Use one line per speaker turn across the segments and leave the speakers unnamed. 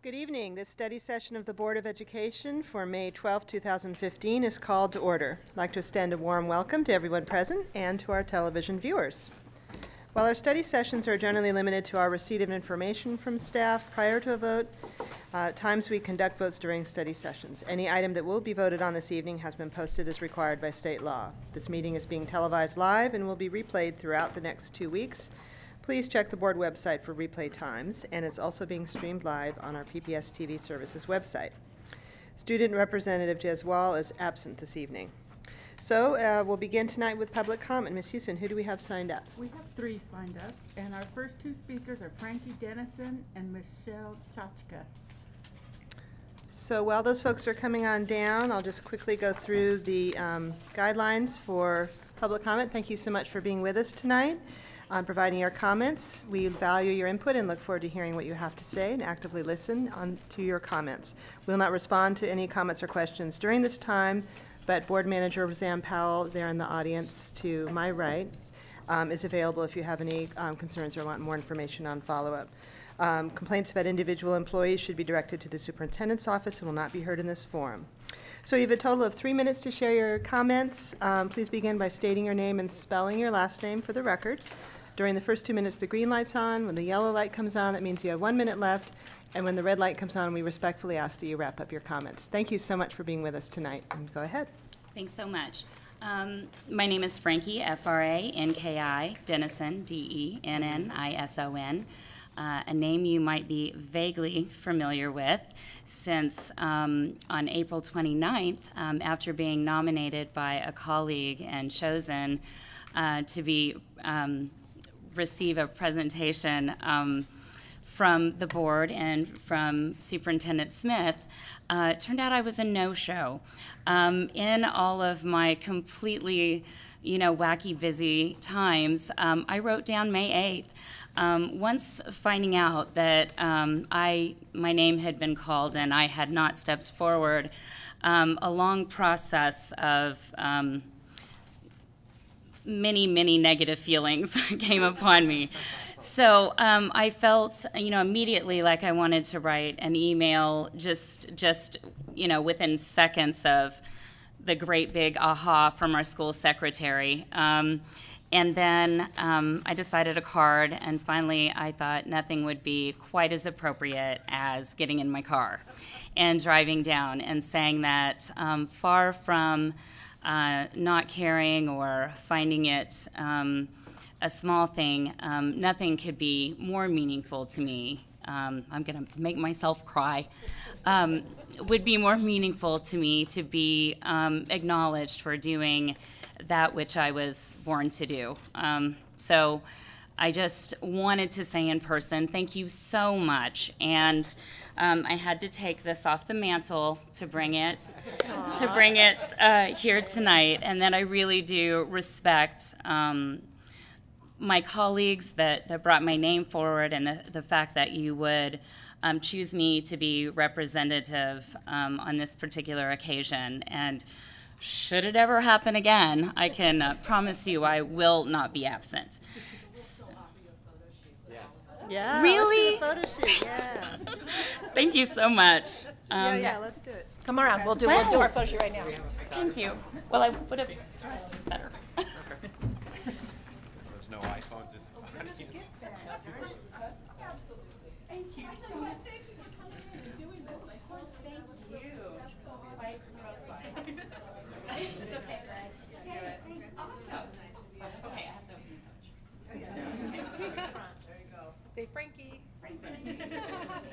Good evening. This study session of the Board of Education for May 12, 2015 is called to order. I'd like to extend a warm welcome to everyone present and to our television viewers. While our study sessions are generally limited to our receipt of information from staff prior to a vote, at times we conduct votes during study sessions. Any item that will be voted on this evening has been posted as required by state law. This meeting is being televised live and will be replayed throughout the next 2 weeks. Please check the board website for replay times, and it's also being streamed live on our PPS TV Services website. Student Representative Jez Wall is absent this evening. So we'll begin tonight with public comment. Ms. Houston, who do we have signed up?
We have 3 signed up, and our first 2 speakers are Frankie Dennison and Michelle Chachka.
So while those folks are coming on down, I'll just quickly go through the guidelines for public comment. Thank you so much for being with us tonight. On providing your comments. We value your input and look forward to hearing what you have to say and actively listen to your comments. We will not respond to any comments or questions during this time, but Board Manager Roseanne Powell, there in the audience to my right, is available if you have any concerns or want more information on follow-up. Complaints about individual employees should be directed to the Superintendent's Office and will not be heard in this forum. So you have a total of 3 minutes to share your comments. Please begin by stating your name and spelling your last name for the record. During the first 2 minutes, the green light's on. When the yellow light comes on, that means you have 1 minute left. And when the red light comes on, we respectfully ask that you wrap up your comments. Thank you so much for being with us tonight. And go ahead.
Thanks so much. My name is Frankie, F-R-A-N-K-I, Dennison, D-E-N-N-I-S-O-N. A name you might be vaguely familiar with since on April 29th, after being nominated by a colleague and chosen to be receive a presentation from the board and from Superintendent Smith, it turned out I was a no-show. In all of my completely, wacky busy times, I wrote down May 8th. Once finding out that my name had been called and I had not stepped forward, a long process of many negative feelings came upon me. So I felt, immediately like I wanted to write an email just within seconds of the great big aha from our school secretary. And then I decided a card, and finally I thought nothing would be quite as appropriate as getting in my car and driving down and saying that far from not caring or finding it a small thing, nothing could be more meaningful to me. I'm going to make myself cry. Would be more meaningful to me to be acknowledged for doing that which I was born to do. So I just wanted to say in person, thank you so much. And I had to take this off the mantle to bring it here tonight. And then I really do respect my colleagues that brought my name forward, and the fact that you would choose me to be representative on this particular occasion. And should it ever happen again, I can promise you I will not be absent.
Yeah,
really?
Let's do a photo shoot. Yeah.
Thank you so much.
Yeah, let's do it.
Come around. We'll do our photo shoot right now.
Thank you. Well, I would have dressed better.
There's no iPhones in the audience.
Thank you so much. Thank you for coming in and doing this. Of course, thank you. It's okay, Greg. Okay, thanks. Awesome. Okay, I have to open this up.
Say Frankie.
Thanks so much.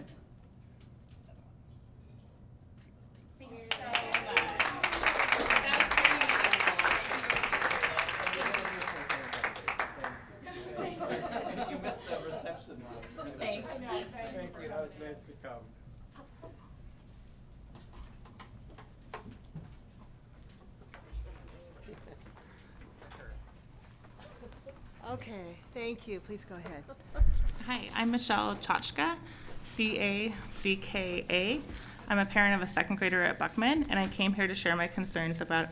You missed the reception one.
Thanks.
Thank you. That was nice to come.
Okay, thank you. Please go ahead.
Hi, I'm Michelle Chachka, C-A-C-K-A. I'm a parent of a 2nd grader at Buckman, and I came here to share my concerns about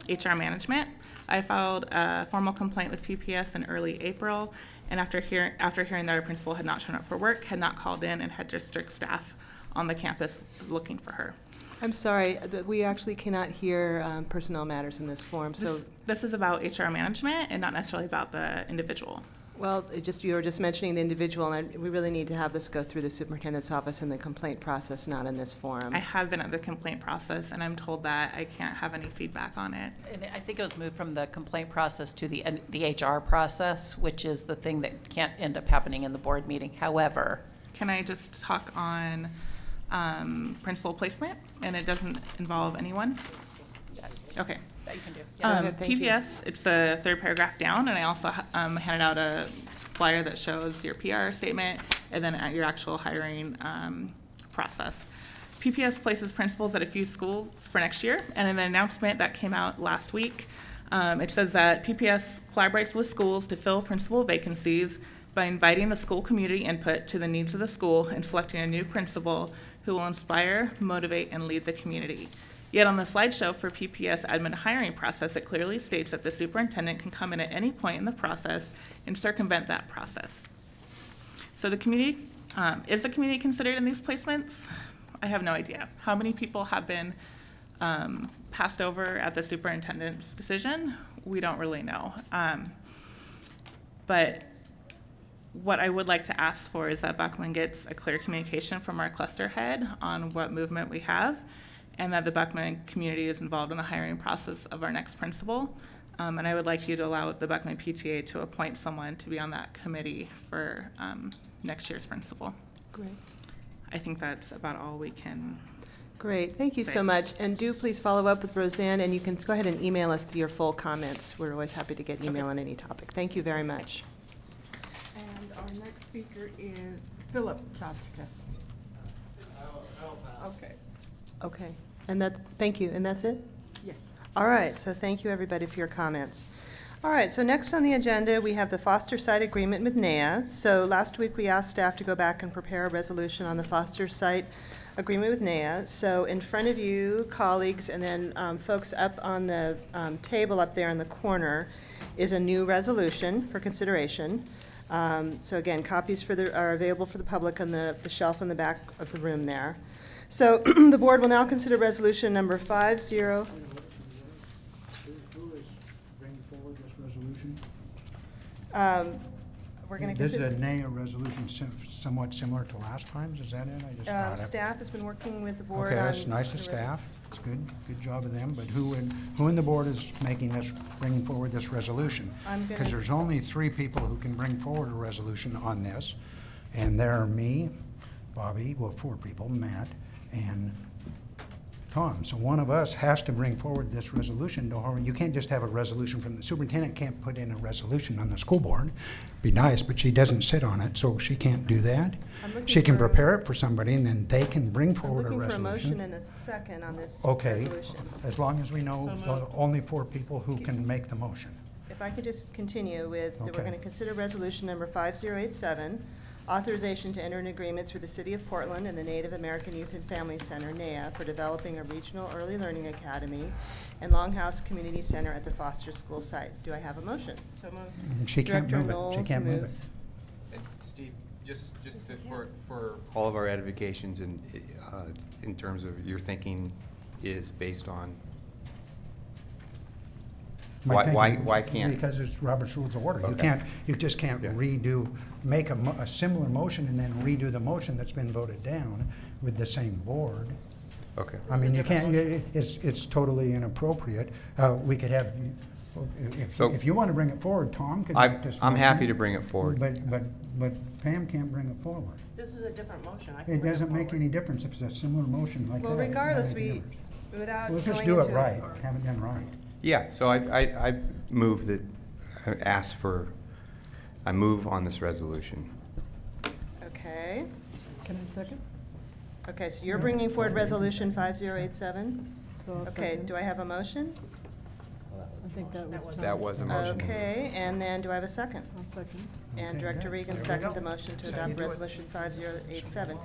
HR management. I filed a formal complaint with PPS in early April, and after hearing that our principal had not shown up for work, had not called in, and had district staff on the campus looking for her.
I'm sorry, we actually cannot hear personnel matters in this forum, so,
This is about HR management and not necessarily about the individual.
well, you were just mentioning the individual, and we really need to have this go through the superintendent's office and the complaint process, not in this forum.
I have been at the complaint process, and I'm told that I can't have any feedback on it.
And I think it was moved from the complaint process to the HR process, which is the thing that can't end up happening in the board meeting. However,
Can I just talk on principal placement, and it doesn't involve anyone? Okay.
that you can do.
ahead, thank you.
PPS, it's a third paragraph down, and I also handed out a flyer that shows your PR statement and then your actual hiring process. PPS places principals at a few schools for next year, and in the announcement that came out last week, it says that PPS collaborates with schools to fill principal vacancies by inviting the school community input to the needs of the school and selecting a new principal who will inspire, motivate, and lead the community. Yet on the slideshow for PPS admin hiring process, it clearly states that the superintendent can come in at any point in the process and circumvent that process. So the community, is the community considered in these placements? I have no idea. How many people have been passed over at the superintendent's decision? We don't really know. But what I would like to ask for is that Buckman gets a clear communication from our cluster head on what movement we have, and that the Buckman community is involved in the hiring process of our next principal. And I would like you to allow the Buckman PTA to appoint someone to be on that committee for next year's principal.
Great.
I think that's about all we can.
Great, thank you so
Thanks.
much. And do please follow up with Roseanne, and you can go ahead and email us your full comments. We're always happy to get email on any topic. Thank you very much.
And our next speaker is Philip Chachka. Okay,
Okay, and thank you, and that's it?
yes.
All right, so thank you, everybody, for your comments. All right, so next on the agenda, we have the foster site agreement with NAEA. So last week, we asked staff to go back and prepare a resolution on the foster site agreement with NAEA. So in front of you, colleagues, and then folks up on the table up there in the corner is a new resolution for consideration. So again, copies are available for the public on the shelf in the back of the room there. So the board will now consider resolution number 50.
Who is bringing forward this resolution?
We're going to
This is a
consider.
NAEA resolution somewhat similar to last time's, is that it? I just got it.
Staff has been working with the board
Okay,
on.
that's nice of
the
staff. It's good job of them, but who in the board is bringing forward this resolution?
I'm
Because
gonna-
there's only 3 people who can bring forward a resolution on this, and they're me, Bobby, well, 4 people, Matt, and Tom. So one of us has to bring forward this resolution. You can't just have a resolution from the superintendent, can't put in a resolution on the school board. Be nice, but she doesn't sit on it, so she can't do that.
I'm looking
She can
for-
prepare it for somebody, and then they can bring
I'm
forward a
looking for a motion
resolution.
and a second on this
Okay,
resolution.
as long as we know
So moved.
only 4 people who can make the motion.
If I could just continue with, that we're
Okay.
going to consider resolution number 5087, authorization to enter in agreements with the City of Portland and the Native American Youth and Family Center, NAEA, for developing a regional early learning academy and Longhouse Community Center at the Foster School site. Do I have a motion? So moved.
She can't
Director
move it.
Knowles
She can't move it.
moves.
And Steve, just for all of our edifications and in terms of your thinking is based on,
My
why
thinking-
can't?
Because it's Robert's Rules of Order.
Okay.
You just can't
Yeah.
make a similar motion and then redo the motion that's been voted down with the same board.
Okay.
I mean, you can't, it's totally inappropriate. We could have,
So-
if you want to bring it forward, Tom could make this motion.
I'm happy to bring it forward.
But Pam can't bring it forward.
This is a different motion. I can
It
bring
doesn't make
forward.
any difference if it's a similar motion like that.
Well, regardless,
It doesn't make any difference.
without
We'll
going
just
into.
do it right, have it done right.
Yeah, so I move that, I move on this resolution.
Okay.
Can I second?
Okay, so you're bringing forward resolution 5087?
So I'll
Okay,
second.
do I have a motion?
I think that was.
That was a motion.
Okay, and then do I have a second?
I'll second.
And
Okay,
Director
good.
Regan
There we
seconded
go.
the motion to
That's how you
adopt
do it.
resolution 5087.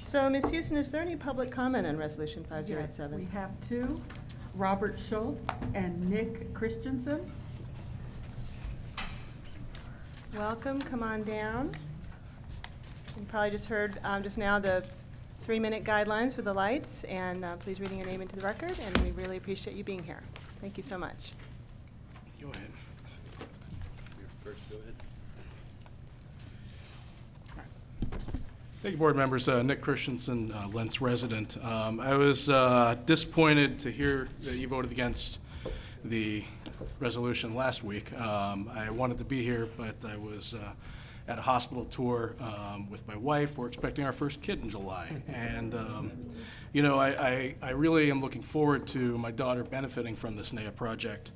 So, Ms. Houston, is there any public comment on resolution
Yes,
5087?
we have 2, Robert Schultz and Nick Christensen.
Welcome, come on down. You probably just heard just now the 3-minute guidelines with the lights, and please reading your name into the record, and we really appreciate you being here. Thank you so much.
Go ahead.
First, go ahead.
Thank you, board members. Nick Christensen, Lentz resident. I was disappointed to hear that you voted against the resolution last week. I wanted to be here, but I was at a hospital tour with my wife. We're expecting our first kid in July. And, you know, I really am looking forward to my daughter benefiting from this NAIA project,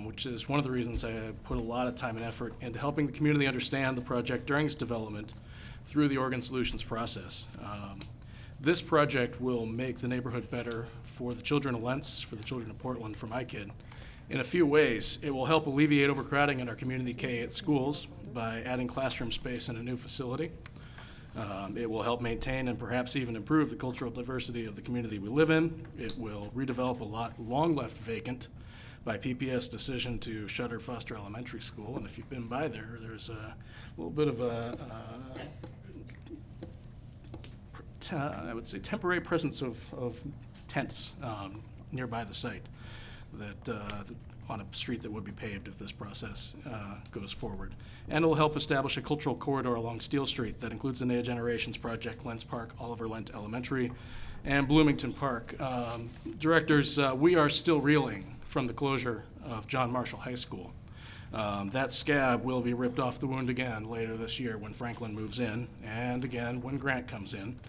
which is one of the reasons I put a lot of time and effort into helping the community understand the project during its development through the Oregon Solutions process. This project will make the neighborhood better for the children of Lentz, for the children of Portland, for my kid. In a few ways, it will help alleviate overcrowding in our community K-8 schools by adding classroom space in a new facility. It will help maintain and perhaps even improve the cultural diversity of the community we live in. It will redevelop a lot long left vacant by PPS decision to shutter Foster Elementary School. And if you've been by there, there's a little bit of a, I would say, temporary presence of tents nearby the site that on a street that would be paved if this process goes forward. And it will help establish a cultural corridor along Steel Street that includes the NAIA Generations Project, Lentz Park, Oliver Lent Elementary, and Bloomington Park. Directors, we are still reeling from the closure of John Marshall High School. That scab will be ripped off the wound again later this year when Franklin moves in, and again when Grant comes in.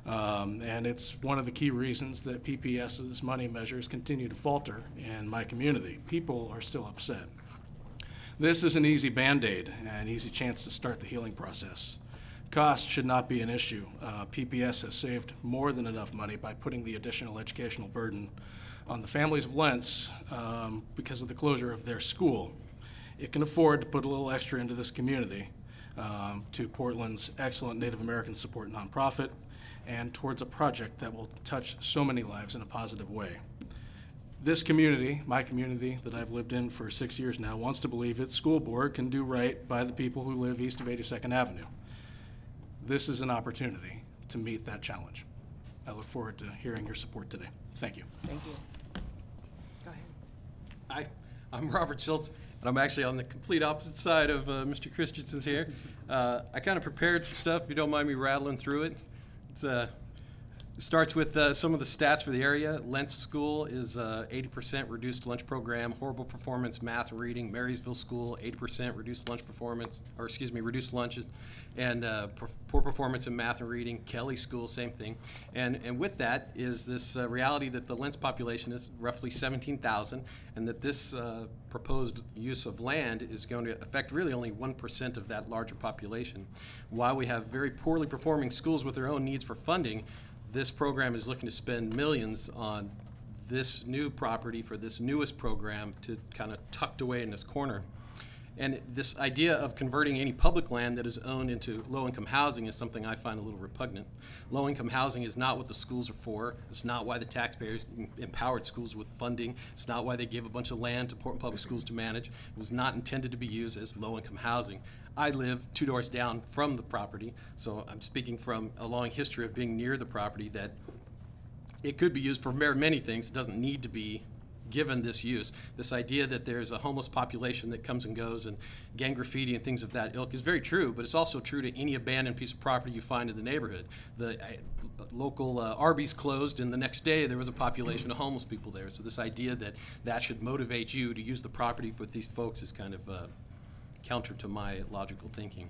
And it's one of the key reasons that PPS's money measures continue to falter in my community. People are still upset. This is an easy Band-Aid, an easy chance to start the healing process. Cost should not be an issue. PPS has saved more than enough money by putting the additional educational burden on the families of Lentz because of the closure of their school. It can afford to put a little extra into this community to Portland's excellent Native American support nonprofit and towards a project that will touch so many lives in a positive way. This community, my community that I've lived in for 6 years now, wants to believe its school board can do right by the people who live east of 82nd Avenue. This is an opportunity to meet that challenge. I look forward to hearing your support today. Thank you.
Thank you. Go ahead.
Hi, I'm Robert Schultz, and I'm actually on the complete opposite side of Mr. Christensen's here. I kind of prepared some stuff, if you don't mind me rattling through it. It starts with some of the stats for the area. Lentz School is 80% reduced lunch program, horrible performance, math and reading. Marysville School, 80% reduced lunch performance, or excuse me, reduced lunches, and poor performance in math and reading. Kelly School, same thing. And with that is this reality that the Lentz population is roughly 17,000, and that this proposed use of land is going to affect really only 1% of that larger population. While we have very poorly performing schools with their own needs for funding, this program is looking to spend millions on this new property for this newest program to kind of tucked away in this corner. And this idea of converting any public land that is owned into low-income housing is something I find a little repugnant. Low-income housing is not what the schools are for. It's not why the taxpayers empowered schools with funding. It's not why they gave a bunch of land to Portland Public Schools to manage. It was not intended to be used as low-income housing. I live 2 doors down from the property, so I'm speaking from a long history of being near the property that it could be used for many things. It doesn't need to be given this use. This idea that there's a homeless population that comes and goes and gang graffiti and things of that ilk is very true, but it's also true to any abandoned piece of property you find in the neighborhood. The local Arby's closed, and the next day there was a population of homeless people there. So this idea that that should motivate you to use the property for these folks is kind of counter to my logical thinking.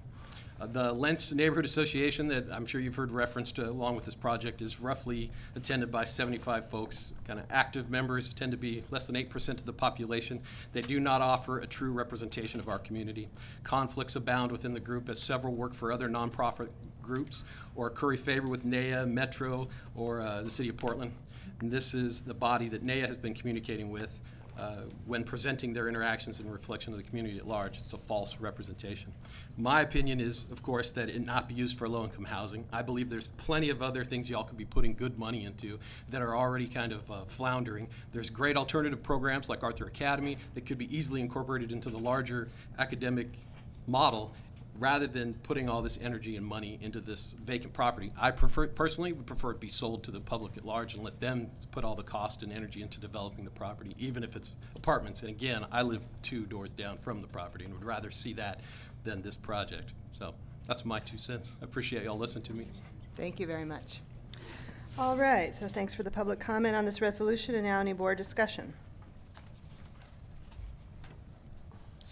The Lentz Neighborhood Association that I'm sure you've heard referenced along with this project is roughly attended by 75 folks. Kind of active members tend to be less than 8% of the population. They do not offer a true representation of our community. Conflicts abound within the group as several work for other nonprofit groups or curry favor with NAIA, Metro, or the City of Portland. And this is the body that NAIA has been communicating with when presenting their interactions in reflection of the community at large. It's a false representation. My opinion is, of course, that it not be used for low-income housing. I believe there's plenty of other things y'all could be putting good money into that are already kind of floundering. There's great alternative programs like Arthur Academy that could be easily incorporated into the larger academic model rather than putting all this energy and money into this vacant property, I personally would prefer it be sold to the public at large and let them put all the cost and energy into developing the property, even if it's apartments. And again, I live 2 doors down from the property and would rather see that than this project. So that's my 2 cents. I appreciate y'all listening to me.
Thank you very much. All right, so thanks for the public comment on this resolution, and now any board discussion.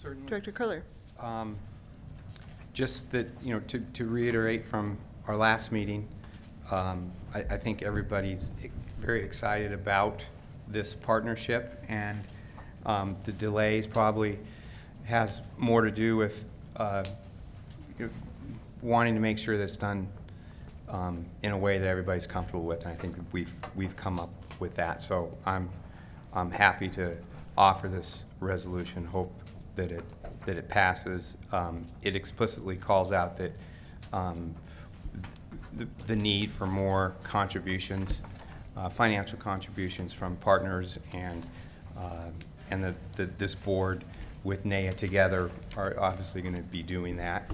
Certainly.
Director Curler.
Just that, you know, to reiterate from our last meeting, I think everybody's very excited about this partnership, and the delays probably has more to do with you know, wanting to make sure that it's done in a way that everybody's comfortable with, and I think that we've come up with that. So I'm happy to offer this resolution. Hope that it passes. It explicitly calls out that the need for more contributions, financial contributions from partners, and this board with NAIA together are obviously going to be doing that.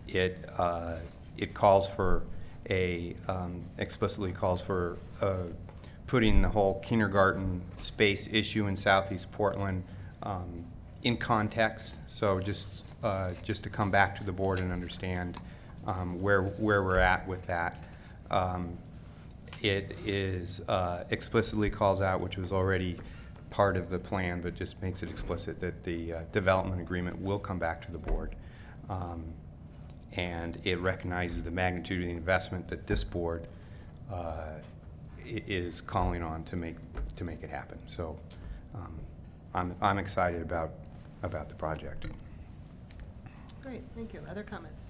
It calls for explicitly calls for putting the whole kindergarten space issue in Southeast Portland in context. So just to come back to the board and understand where we're at with that. It is explicitly calls out, which was already part of the plan, but just makes it explicit that the development agreement will come back to the board. And it recognizes the magnitude of the investment that this board is calling on to make it happen. So I'm excited about the project.
Great, thank you. Other comments?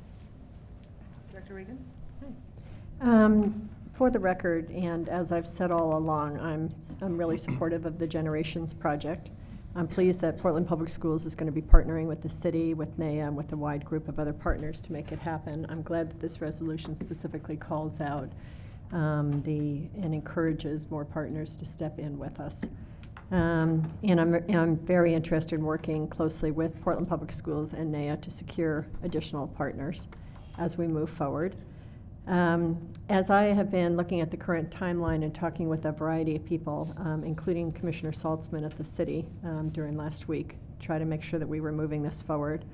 Director Regan?
For the record, and as I've said all along, I'm really supportive of the Generations project. I'm pleased that Portland Public Schools is going to be partnering with the city, with NAIA, and with a wide group of other partners to make it happen. I'm glad that this resolution specifically calls out and encourages more partners to step in with us. And I'm very interested in working closely with Portland Public Schools and NAIA to secure additional partners as we move forward. As I have been looking at the current timeline and talking with a variety of people, including Commissioner Saltzman at the city during last week, try to make sure that we were moving this forward.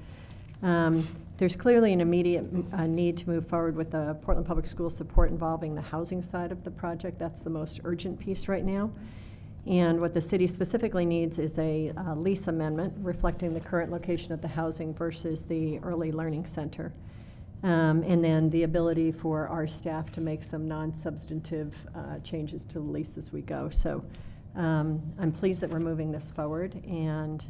There's clearly an immediate need to move forward with the Portland Public Schools support involving the housing side of the project. That's the most urgent piece right now. And what the city specifically needs is a lease amendment reflecting the current location of the housing versus the early learning center. And then the ability for our staff to make some non-substantive changes to the lease as we go. So I'm pleased that we're moving this forward, and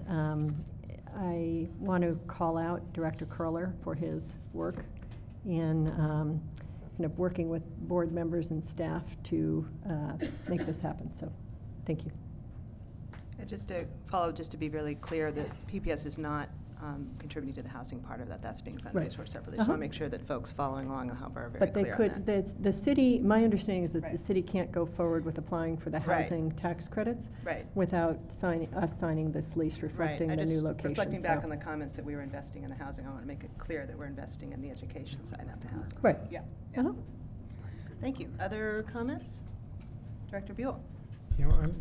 I want to call out Director Curler for his work in kind of working with board members and staff to make this happen. So thank you.
Just to follow, just to be really clear, that PPS is not contributing to the housing part of that. That's being fundraised for separately. Just want to make sure that folks following along are very
but they
clear
could,
on that.
the city, my understanding is that the city can't go forward with applying for the housing tax credits without us signing this lease reflecting the new location.
Reflecting back on the comments that we were investing in the housing, I want to make it clear that we're investing in the education side, not the housing.
Right.
Yeah. Thank you. Other comments? Director Buell.
You know,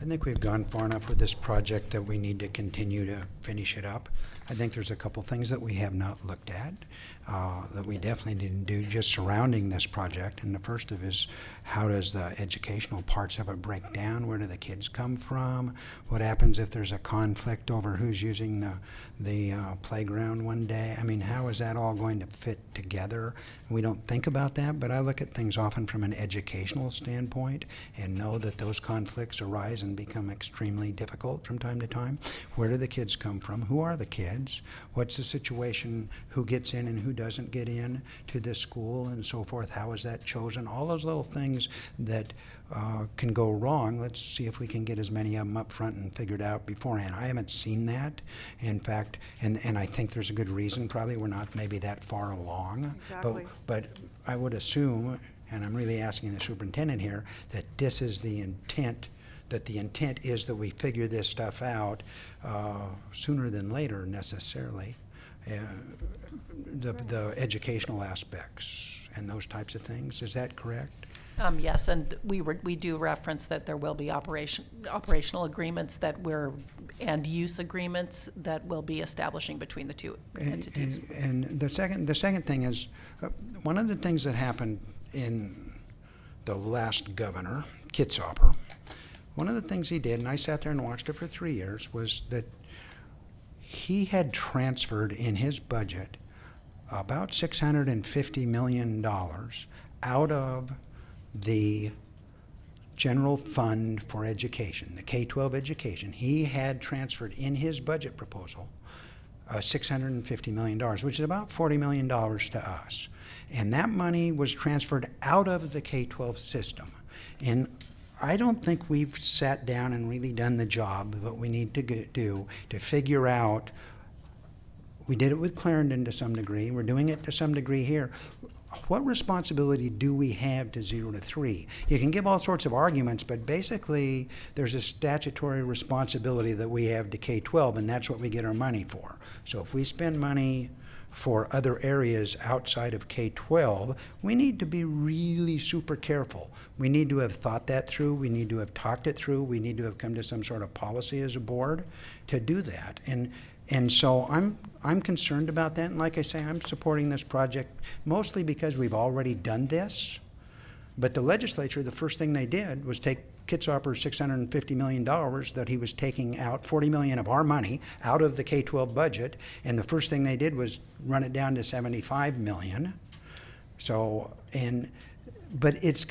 I think we've gone far enough with this project that we need to continue to finish it up. I think there's a couple things that we have not looked at that we definitely didn't do just surrounding this project. And the first of is, how does the educational parts of it break down? Where do the kids come from? What happens if there's a conflict over who's using the playground one day? I mean, how is that all going to fit together? We don't think about that, but I look at things often from an educational standpoint and know that those conflicts arise and become extremely difficult from time to time. Where do the kids come from? Who are the kids? What's the situation? Who gets in and who doesn't get in to this school and so forth? How is that chosen? All those little things that can go wrong. Let's see if we can get as many of them up front and figured out beforehand. I haven't seen that. In fact, and I think there's a good reason probably we're not maybe that far along.
Exactly.
But I would assume, and I'm really asking the superintendent here, that this is the intent that the intent is that we figure this stuff out sooner than later necessarily. The educational aspects and those types of things. Is that correct?
Yes, and we do reference that there will be operational agreements and use agreements that will be establishing between the two entities.
And the second thing is, one of the things that happened in the last governor, Kitzhaber, one of the things he did, and I sat there and watched it for 3 years, was that he had transferred in his budget about $650 million out of the general fund for education, the K-12 education. He had transferred in his budget proposal $650 million, which is about $40 million to us. And that money was transferred out of the K-12 system. And I don't think we've sat down and really done the job that we need to do to figure out. We did it with Clarendon to some degree. We're doing it to some degree here. What responsibility do we have to 0 to 3? You can give all sorts of arguments, but basically there's a statutory responsibility that we have to K-12, and that's what we get our money for. So if we spend money for other areas outside of K-12, we need to be really super careful. We need to have thought that through. We need to have talked it through. We need to have come to some sort of policy as a board to do that. And so I'm concerned about that. And like I say, I'm supporting this project mostly because we've already done this. But the legislature, the first thing they did was take Kitzhaber's $650 million that he was taking out, $40 million of our money out of the K-12 budget, and the first thing they did was run it down to $75 million. So, but it's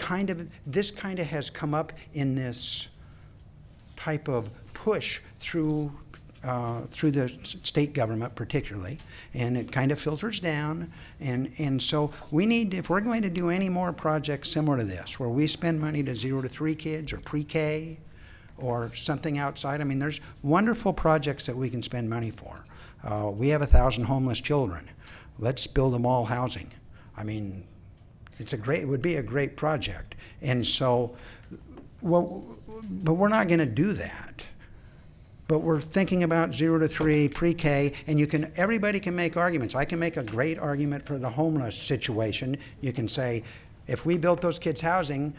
this kind of has come up in this type of push through the state government particularly, and it kind of filters down, and so we need, if we're going to do any more projects similar to this, where we spend money to 0 to 3 kids or pre-K or something outside, I mean, there's wonderful projects that we can spend money for. We have 1,000 homeless children. Let's build them all housing. I mean, it would be a great project, and so, well, but we're not going to do that. But we're thinking about 0 to 3, pre-K, and everybody can make arguments. I can make a great argument for the homeless situation. You can say, if we built those kids housing,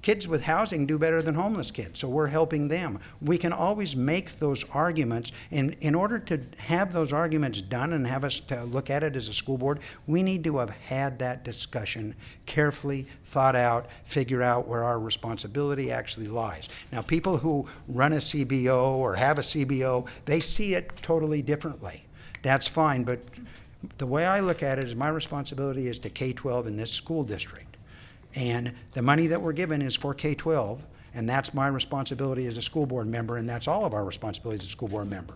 kids with housing do better than homeless kids, so we're helping them. We can always make those arguments, and in order to have those arguments done and have us to look at it as a school board, we need to have had that discussion carefully, thought out, figure out where our responsibility actually lies. Now, people who run a CBO or have a CBO, they see it totally differently. That's fine, but the way I look at it is my responsibility is to K-12 in this school district. And the money that we're given is for K-12, and that's my responsibility as a school board member, and that's all of our responsibilities as a school board member.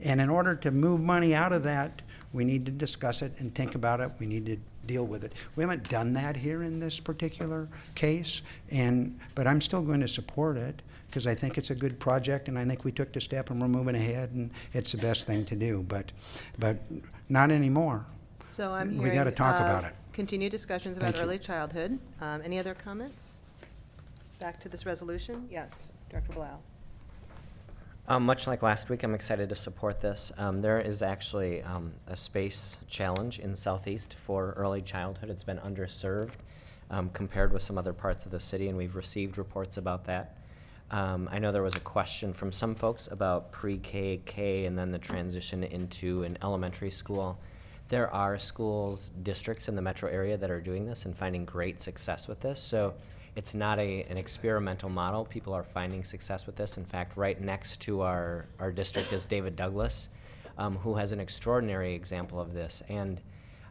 And in order to move money out of that, we need to discuss it and think about it. We need to deal with it. We haven't done that here in this particular case, but I'm still going to support it because I think it's a good project, and I think we took the step and we're moving ahead, and it's the best thing to do. But not anymore.
So I'm hearing.
We got to talk about it.
Continue discussions about
Thank you.
early childhood. Any other comments? Back to this resolution? Yes, Dr. Blau.
Much like last week, I'm excited to support this. There is actually a space challenge in the Southeast for early childhood. It's been underserved compared with some other parts of the city, and we've received reports about that. I know there was a question from some folks about pre-K, K, and then the transition into an elementary school. There are schools, districts in the metro area that are doing this and finding great success with this. So it's not an experimental model. People are finding success with this. In fact, right next to our district is David Douglas, who has an extraordinary example of this. And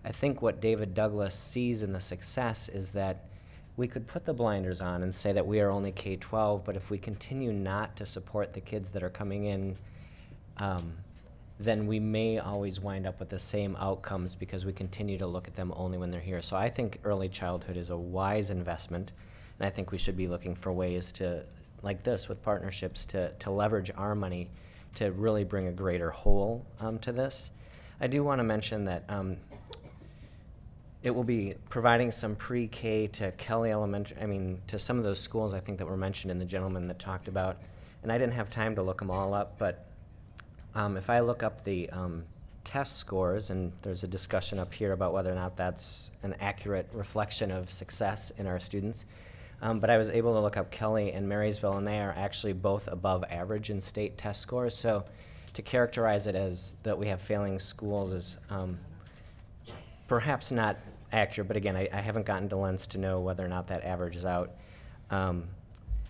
I think what David Douglas sees in the success is that we could put the blinders on and say that we are only K-12, but if we continue not to support the kids that are coming in, then we may always wind up with the same outcomes because we continue to look at them only when they're here. So I think early childhood is a wise investment, and I think we should be looking for ways to, like this, with partnerships, to leverage our money to really bring a greater whole to this. I do want to mention that it will be providing some pre-K to Kelly Elementary, to some of those schools I think that were mentioned in the gentleman that talked about And I didn't have time to look them all up, but if I look up the test scores, and there's a discussion up here about whether or not that's an accurate reflection of success in our students, but I was able to look up Kelly and Marysville, and they are actually both above average in state test scores. So to characterize it as that we have failing schools is perhaps not accurate, but again, I haven't gotten DeLens to know whether or not that averages out.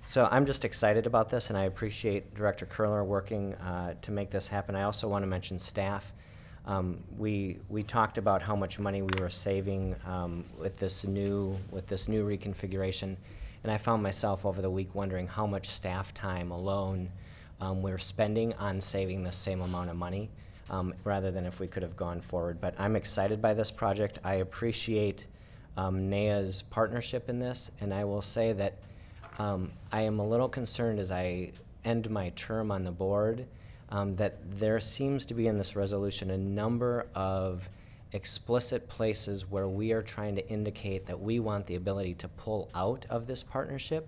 So I'm just excited about this, and I appreciate Director Curler working to make this happen. I also want to mention staff. We talked about how much money we were saving with this new reconfiguration, and I found myself over the week wondering how much staff time alone we're spending on saving the same amount of money, rather than if we could have gone forward. But I'm excited by this project. I appreciate NAEA's partnership in this, and I will say that I am a little concerned as I end my term on the board that there seems to be in this resolution a number of explicit places where we are trying to indicate that we want the ability to pull out of this partnership,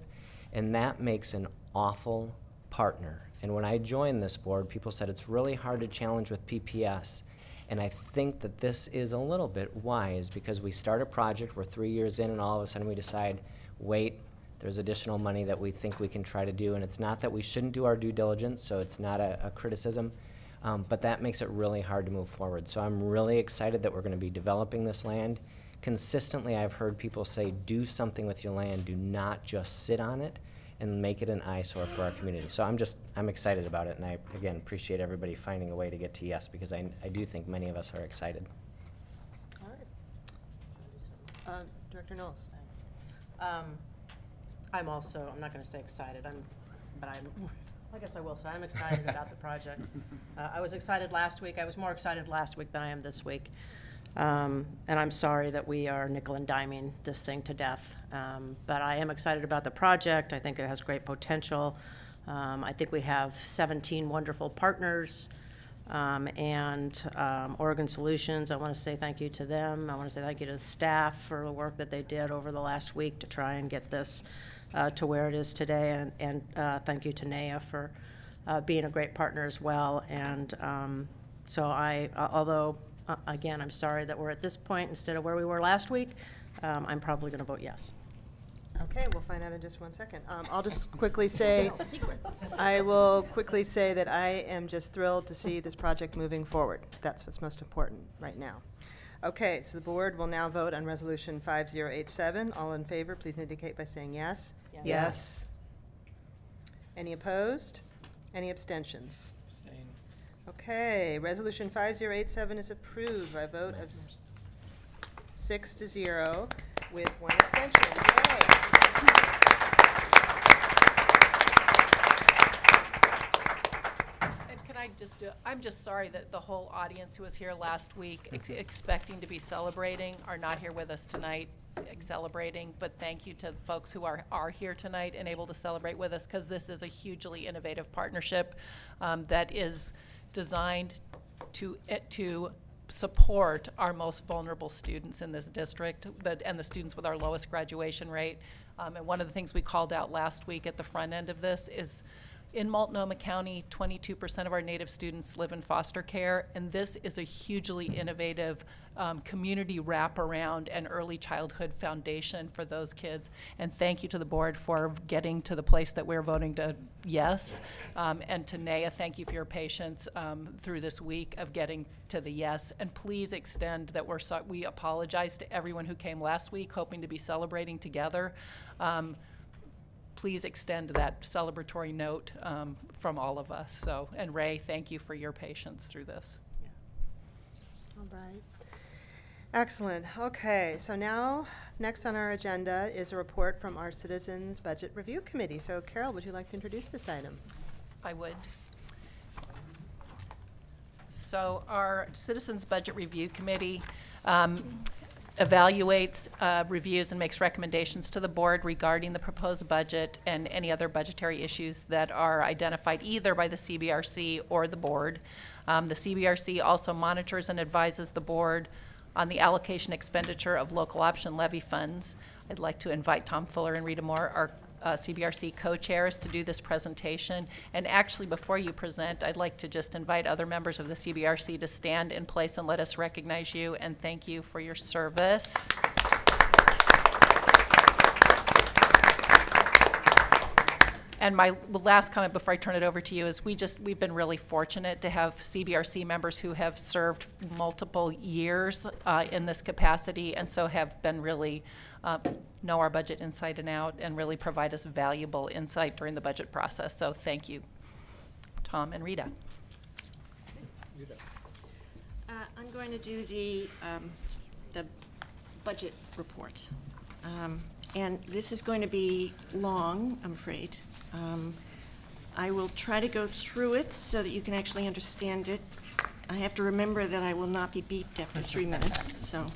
and that makes an awful partner. And when I joined this board, people said it's really hard to challenge with PPS. And I think that this is a little bit wise, because we start a project, we're 3 years in, and all of a sudden we decide, wait, there's additional money that we think we can try to do. And it's not that we shouldn't do our due diligence, so it's not a criticism, but that makes it really hard to move forward. So I'm really excited that we're going to be developing this land. Consistently, I've heard people say, do something with your land, do not just sit on it and make it an eyesore for our community. So I'm excited about it, and I, again, appreciate everybody finding a way to get to yes, because I do think many of us are excited.
All right. Director Knowles.
Thanks. I'm not going to say excited, I guess I will say I'm excited about the project. I was excited last week. I was more excited last week than I am this week. And I'm sorry that we are nickel and diming this thing to death. But I am excited about the project. I think it has great potential. I think we have 17 wonderful partners. And Oregon Solutions, I want to say thank you to them. I want to say thank you to the staff for the work that they did over the last week to try and get this to where it is today. And thank you to NAEA for being a great partner as well. And so although again, I'm sorry that we're at this point instead of where we were last week, I'm probably going to vote yes.
Okay, we'll find out in just 1 second. I'll just quickly say, I will quickly say that I am just thrilled to see this project moving forward. That's what's most important right now. Okay, so the board will now vote on Resolution 5087. All in favor, please indicate by saying yes.
Yes.
Yes. Any opposed? Any abstentions?
Abstain.
Okay, Resolution 5087 is approved by a vote of 6-0 with 1 abstention. Yay.
And can I just I'm just sorry that the whole audience who was here last week expecting to be celebrating are not here with us tonight celebrating, but thank you to the folks who are here tonight and able to celebrate with us, because this is a hugely innovative partnership that is designed to support our most vulnerable students in this district, and the students with our lowest graduation rate. And one of the things we called out last week at the front end of this is in Multnomah County, 22% of our Native students live in foster care, and this is a hugely innovative community wraparound and early childhood foundation for those kids. And thank you to the board for getting to the place that we're voting to yes. And to NAEA, thank you for your patience through this week of getting to the yes. And please extend that we apologize to everyone who came last week hoping to be celebrating together. Please extend that celebratory note from all of us. So, and Ray, thank you for your patience through this.
Yeah. All right. Excellent. Okay, so now next on our agenda is a report from our Citizens Budget Review Committee. So Carol, would you like to introduce this item?
I would. So our Citizens Budget Review Committee evaluates, reviews, and makes recommendations to the board regarding the proposed budget and any other budgetary issues that are identified either by the CBRC or the board. The CBRC also monitors and advises the board on the allocation expenditure of local option levy funds. I'd like to invite Tom Fuller and Rita Moore, our CBRC co-chairs to do this presentation. And actually, before you present, I'd like to just invite other members of the CBRC to stand in place and let us recognize you and thank you for your service. And my last comment before I turn it over to you is we've been really fortunate to have CBRC members who have served multiple years in this capacity, and so have been really know our budget inside and out and really provide us valuable insight during the budget process. So thank you, Tom and Rita.
I'm going to do the budget report. And this is going to be long, I'm afraid. I will try to go through it so that you can actually understand it. I have to remember that I will not be beeped after 3 minutes. So,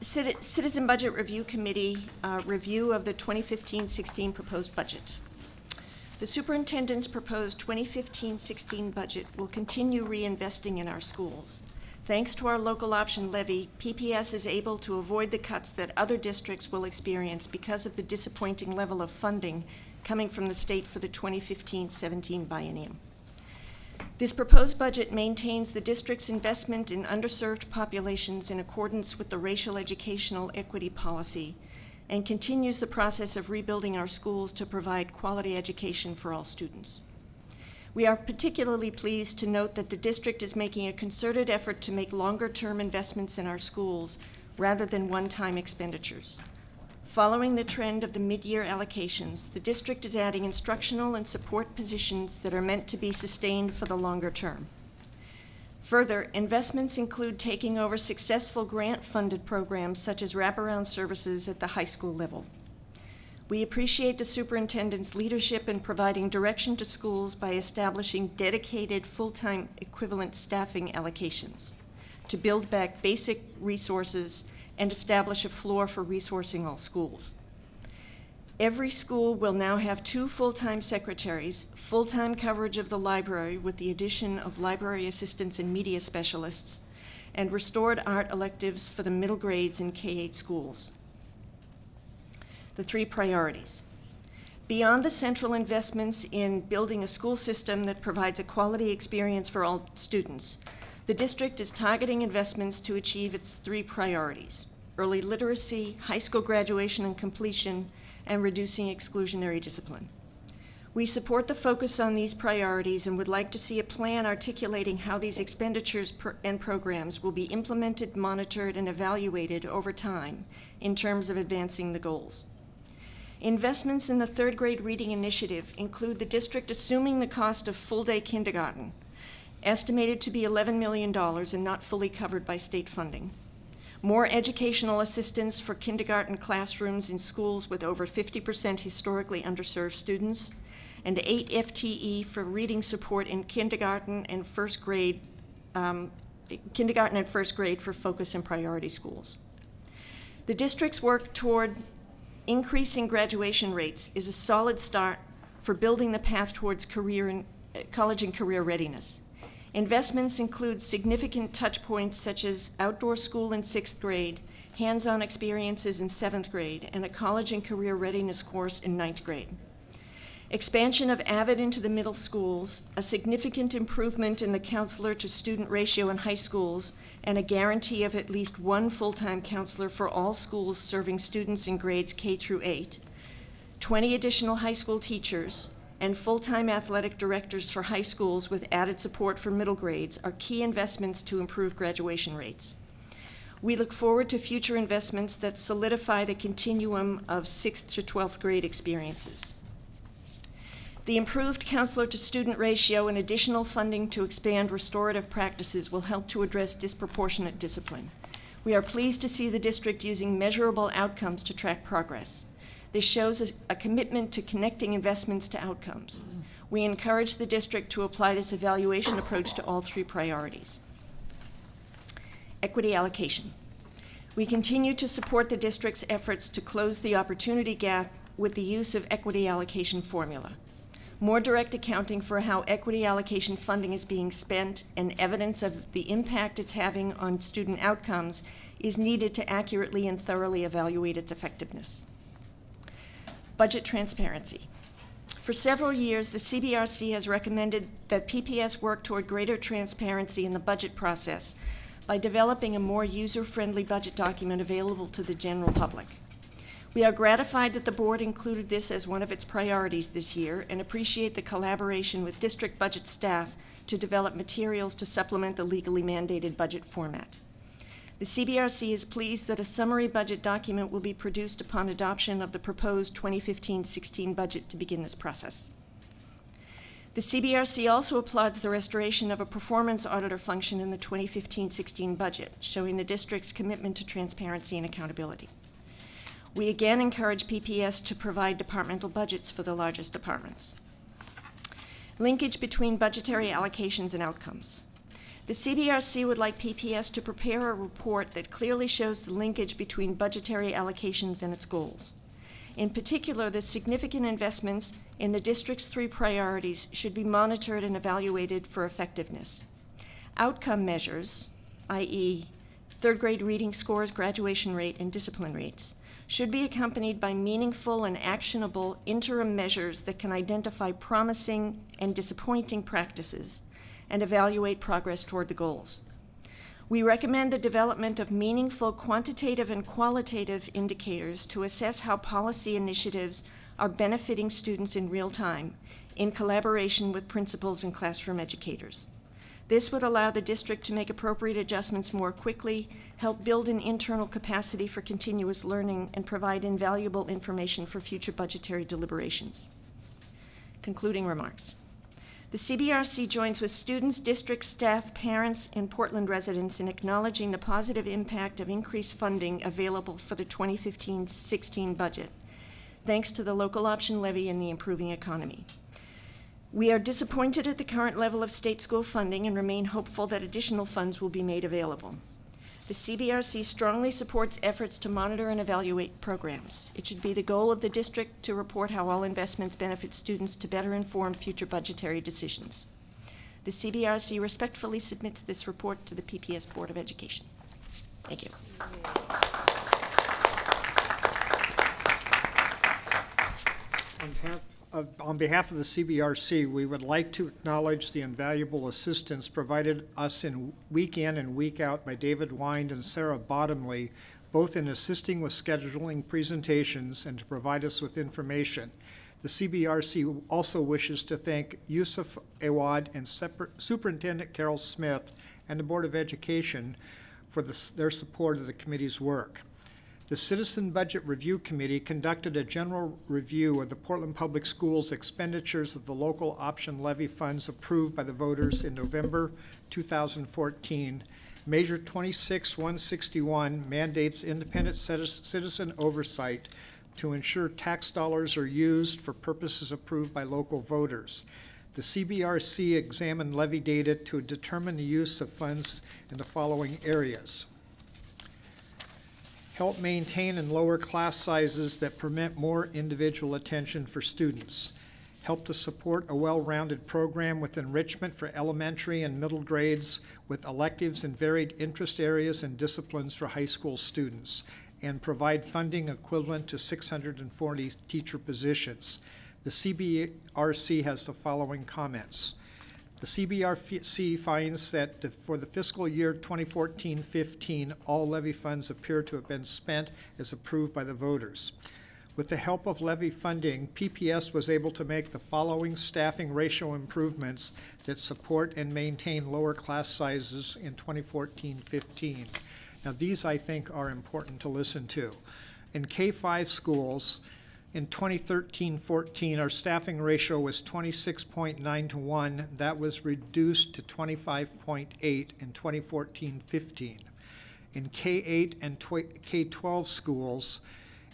Citizen Budget Review Committee review of the 2015-16 proposed budget. The superintendent's proposed 2015-16 budget will continue reinvesting in our schools. Thanks to our local option levy, PPS is able to avoid the cuts that other districts will experience because of the disappointing level of funding coming from the state for the 2015-17 biennium. This proposed budget maintains the district's investment in underserved populations in accordance with the racial educational equity policy and continues the process of rebuilding our schools to provide quality education for all students. We are particularly pleased to note that the district is making a concerted effort to make longer-term investments in our schools rather than one-time expenditures. Following the trend of the mid-year allocations, the district is adding instructional and support positions that are meant to be sustained for the longer term. Further, investments include taking over successful grant-funded programs such as wraparound services at the high school level. We appreciate the superintendent's leadership in providing direction to schools by establishing dedicated full-time equivalent staffing allocations to build back basic resources and establish a floor for resourcing all schools. Every school will now have 2 full-time secretaries, full-time coverage of the library with the addition of library assistants and media specialists, and restored art electives for the middle grades in K-8 schools. The 3 priorities. Beyond the central investments in building a school system that provides a quality experience for all students, the district is targeting investments to achieve its 3 priorities: early literacy, high school graduation and completion, and reducing exclusionary discipline. We support the focus on these priorities and would like to see a plan articulating how these expenditures and programs will be implemented, monitored, and evaluated over time in terms of advancing the goals. Investments in the 3rd grade reading initiative include the district assuming the cost of full-day kindergarten, estimated to be $11 million and not fully covered by state funding. More educational assistance for kindergarten classrooms in schools with over 50% historically underserved students, and 8 FTE for reading support in kindergarten and first grade for focus and priority schools. The district's work toward increasing graduation rates is a solid start for building the path towards college and career readiness. Investments include significant touch points such as outdoor school in 6th grade, hands-on experiences in 7th grade, and a college and career readiness course in 9th grade. Expansion of AVID into the middle schools, a significant improvement in the counselor to student ratio in high schools, and a guarantee of at least 1 full-time counselor for all schools serving students in grades K through 8, 20 additional high school teachers, and full-time athletic directors for high schools with added support for middle grades are key investments to improve graduation rates. We look forward to future investments that solidify the continuum of 6th to 12th grade experiences. The improved counselor to student ratio and additional funding to expand restorative practices will help to address disproportionate discipline. We are pleased to see the district using measurable outcomes to track progress. This shows a commitment to connecting investments to outcomes. We encourage the district to apply this evaluation approach to all 3 priorities. Equity allocation. We continue to support the district's efforts to close the opportunity gap with the use of equity allocation formula. More direct accounting for how equity allocation funding is being spent and evidence of the impact it's having on student outcomes is needed to accurately and thoroughly evaluate its effectiveness. budget transparency. For several years, the CBRC has recommended that PPS work toward greater transparency in the budget process by developing a more user-friendly budget document available to the general public. We are gratified that the board included this as one of its priorities this year and appreciate the collaboration with district budget staff to develop materials to supplement the legally mandated budget format. The CBRC is pleased that a summary budget document will be produced upon adoption of the proposed 2015-16 budget to begin this process. The CBRC also applauds the restoration of a performance auditor function in the 2015-16 budget, showing the district's commitment to transparency and accountability. We again encourage PPS to provide departmental budgets for the largest departments. Linkage between budgetary allocations and outcomes. The CBRC would like PPS to prepare a report that clearly shows the linkage between budgetary allocations and its goals. In particular, the significant investments in the district's 3 priorities should be monitored and evaluated for effectiveness. Outcome measures, i.e., third grade reading scores, graduation rate, and discipline rates, should be accompanied by meaningful and actionable interim measures that can identify promising and disappointing practices and evaluate progress toward the goals. We recommend the development of meaningful quantitative and qualitative indicators to assess how policy initiatives are benefiting students in real time in collaboration with principals and classroom educators. This would allow the district to make appropriate adjustments more quickly, help build an internal capacity for continuous learning, and provide invaluable information for future budgetary deliberations. Concluding remarks. The CBRC joins with students, district staff, parents, and Portland residents in acknowledging the positive impact of increased funding available for the 2015-16 budget, thanks to the local option levy and the improving economy. We are disappointed at the current level of state school funding and remain hopeful that additional funds will be made available. The CBRC strongly supports efforts to monitor and evaluate programs. It should be the goal of the district to report how all investments benefit students to better inform future budgetary decisions. The CBRC respectfully submits this report to the PPS Board of Education. Thank you.
On behalf of the CBRC, we would like to acknowledge the invaluable assistance provided us in and week out by David Wind and Sarah Bottomley, both in assisting with scheduling presentations and to provide us with information. The CBRC also wishes to thank Yusuf Awad and Superintendent Carol Smith and the Board of Education for their support of the committee's work. The Citizen Budget Review Committee conducted a general review of the Portland Public Schools expenditures of the local option levy funds approved by the voters in November 2014. Measure 26-161 mandates independent citizen oversight to ensure tax dollars are used for purposes approved by local voters. The CBRC examined levy data to determine the use of funds in the following areas. Help maintain and lower class sizes that permit more individual attention for students. Help to support a well-rounded program with enrichment for elementary and middle grades with electives in varied interest areas and disciplines for high school students, and provide funding equivalent to 640 teacher positions. The CBRC has the following comments. The CBRC finds that for the fiscal year 2014-15, all levy funds appear to have been spent as approved by the voters. With the help of levy funding, PPS was able to make the following staffing ratio improvements that support and maintain lower class sizes in 2014-15. Now, these, I think, are important to listen to. In K-5 schools, in 2013-14, our staffing ratio was 26.9 to 1. That was reduced to 25.8 in 2014-15. In K-8 and K-12 schools,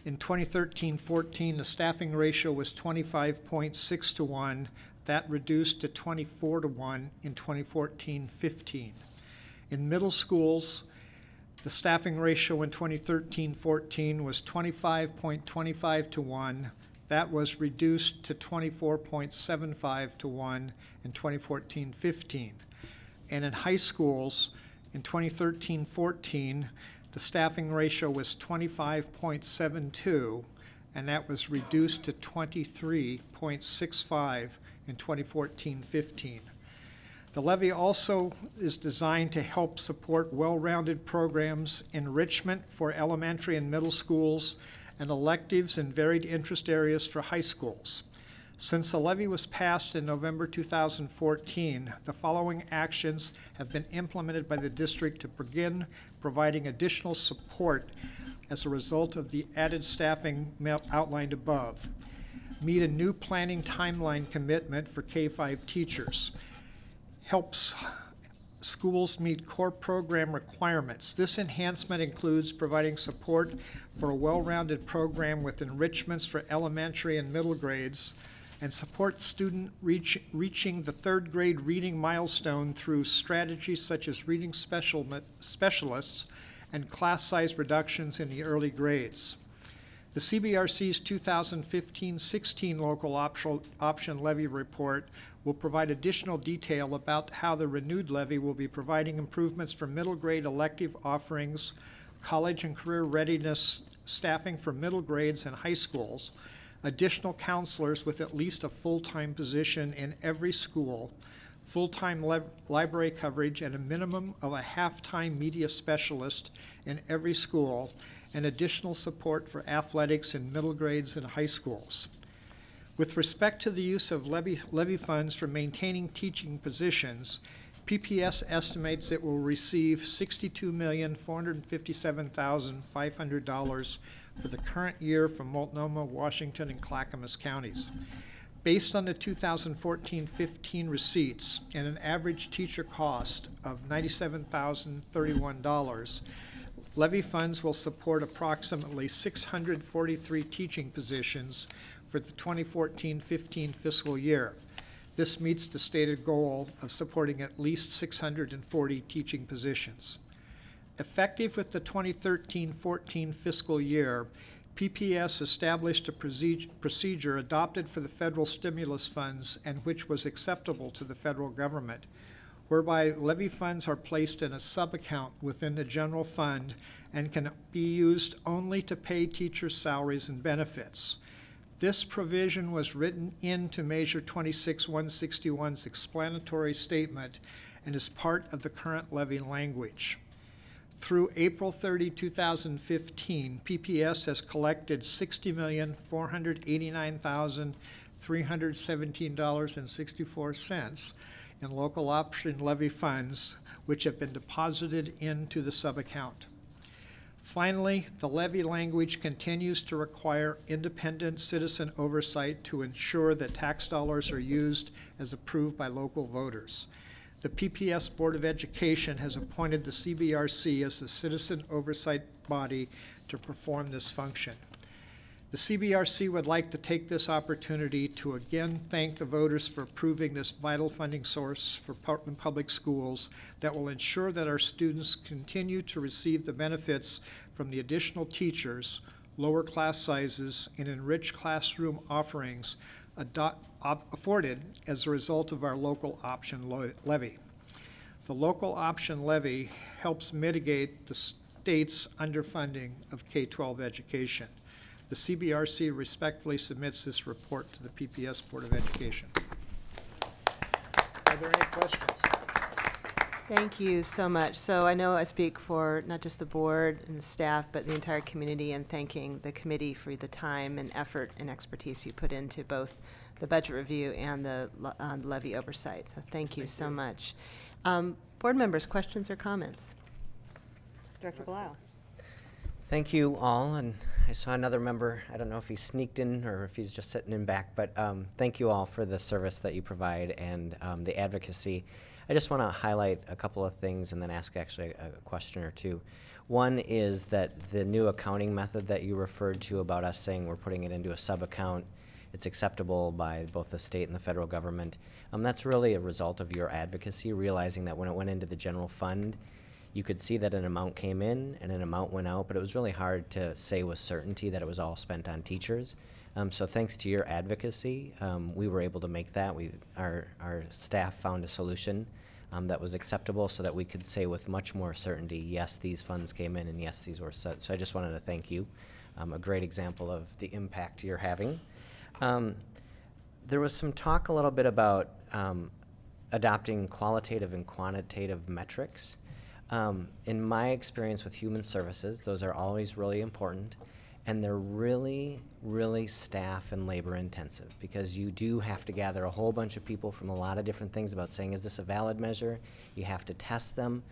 in 2013-14, the staffing ratio was 25.6 to 1. That reduced to 24 to 1 in 2014-15. In middle schools, the staffing ratio in 2013-14 was 25.25 to 1. That was reduced to 24.75 to 1 in 2014-15. And in high schools, in 2013-14, the staffing ratio was 25.72, and that was reduced to 23.65 in 2014-15. The levy also is designed to help support well-rounded programs, enrichment for elementary and middle schools, and electives in varied interest areas for high schools. Since the levy was passed in November 2014, the following actions have been implemented by the district to begin providing additional support as a result of the added staffing outlined above. Meet a new planning timeline commitment for K-5 teachers. Helps schools meet core program requirements. This enhancement includes providing support for a well-rounded program with enrichments for elementary and middle grades, and support student reaching the third grade reading milestone through strategies such as reading specialists and class size reductions in the early grades. The CBRC's 2015-16 local option levy report will provide additional detail about how the renewed levy will be providing improvements for middle grade elective offerings, college and career readiness staffing for middle grades and high schools, additional counselors with at least a full-time position in every school, full-time library coverage and a minimum of a half-time media specialist in every school, and additional support for athletics in middle grades and high schools. With respect to the use of levy funds for maintaining teaching positions, PPS estimates it will receive $62,457,500 for the current year from Multnomah, Washington, and Clackamas counties. Based on the 2014-15 receipts and an average teacher cost of $97,031, levy funds will support approximately 643 teaching positions for the 2014-15 fiscal year. This meets the stated goal of supporting at least 640 teaching positions. Effective with the 2013-14 fiscal year, PPS established a procedure adopted for the federal stimulus funds and which was acceptable to the federal government, whereby levy funds are placed in a sub-account within the general fund and can be used only to pay teachers' salaries and benefits. This provision was written into Measure 26-161's explanatory statement and is part of the current levy language. Through April 30, 2015, PPS has collected $60,489,317.64 in local option levy funds, which have been deposited into the sub-account. Finally, the levy language continues to require independent citizen oversight to ensure that tax dollars are used as approved by local voters. The PPS Board of Education has appointed the CBRC as the citizen oversight body to perform this function. The CBRC would like to take this opportunity to again thank the voters for approving this vital funding source for Portland Public Schools that will ensure that our students continue to receive the benefits from the additional teachers, lower class sizes, and enriched classroom offerings afforded as a result of our local option levy. The local option levy helps mitigate the state's underfunding of K-12 education. The CBRC respectfully submits this report to the PPS Board of Education.
Are there any questions?
Thank you so much. So I know I speak for not just the board and the staff, but the entire community in thanking the committee for the time and effort and expertise you put into both the budget review and the levy oversight. So thank you so much. Board members, questions or comments? Director Blau.
Thank you all, and I saw another member. I don't know if he sneaked in or if he's just sitting in back, but thank you all for the service that you provide and the advocacy. I just want to highlight a couple of things and then ask actually a question or two. One is that the new accounting method that you referred to about us saying we're putting it into a sub-account, it's acceptable by both the state and the federal government. That's really a result of your advocacy, realizing that when it went into the general fund, you could see that an amount came in and an amount went out, but it was really hard to say with certainty that it was all spent on teachers. So thanks to your advocacy, we were able to make that. Our staff found a solution that was acceptable so that we could say with much more certainty, yes, these funds came in and yes, these were set. So I just wanted to thank you. A great example of the impact you're having. There was some talk a little bit about adopting qualitative and quantitative metrics. In my experience with human services, those are always really important, and they're really, really staff and labor intensive because you do have to gather a whole bunch of people from a lot of different things about saying, is this a valid measure? You have to test them.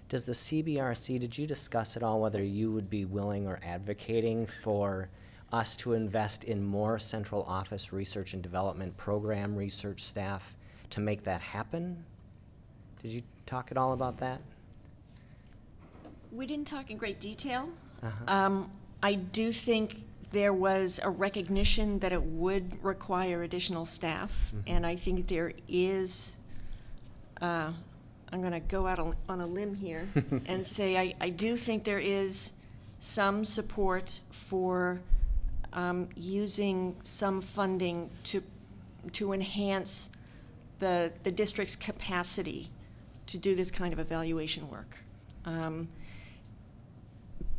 Does the CBRC, did you discuss at all whether you would be willing or advocating for us to invest in more central office research and development program research staff to make that happen? Did you talk at all about that?
We didn't talk in great detail.
Uh-huh.
I do think there was a recognition that it would require additional staff, and I think there is, I'm going to go out on a limb here and say I do think there is some support for using some funding to enhance the district's capacity to do this kind of evaluation work.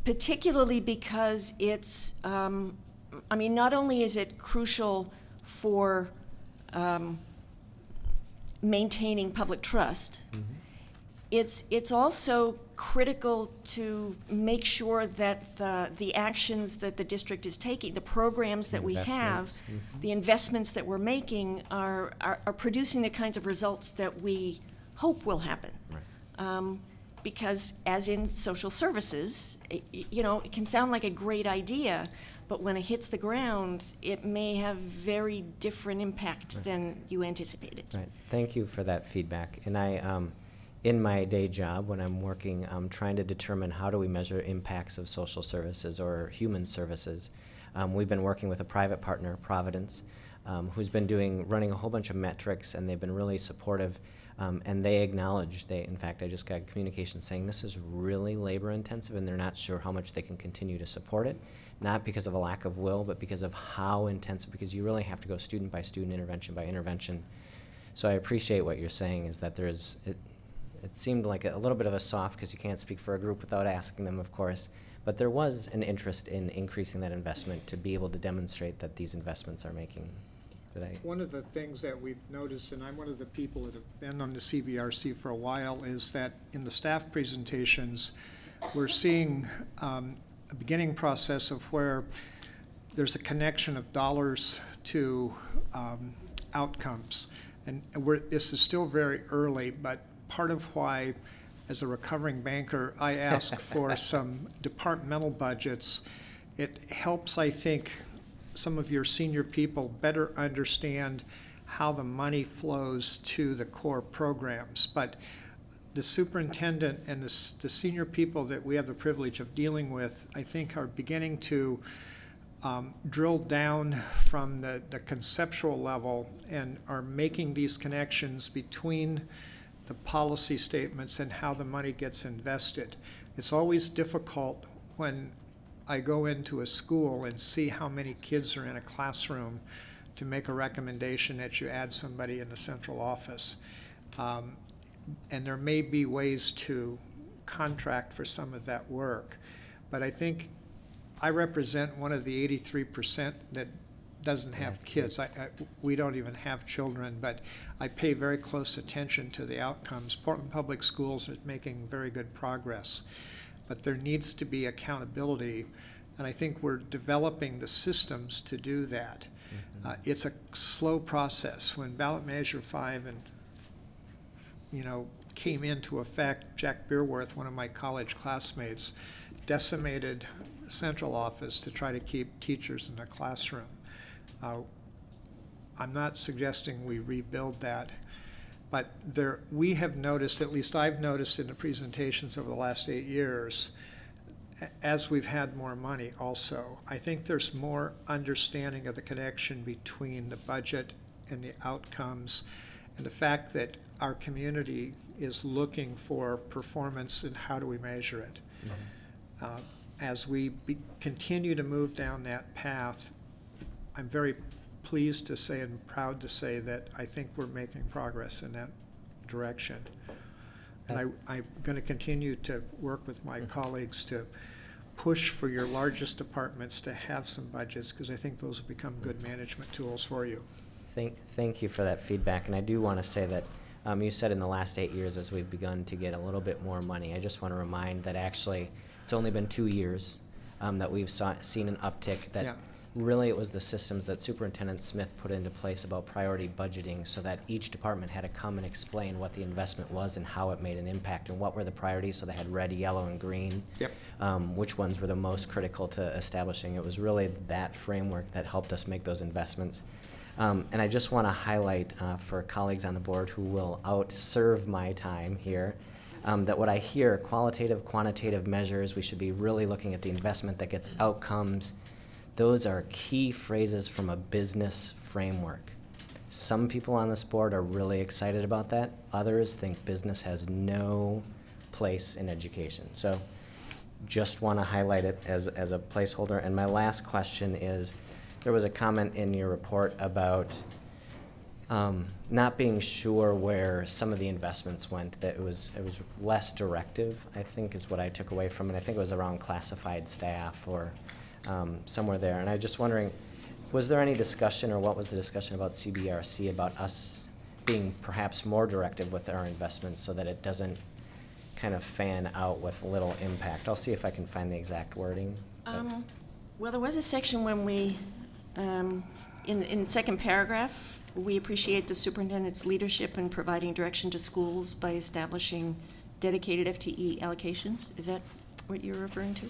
Particularly because it's, I mean, not only is it crucial for maintaining public trust, it's also critical to make sure that the actions that the district is taking, the programs that we have, the investments that we're making are producing the kinds of results that we hope will happen. Right. Because as in social services, you know, it can sound like a great idea, but when it hits the ground, it may have very different impact than you anticipated.
Right. Thank you for that feedback. And I, in my day job, when I'm working, trying to determine how do we measure impacts of social services or human services, we've been working with a private partner, Providence, who's been running a whole bunch of metrics, and they've been really supportive. And they acknowledge, in fact, I just got communication saying this is really labor intensive and they're not sure how much they can continue to support it, not because of a lack of will, but because of how intensive, because you really have to go student by student, intervention by intervention. So I appreciate what you're saying is that it seemed like a little bit of a soft, because you can't speak for a group without asking them, of course, but there was an interest in increasing that investment to be able to demonstrate that these investments are making.
One of the things that we've noticed, and I'm one of the people that have been on the CBRC for a while, is that in the staff presentations, we're seeing a beginning process of where there's a connection of dollars to outcomes. And this is still very early, but part of why, as a recovering banker, I ask for some departmental budgets. It helps, I think, some of your senior people better understand how the money flows to the core programs. But the superintendent and the senior people that we have the privilege of dealing with, I think, are beginning to drill down from the conceptual level and are making these connections between the policy statements and how the money gets invested. It's always difficult when I go into a school and see how many kids are in a classroom to make a recommendation that you add somebody in the central office. And there may be ways to contract for some of that work. But I think I represent one of the 83% that doesn't have kids. We don't even have children, but I pay very close attention to the outcomes. Portland Public Schools are making very good progress. But there needs to be accountability, and I think we're developing the systems to do that. It's a slow process. When ballot measure 5 came into effect, Jack Beerworth, one of my college classmates, decimated central office to try to keep teachers in the classroom. I'm not suggesting we rebuild that. But we have noticed, at least I've noticed in the presentations over the last 8 years, as we've had more money also, I think there's more understanding of the connection between the budget and the outcomes, and the fact that our community is looking for performance and how do we measure it. As we continue to move down that path, I'm very pleased to say and proud to say that I think we're making progress in that direction. And I'm going to continue to work with my colleagues to push for your largest departments to have some budgets, because I think those have become good management tools for you.
Thank you for that feedback. And I do want to say that you said in the last 8 years as we've begun to get a little bit more money. I just want to remind that actually it's only been 2 years that we've seen an uptick. That really it was the systems that Superintendent Smith put into place about priority budgeting, so that each department had to come and explain what the investment was and how it made an impact and what were the priorities. So they had red, yellow, and green.
Yep.
Which ones were the most critical to establishing. It was really that framework that helped us make those investments. And I just want to highlight for colleagues on the board who will outserve my time here, that what I hear, qualitative, quantitative measures, we should be really looking at the investment that gets outcomes. Those are key phrases from a business framework. Some people on this board are really excited about that. Others think business has no place in education. So just want to highlight it as a placeholder. And my last question is, there was a comment in your report about not being sure where some of the investments went, that it was less directive, I think is what I took away from it. I think it was around classified staff or somewhere there. And I was just wondering, was there any discussion, or what was the discussion about CBRC about us being perhaps more directive with our investments so that it doesn't kind of fan out with little impact? I'll see if I can find the exact wording.
Well, there was a section when we, in the second paragraph, we appreciate the superintendent's leadership in providing direction to schools by establishing dedicated FTE allocations. Is that what you're referring to?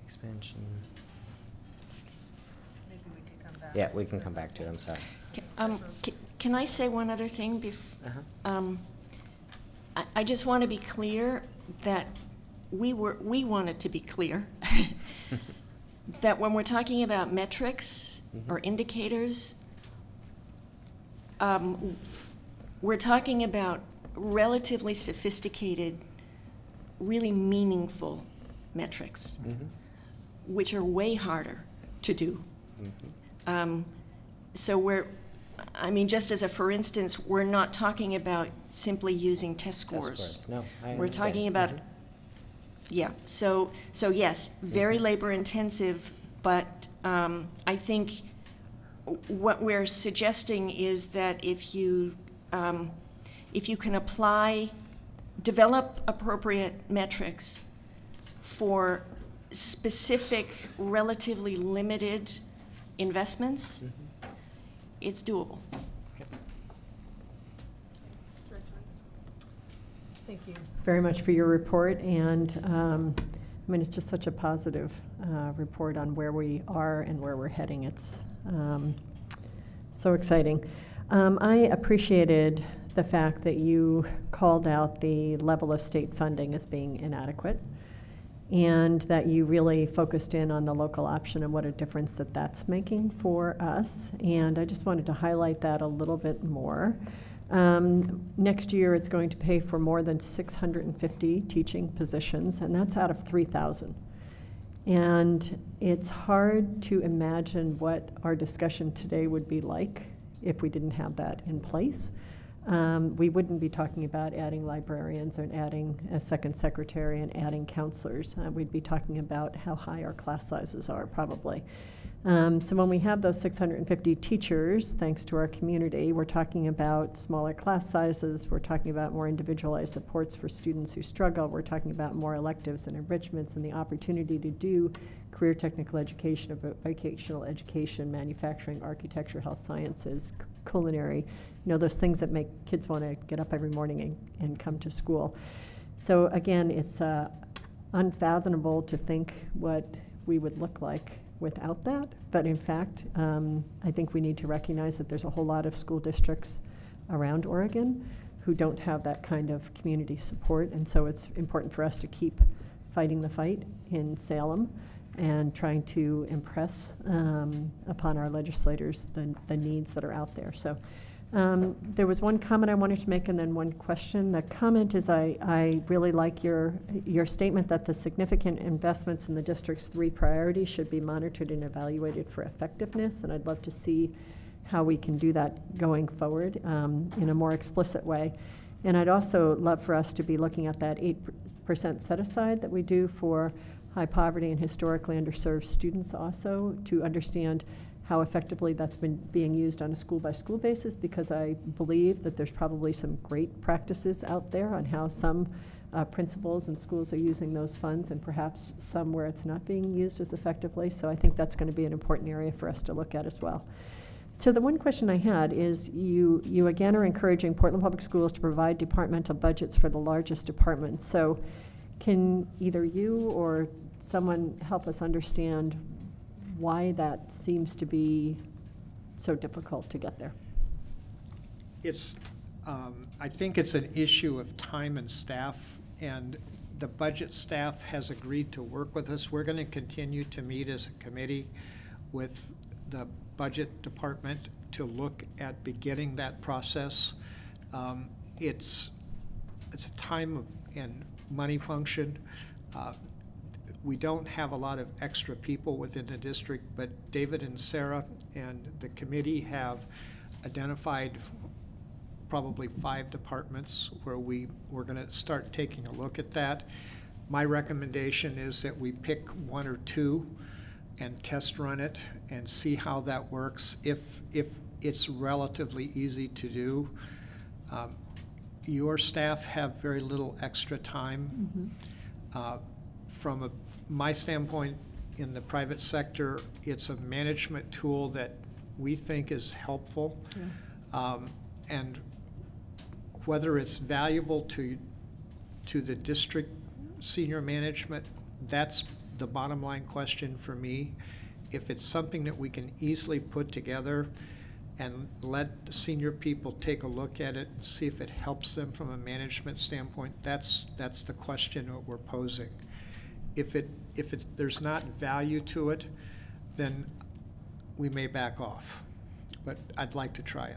Expansion.
Maybe we could come back.
Yeah, we can come back to it. I'm sorry.
Can I say one other thing? I just want to be clear that we wanted to be clear that when we're talking about metrics or indicators, we're talking about relatively sophisticated, really meaningful metrics, which are way harder to do. So just as a for instance, we're not talking about simply using test scores.
No,
we're talking about, so yes, very labor intensive, but I think what we're suggesting is that if you can develop appropriate metrics for specific, relatively limited investments, it's doable.
Thank you very much for your report, and it's just such a positive report on where we are and where we're heading. It's so exciting. I appreciated the fact that you called out the level of state funding as being inadequate, and that you really focused in on the local option and what a difference that's making for us. And I just wanted to highlight that a little bit more. Next year, it's going to pay for more than 650 teaching positions, and that's out of 3,000. And it's hard to imagine what our discussion today would be like if we didn't have that in place. We wouldn't be talking about adding librarians and adding a second secretary and adding counselors. We'd be talking about how high our class sizes are, probably. So when we have those 650 teachers, thanks to our community, we're talking about smaller class sizes, we're talking about more individualized supports for students who struggle, we're talking about more electives and enrichments and the opportunity to do career technical education, vocational education, manufacturing, architecture, health sciences, culinary, those things that make kids want to get up every morning and come to school. So again, it's unfathomable to think what we would look like without that. But in fact, I think we need to recognize that there's a whole lot of school districts around Oregon who don't have that kind of community support. And so it's important for us to keep fighting the fight in Salem and trying to impress upon our legislators the needs that are out there. So There was one comment I wanted to make and then one question. The comment is I really like your statement that the significant investments in the district's 3 priorities should be monitored and evaluated for effectiveness, and I'd love to see how we can do that going forward in a more explicit way. And I'd also love for us to be looking at that 8% set aside that we do for high poverty and historically underserved students also, to understand how effectively that's been being used on a school-by-school basis, because I believe that there's probably some great practices out there on how some principals and schools are using those funds, and perhaps some where it's not being used as effectively. So I think that's going to be an important area for us to look at as well. So the one question I had is, you again are encouraging Portland Public Schools to provide departmental budgets for the largest departments. So can either you or someone help us understand why that seems to be so difficult to get there?
It's, I think it's an issue of time and staff, and the budget staff has agreed to work with us. We're going to continue to meet as a committee with the budget department to look at beginning that process. It's a time and money function. We don't have a lot of extra people within the district, but David and Sarah and the committee have identified probably 5 departments where we're going to start taking a look at that. My recommendation is that we pick 1 or 2 and test run it and see how that works. If it's relatively easy to do, your staff have very little extra time. From my standpoint, in the private sector, it's a management tool that we think is helpful. And whether it's valuable to the district senior management, that's the bottom line question for me. If it's something that we can easily put together and let the senior people take a look at it and see if it helps them from a management standpoint, that's the question that we're posing. If there's not value to it, then we may back off. But I'd like to try it.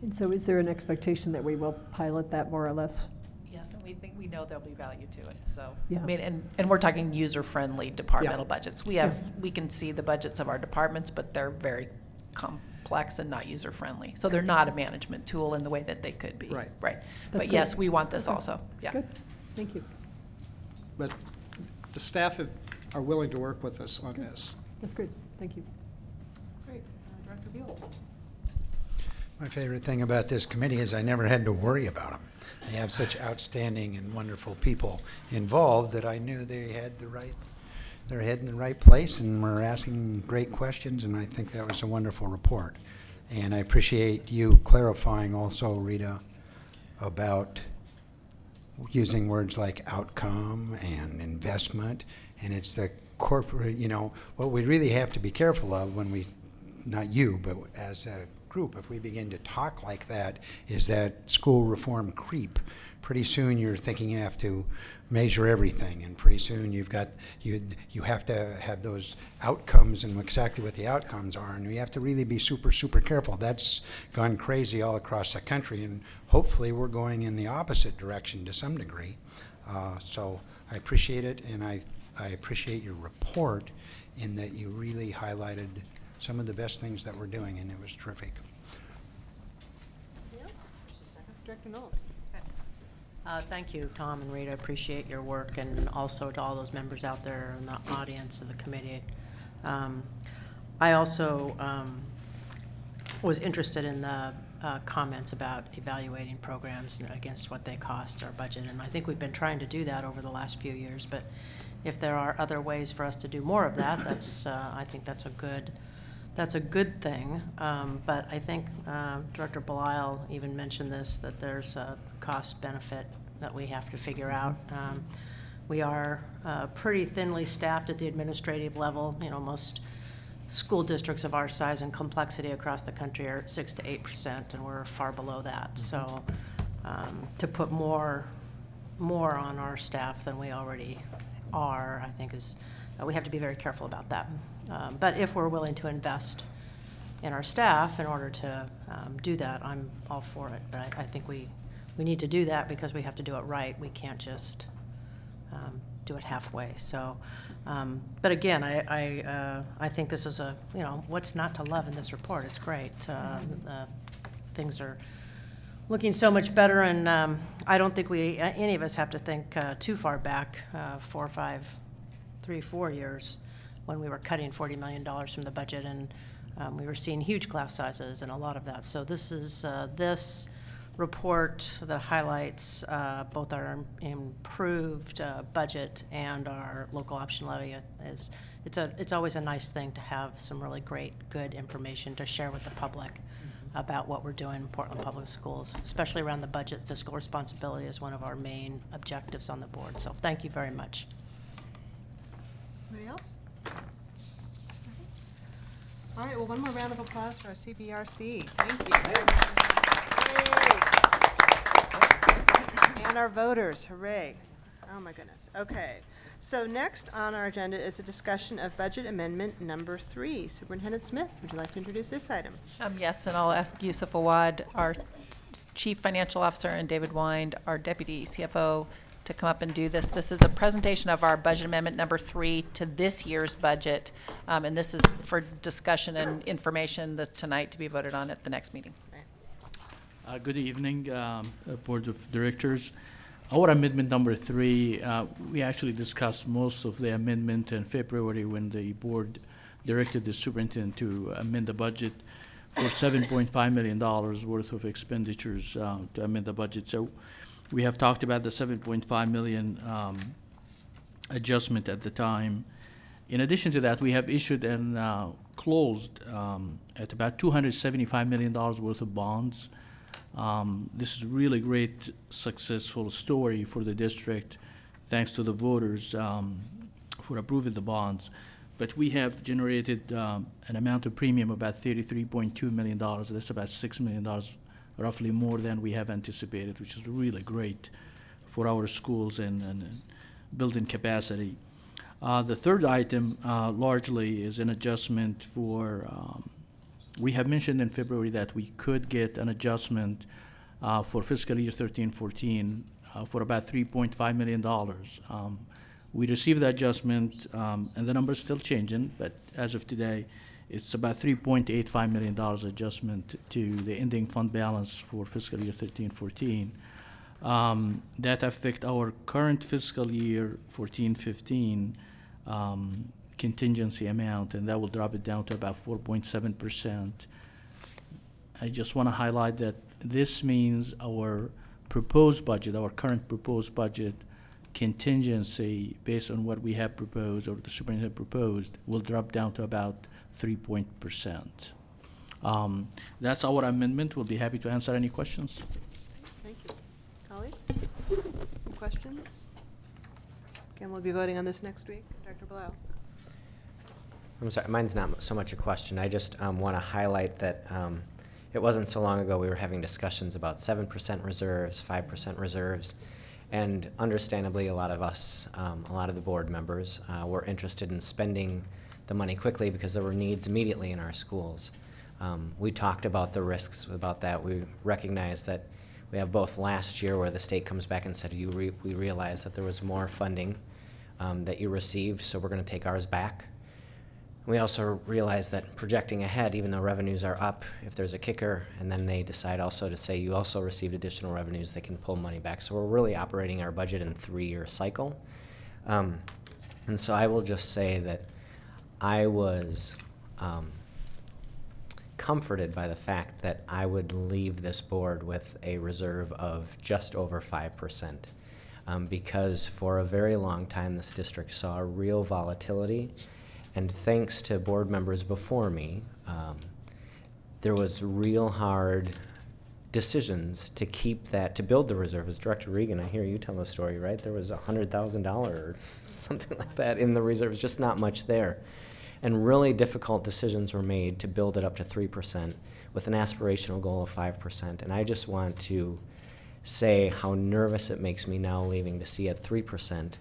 And so is there an expectation that we will pilot that more or less?
Yes, and we know there'll be value to it. So
Yeah.
I mean, and we're talking user-friendly departmental budgets. We can see the budgets of our departments, but they're very complex and not user-friendly. So they're not a management tool in the way that they could be.
Right.
Right.
That's
But yes,
great.
we want this
Okay.
also. Yeah.
Good. Thank you.
But the staff are willing to work with us on this.
That's great. Thank you.
Great. Director Buell.
My favorite thing about this committee is I never had to worry about them. They have such outstanding and wonderful people involved that I knew they had their head in the right place and were asking great questions, and I think that was a wonderful report. And I appreciate you clarifying also, Rita, about using words like outcome and investment, and it's the corporate, what we really have to be careful of when we, not you, but as a group, if we begin to talk like that, is that school reform creep. Pretty soon you're thinking you have to measure everything, and pretty soon you have to have those outcomes and exactly what the outcomes are, and we have to really be super, super careful. That's gone crazy all across the country, and hopefully we're going in the opposite direction to some degree. So I appreciate it, and I appreciate your report in that you really highlighted some of the best things that we're doing, and it was terrific.
Director Knowles.
Thank you, Tom and Rita. Appreciate your work, and also to all those members out there in the audience of the committee. I also was interested in the comments about evaluating programs against what they cost our budget, and I think we've been trying to do that over the last few years, but if there are other ways for us to do more of that, that's I think that's a good thing. But I think Director Belisle even mentioned this, that there's a cost benefit that we have to figure out. We are pretty thinly staffed at the administrative level. Most school districts of our size and complexity across the country are 6 to 8%, and we're far below that. So to put more on our staff than we already are, I think is, we have to be very careful about that. But if we're willing to invest in our staff in order to do that, I'm all for it. But I think we need to do that because we have to do it right. We can't just do it halfway. So, but again, I think this is a, what's not to love in this report? It's great. Things are looking so much better, and I don't think any of us have to think too far back, 4 or 5, 3, 4 years, when we were cutting $40 million from the budget, and we were seeing huge class sizes and a lot of that. So this is this report that highlights both our improved budget and our local option levy. It's always a nice thing to have some really great, good information to share with the public about what we're doing in Portland Public Schools, especially around the budget. Fiscal responsibility is one of our main objectives on the board. So thank you very much.
Anybody else? All right, well, one more round of applause for our CBRC. Thank you. And our voters, hooray. Oh my goodness. Okay, so next on our agenda is a discussion of budget amendment number 3. Superintendent Smith, would you like to introduce this item?
Yes, and I'll ask Yusuf Awad, our Chief Financial Officer, and David Wind, our Deputy CFO, to come up and do this. This is a presentation of our budget amendment number 3 to this year's budget, and this is for discussion and information tonight to be voted on at the next meeting.
Good evening, Board of Directors. Our amendment number 3, we actually discussed most of the amendment in February when the board directed the superintendent to amend the budget for $7.5 million worth of expenditures to amend the budget. So we have talked about the $7.5 million adjustment at the time. In addition to that, we have issued and closed at about $275 million worth of bonds. This is really great, successful story for the district, thanks to the voters for approving the bonds. But we have generated an amount of premium about $33.2 million. That's about $6 million, roughly more than we have anticipated, which is really great for our schools and building capacity. The third item largely is an adjustment for, we have mentioned in February that we could get an adjustment for fiscal year 13-14 for about $3.5 million. We received the adjustment, and the number is still changing, but as of today, it's about $3.85 million adjustment to the ending fund balance for fiscal year 13-14. That affect our current fiscal year 14-15 contingency amount, and that will drop it down to about 4.7%. I just want to highlight that this means our proposed budget, our current proposed budget contingency based on what we have proposed or the superintendent proposed will drop down to about 3%. That's our amendment. We'll be happy to answer any questions.
Thank you. Colleagues, any questions? Again, we'll be voting on this next week. Dr. Blau.
I'm sorry, mine's not so much a question. I just want to highlight that it wasn't so long ago we were having discussions about 7% reserves, 5% reserves, and understandably a lot of us, a lot of the board members were interested in spending the money quickly because there were needs immediately in our schools. We talked about the risks about that. We recognized that we have both last year where the state comes back and said, we realized that there was more funding that you received, so we're going to take ours back. We also realized that projecting ahead, even though revenues are up, if there's a kicker, and then they decide also to say you also received additional revenues, they can pull money back. So we're really operating our budget in a 3-year cycle. And so I will just say that I was comforted by the fact that I would leave this board with a reserve of just over 5%. Because for a very long time this district saw real volatility. And thanks to board members before me, there was real hard decisions to keep that, to build the reserve. As Director Regan, I hear you tell the story, right? There was $100,000 or something like that in the reserves, just not much there. And really difficult decisions were made to build it up to 3% with an aspirational goal of 5%. And I just want to say how nervous it makes me now leaving to see at 3%.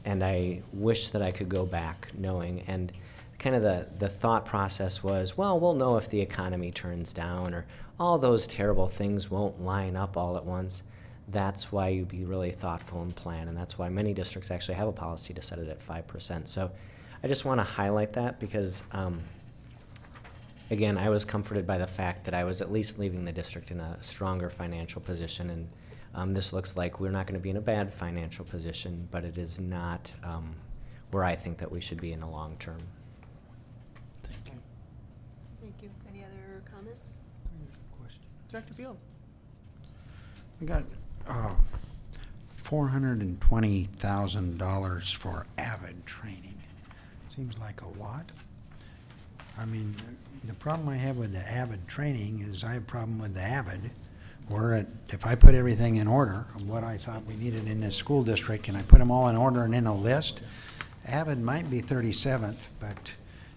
And I wish that I could go back knowing, and kind of the thought process was, well, we'll know if the economy turns down or all those terrible things won't line up all at once. That's why you be really thoughtful and plan, and that's why many districts actually have a policy to set it at 5%. So I just want to highlight that because, again, I was comforted by the fact that I was at least leaving the district in a stronger financial position, and this looks like we're not going to be in a bad financial position, but it is not where I think that we should be in the long term.
Thank you.
Thank you. Any other comments?
Question.
Director Buell.
We got $420,000 for AVID training. Seems like a lot. I mean, the problem I have with the AVID training is I have a problem with the AVID. If I put everything in order of what I thought we needed in this school district, and I put them all in order and in a list, AVID might be 37th, but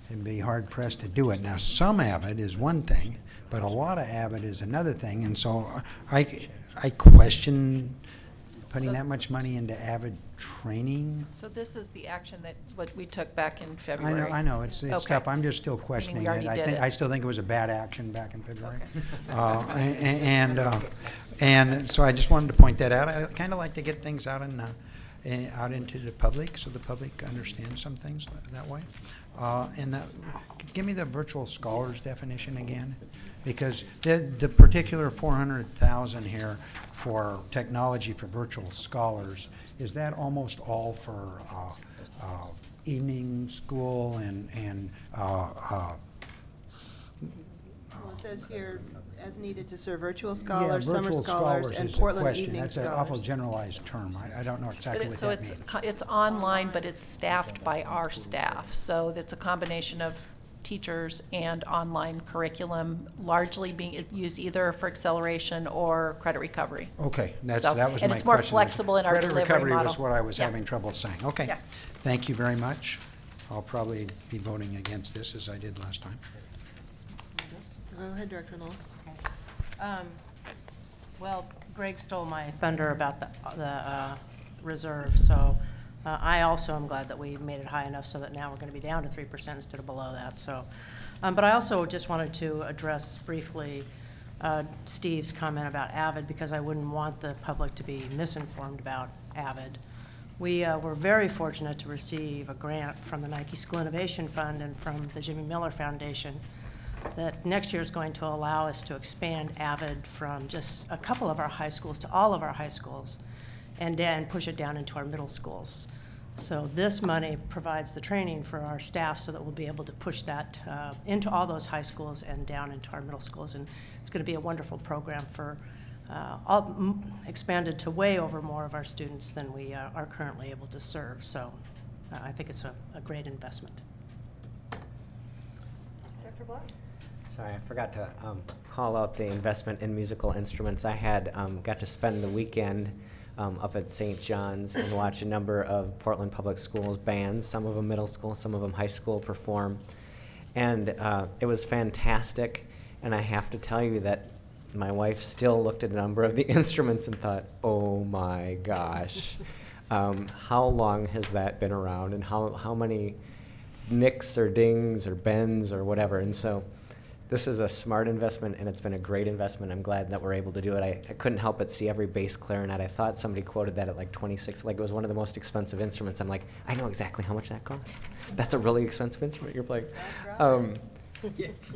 it'd be hard pressed to do it. Now, some AVID is one thing, but a lot of AVID is another thing, and so I question putting that much money into AVID training.
So this is the action that what we took back in February.
I know, it's
Okay.
tough. I'm just still questioning
already
it.
did it.
I still think it was a bad action back in February.
Okay.
And so I just wanted to point that out. I kind of like to get things out out into the public so the public understands some things that way. Give me the virtual scholars definition again, because the particular 400,000 here for technology for virtual scholars, is that almost all for evening school and
Well, it says here, as needed to serve virtual scholars, summer
virtual
scholars, and
is the
Portland's
question.
evening
That's
scholars.
an awful generalized term. I don't know exactly what
So
that means.
it's online, but it's staffed by our staff. So it's a combination of teachers and online curriculum, largely being used either for acceleration or credit recovery.
Okay, that was
So-
my question.
and it's more flexible in our delivery
Credit recovery was
model.
what I was
Yeah.
having trouble saying. Okay,
Yeah.
thank you very much. I'll probably be voting against this as I did last time.
Go ahead, Director Knowles.
Well, Greg stole my thunder about the reserve, so I also am glad that we made it high enough so that now we're going to be down to 3% instead of below that. So, but I also just wanted to address briefly Steve's comment about AVID, because I wouldn't want the public to be misinformed about AVID. We were very fortunate to receive a grant from the Nike School Innovation Fund and from the Jimmy Miller Foundation that next year is going to allow us to expand AVID from just a couple of our high schools to all of our high schools, and then push it down into our middle schools. So this money provides the training for our staff so that we'll be able to push that into all those high schools and down into our middle schools. And it's going to be a wonderful program for expanded to way over more of our students than we are currently able to serve. So I think it's a great investment.
Director Block?
Sorry, I forgot to call out the investment in musical instruments. I had got to spend the weekend up at St. John's and watch a number of Portland Public Schools bands, some of them middle school, some of them high school, perform. And it was fantastic. And I have to tell you that my wife still looked at a number of the instruments and thought, oh my gosh, how long has that been around, and how many nicks or dings or bends or whatever. And so this is a smart investment, and it's been a great investment. I'm glad that we're able to do it. I couldn't help but see every bass clarinet. I thought somebody quoted that at like 26, like it was one of the most expensive instruments. I'm like, I know exactly how much that costs. That's a really expensive instrument you're playing.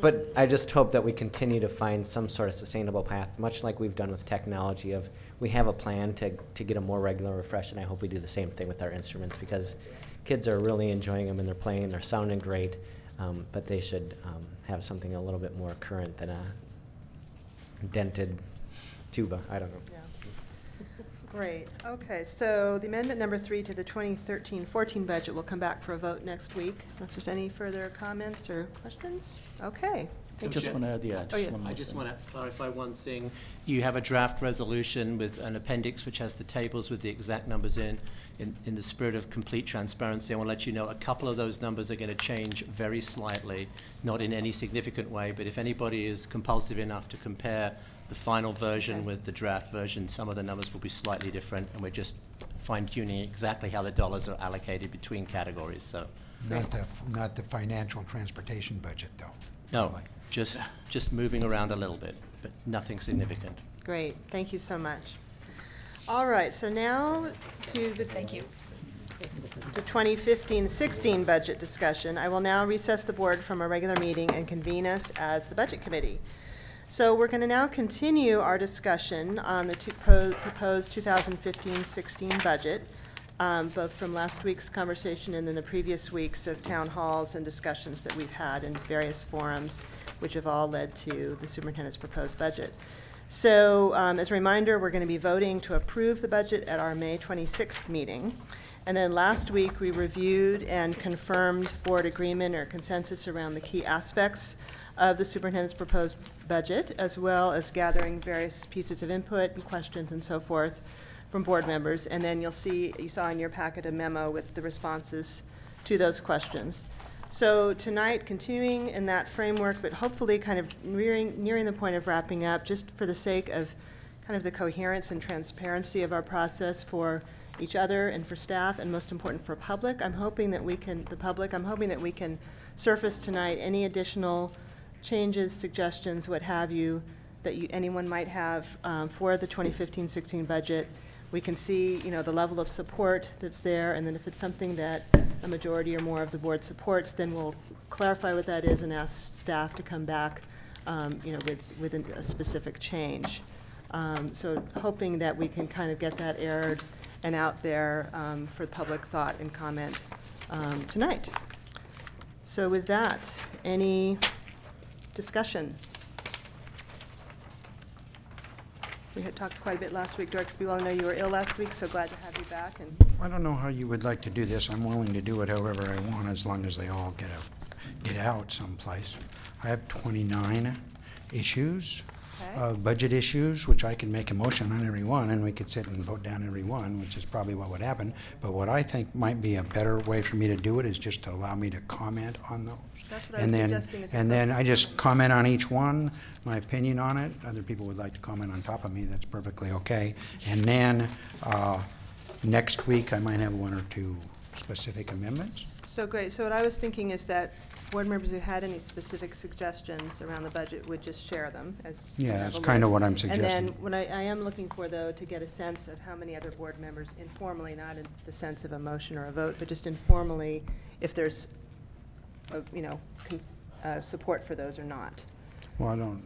But I just hope that we continue to find some sort of sustainable path, much like we've done with technology of we have a plan to get a more regular refresh, and I hope we do the same thing with our instruments, because kids are really enjoying them and they're playing, they're sounding great, but they should have something a little bit more current than a dented tuba. I don't know.
Yeah. Great. Okay, so the amendment number 3 to the 2013-14 budget will come back for a vote next week, unless there's any further comments or questions. Okay.
I just want to add,
I just want to clarify one thing. You have a draft resolution with an appendix which has the tables with the exact numbers in the spirit of complete transparency. I want to let you know a couple of those numbers are going to change very slightly, not in any significant way, but if anybody is compulsive enough to compare the final version with the draft version, some of the numbers will be slightly different, and we're just fine-tuning exactly how the dollars are allocated between categories. So
Not the financial transportation budget, though.
No, just moving around a little bit, but nothing significant.
Great, thank you so much. All right, so now to the...
Thank you.
The 2015-16 budget discussion. I will now recess the board from a regular meeting and convene us as the Budget Committee. So we're going to now continue our discussion on the proposed 2015-16 budget, both from last week's conversation and then the previous weeks of town halls and discussions that we've had in various forums, which have all led to the superintendent's proposed budget. So as a reminder, we're going to be voting to approve the budget at our May 26th meeting. And then last week, we reviewed and confirmed board agreement or consensus around the key aspects of the superintendent's proposed budget, as well as gathering various pieces of input and questions and so forth from board members. And then you saw in your packet a memo with the responses to those questions. So tonight, continuing in that framework, but hopefully kind of nearing the point of wrapping up, just for the sake of kind of the coherence and transparency of our process for each other and for staff, and most important for public. I'm hoping that we can surface tonight any additional changes, suggestions, what have you, that anyone might have for the 2015-16 budget. We can see, the level of support that's there, and then if it's something that a majority or more of the board supports, then we'll clarify what that is and ask staff to come back, with a specific change. So hoping that we can kind of get that aired and out there for public thought and comment tonight. So with that, any discussion? We had talked quite a bit last week. Director Buell, I know you were ill last week, so glad to have you back. And
I don't know how you would like to do this. I'm willing to do it however I want, as long as they all get out someplace. I have 29 issues. Budget issues, which I can make a motion on every one, and we could sit and vote down every one, which is probably what would happen. But what I think might be a better way for me to do it is just to allow me to comment on those.
That's what I was suggesting.
And then I just comment on each one, my opinion on it. Other people would like to comment on top of me. That's perfectly okay. And then next week I might have one or two specific amendments.
So great. So what I was thinking is that board members who had any specific suggestions around the budget would just share them as
that's kind of what I'm suggesting.
And then what I am looking for, though, to get a sense of how many other board members informally, not in the sense of a motion or a vote, but just informally, if there's support for those or not.
Well,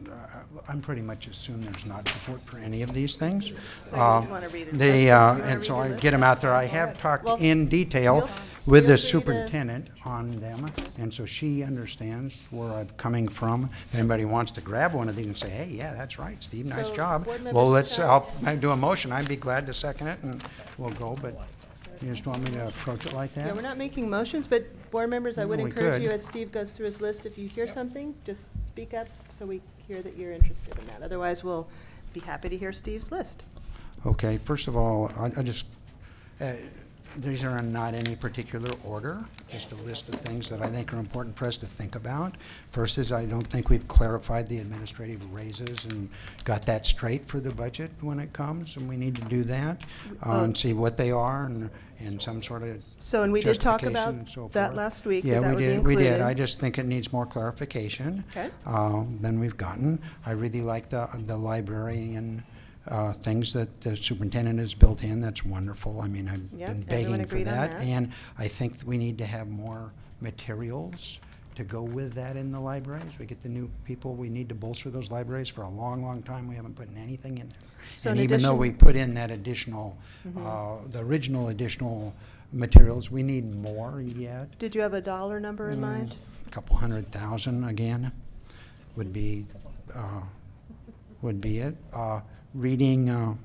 I'm pretty much assume there's not support for any of these things.
So you just want to read it.
And so I get them out there. I have talked in detail with the superintendent on them, and so she understands where I'm coming from. If anybody wants to grab one of these and say, hey, yeah, that's right, Steve, nice job. Well, I'll do a motion. I'd be glad to second it, and we'll go, but you just want me to approach it like that?
Yeah, we're not making motions, but board members, I would
we
encourage
could.
you, as Steve goes through his list, if you hear something, just speak up so we hear that you're interested in that. Otherwise, we'll be happy to hear Steve's list.
Okay, first of all, I just, these are in not any particular order, just a list of things that I think are important for us to think about. First is, I don't think we've clarified the administrative raises and got that straight for the budget when it comes, and we need to do that and see what they are and some sort of
and we did talk about
justification and so
that
forth.
last week.
Yeah,
that
we did. We did. I just think it needs more clarification than we've gotten. I really like the librarian things that the superintendent has built in. That's wonderful. I mean, I've been begging for that. And I think we need to have more materials to go with that in the libraries. We get the new people. We need to bolster those libraries. For a long, long time, we haven't put anything in there.
So
and even though we put in that additional, the original additional materials, we need more yet.
Did you have a dollar number in mind?
A couple 100,000 again would be it. Reading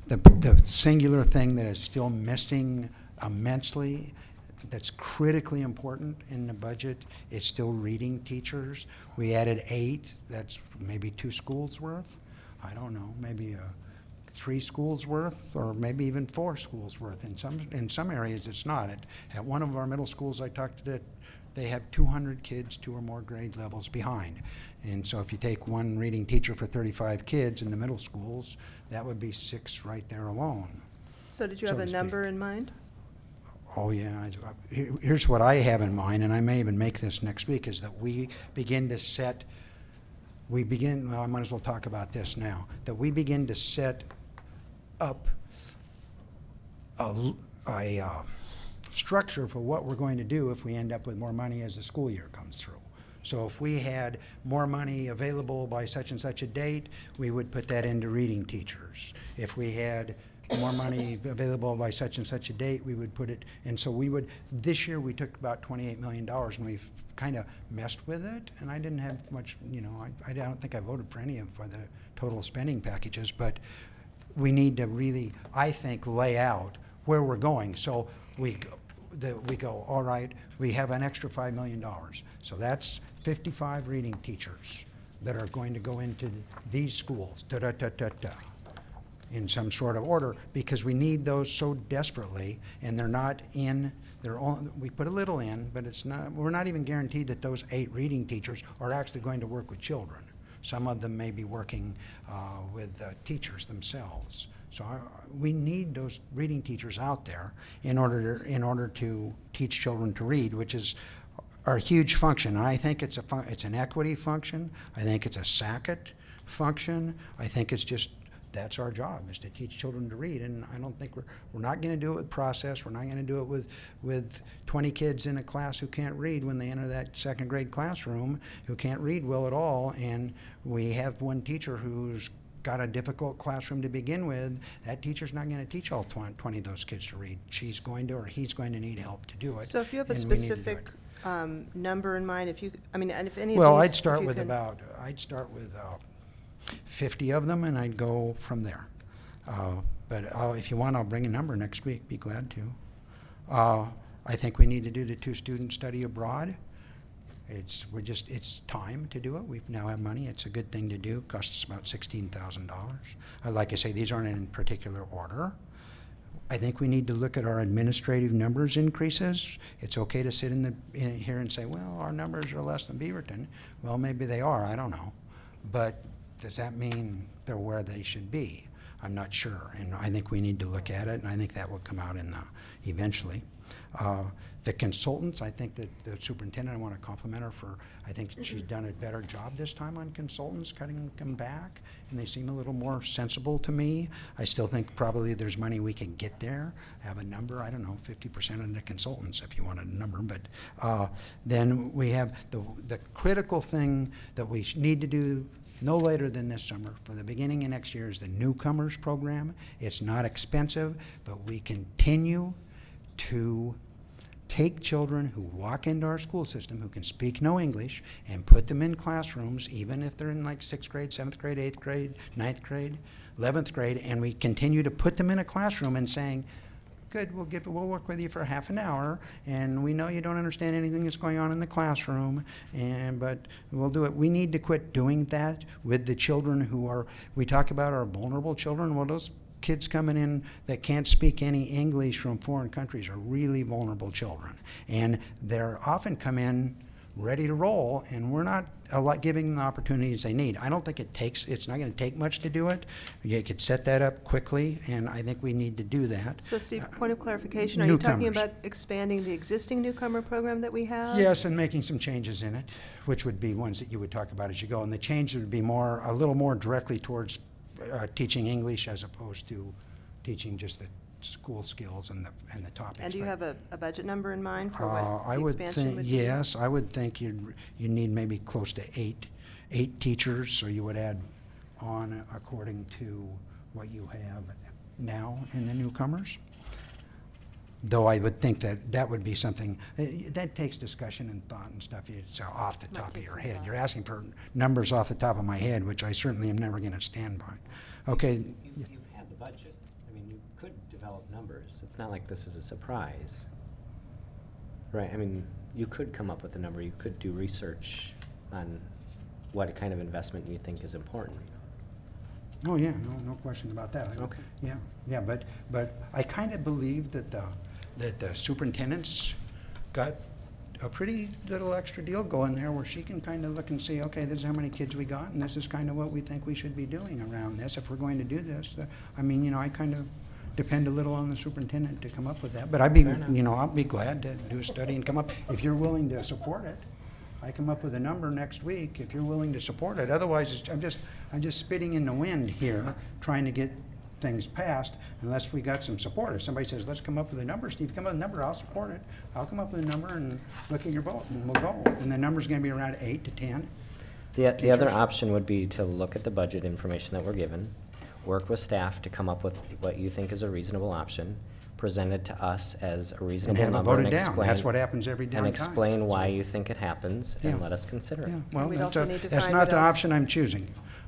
the singular thing that is still missing immensely, that's critically important in the budget, is still reading teachers. We added 8. That's maybe 2 schools worth. I don't know, maybe 3 schools worth, or maybe even 4 schools worth. In some areas, it's not. At one of our middle schools I talked to, they have 200 kids 2 or more grade levels behind. And so if you take one reading teacher for 35 kids in the middle schools, that would be 6 right there alone.
So did you have a number in mind?
Oh, yeah. Here's what I have in mind, and I may even make this next week, is that we begin to set, well, I might as well talk about this now, that we begin to set up a structure for what we're going to do if we end up with more money as the school year comes through. So if we had more money available by such and such a date, we would put that into reading teachers. If we had more money available by such and such a date, we would put it, and so we would, this year we took about $28 million and we've kind of messed with it, and I didn't have much, you know, I don't think I voted for any of for the total spending packages, but we need to really, I think, lay out where we're going. So we go, all right, we have an extra $5 million. So that's 55 reading teachers that are going to go into these schools, in some sort of order, because we need those so desperately, and they're not in, we put a little in, but it's not, we're not even guaranteed that those 8 reading teachers are actually going to work with children. Some of them may be working with teachers themselves. So we need those reading teachers out there in order to teach children to read, which is our huge function. And I think it's an equity function. I think it's a SACIT function. I think it's just, that's our job, is to teach children to read. And I don't think we're not going to do it with process. We're not going to do it with 20 kids in a class who can't read when they enter that second grade classroom, who can't read well at all. And we have one teacher who's got a difficult classroom to begin with. That teacher's not going to teach all 20 of those kids to read. She's going to, or he's going to need help to do it.
So if you have a specific number in mind, if you, I mean, and if any
well,
of these,
I'd start with 50 of them, and I'd go from there. But if you want, I'll bring a number next week. Be glad to. I think we need to do the 2-student study abroad. It's time to do it. We now have money. It's a good thing to do. Costs us about $16,000. Like I say, these aren't in particular order. I think we need to look at our administrative numbers increases. It's okay to sit in here and say, well, our numbers are less than Beaverton. Well, maybe they are. I don't know. But does that mean they're where they should be? I'm not sure, and I think we need to look at it, and I think that will come out in eventually. The consultants, I think that the superintendent, I want to compliment her for, I think she's done a better job this time on consultants, cutting them back, and they seem a little more sensible to me. I still think probably there's money we can get there. Have a number, I don't know, 50% of the consultants if you wanted a number, but then we have the critical thing that we need to do no later than this summer, for the beginning of next year, is the newcomers program. It's not expensive, but we continue to take children who walk into our school system who can speak no English and put them in classrooms, even if they're in like 6th grade, 7th grade, 8th grade, 9th grade, 11th grade, and we continue to put them in a classroom and saying, good, we'll work with you for half an hour, and we know you don't understand anything that's going on in the classroom, but we'll do it. We need to quit doing that with the children who are, we talk about our vulnerable children. Well, those kids coming in that can't speak any English from foreign countries are really vulnerable children, and they're often come in ready to roll, and we're not giving them the opportunities they need. I don't think it's not going to take much to do it. You could set that up quickly, and I think we need to do that.
So Steve, point of clarification, are you talking about expanding the existing newcomer program that we have?
Yes, and making some changes in it, which would be ones that you would talk about as you go, and the changes would be a little more directly towards teaching English as opposed to teaching just the school skills and the topics.
And do you have a budget number in mind for what
I
the
would
expansion
think,
would be?
yes, I would think you need maybe close to eight teachers, so you would add on according to what you have now in the newcomers. Though I would think that would be something that takes discussion and thought and stuff. It's off the top of your head. You're asking for numbers off the top of my head, which I certainly am never going to stand by. Okay.
You've had the budget. I mean, you could develop numbers. It's not like this is a surprise, right? I mean, you could come up with a number. You could do research on what kind of investment you think is important.
Oh yeah, no question about that.
Okay.
Yeah, but I kind of believe that the superintendent's got a pretty little extra deal going there where she can kind of look and see, okay, this is how many kids we got, and this is kind of what we think we should be doing around this if we're going to do this. I mean, you know, I kind of depend a little on the superintendent to come up with that. But I'd be, you know, I'll be glad to do a study and come up, if you're willing to support it. I come up with a number next week if you're willing to support it. Otherwise, I'm just spitting in the wind here, trying to get things passed unless we got some support. If somebody says, let's come up with a number, Steve, come up with a number, I'll support it. I'll come up with a number and look at your vote and we'll go. And the number's going to be around 8 to 10.
The other option would be to look at the budget information that we're given, work with staff to come up with what you think is a reasonable option, present it to us as a reasonable
And have it
number
voted down.
explain,
That's what happens every damn
and
time.
explain why you think it happens and
Yeah.
let us consider it.
Yeah, well,
We'd
that's,
also need to
that's
find
not
what
the
else-
option I'm choosing.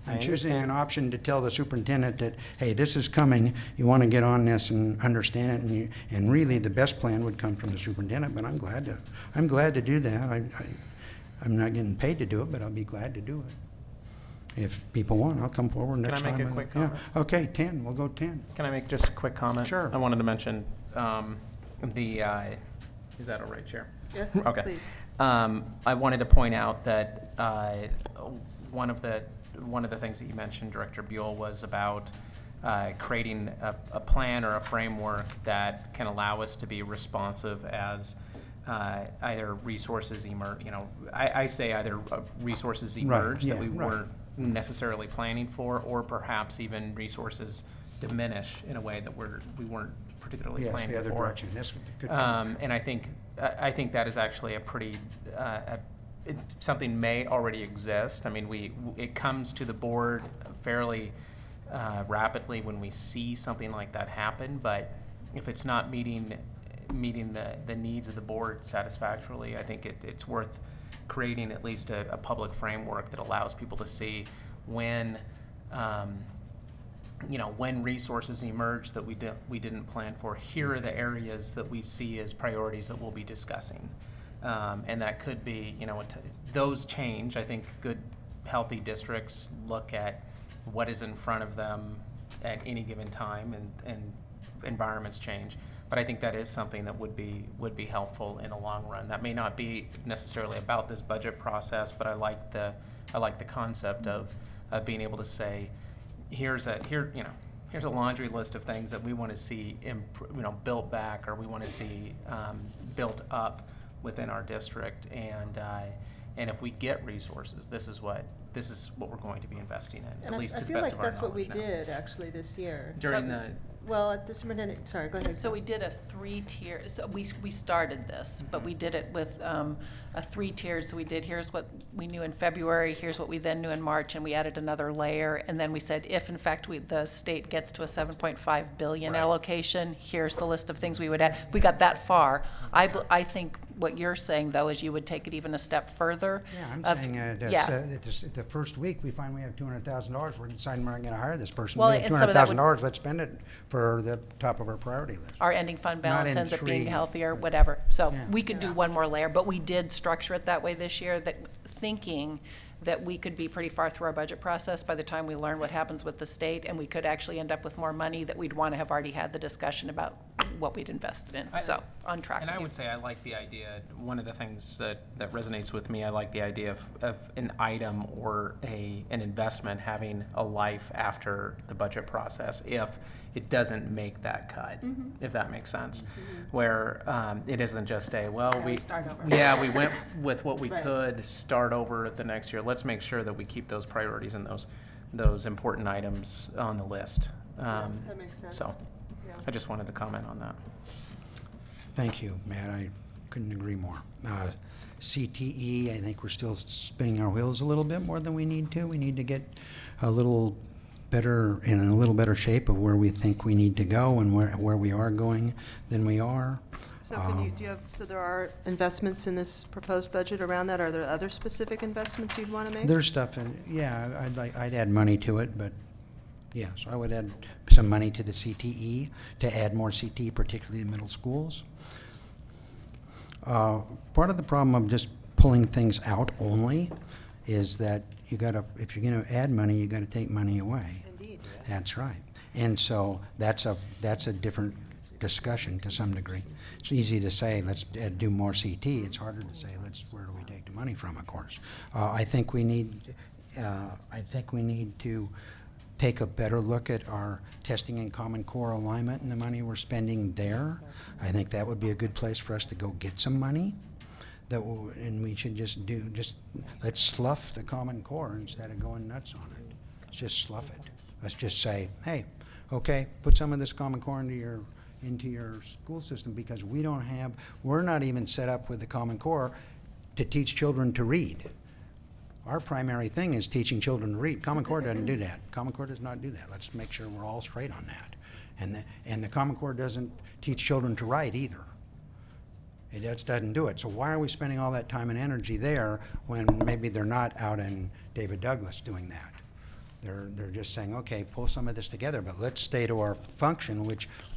I'm choosing an option to tell the superintendent that, hey, this is coming, you want to get on this and understand it, and really the best plan would come from the superintendent, but I'm glad to do that. I'm not getting paid to do it, but I'll be glad to do it. If people want, I'll come forward next time.
Can I make a quick comment?
Yeah, okay, 10, we'll go 10.
Can I make just a quick comment?
Sure.
I wanted to mention is that all right, Chair?
Yes,
Okay.
please.
I wanted to point out that one of the things that you mentioned, Director Buell, was about creating a plan or a framework that can allow us to be responsive as either resources emerge. You know, I say either resources emerge that we weren't necessarily planning for, or perhaps even resources diminish in a way that we weren't particularly planning for.
Yes, the other direction. That's good.
And I think that is actually a pretty something may already exist. I mean, it comes to the board fairly rapidly when we see something like that happen. But if it's not meeting the needs of the board satisfactorily, I think it's worth creating at least a public framework that allows people to see when when resources emerge that we didn't plan for. Here are the areas that we see as priorities that we'll be discussing, and that could be, those change. I think good, healthy districts look at what is in front of them at any given time, and environments change. But I think that is something that would be helpful in the long run. That may not be necessarily about this budget process, but I like the concept of being able to say, here's a laundry list of things that we want to see built back, or we want to see built up within our district, and if we get resources, this is what we're going to be investing in,
And
at least
I
to the
feel
best
like
of our
that's what we
knowledge now.
did actually this year.
During the
Well, at the superintendent, sorry, go ahead.
So we did a 3-tier, so we started this, but we did it with a 3-tier. So we did, here's what we knew in February, here's what we then knew in March, and we added another layer. And then we said, if in fact the state gets to a 7.5 billion allocation, here's the list of things we would add. We got that far. I think what you're saying, though, is you would take it even a step further.
Yeah, I'm saying at the first week, we find we have $200,000, we're deciding we're not going to hire this person.
Well,
We have
and some of that would-
$200,000, let's spend it for the top of our priority list.
Our ending fund balance
in
ends up being
3.
healthier, whatever. So
Yeah.
we could do one more layer, but we did structure it that way this year, that thinking that we could be pretty far through our budget process by the time we learn what happens with the state, and we could actually end up with more money that we'd want to have already had the discussion about what we'd invested in. So on track.
And I would say I like the idea, one of the things that resonates with me, I like the idea of an item or an investment having a life after the budget process if it doesn't make that cut, if that makes sense. Where it isn't just we
start over.
Yeah, we went with what we
Right.
could, start over the next year. Let's make sure that we keep those priorities and those important items on the list.
That makes sense.
So
Yeah.
I just wanted to comment on that.
Thank you, Matt. I couldn't agree more. CTE, I think we're still spinning our wheels a little bit more than we need to. We need to get a little better, in a little better shape of where we think we need to go and where we are going than we are.
So so there are investments in this proposed budget around that? Are there other specific investments you'd want to make?
There's stuff, I'd add money to it, but yes, I would add some money to the CTE to add more CTE, particularly in middle schools. Part of the problem of just pulling things out only is that if you're going to add money, you got to take money away.
Indeed.
That's right. And so that's a different discussion to some degree. It's easy to say, let's do more CT. It's harder to say, where do we take the money from, of course. I think we need to take a better look at our testing and Common Core alignment and the money we're spending there. I think that would be a good place for us to go get some money. And we should let's slough the Common Core instead of going nuts on it. Let's just slough it. Let's just say, hey, okay, put some of this Common Core into your school system, because we're not even set up with the Common Core to teach children to read. Our primary thing is teaching children to read. Common Core doesn't do that. Common Core does not do that. Let's make sure we're all straight on that. And the Common Core doesn't teach children to write either. It just doesn't do it. So why are we spending all that time and energy there when maybe they're not out in David Douglas doing that? They're just saying, okay, pull some of this together, but let's stay to our function,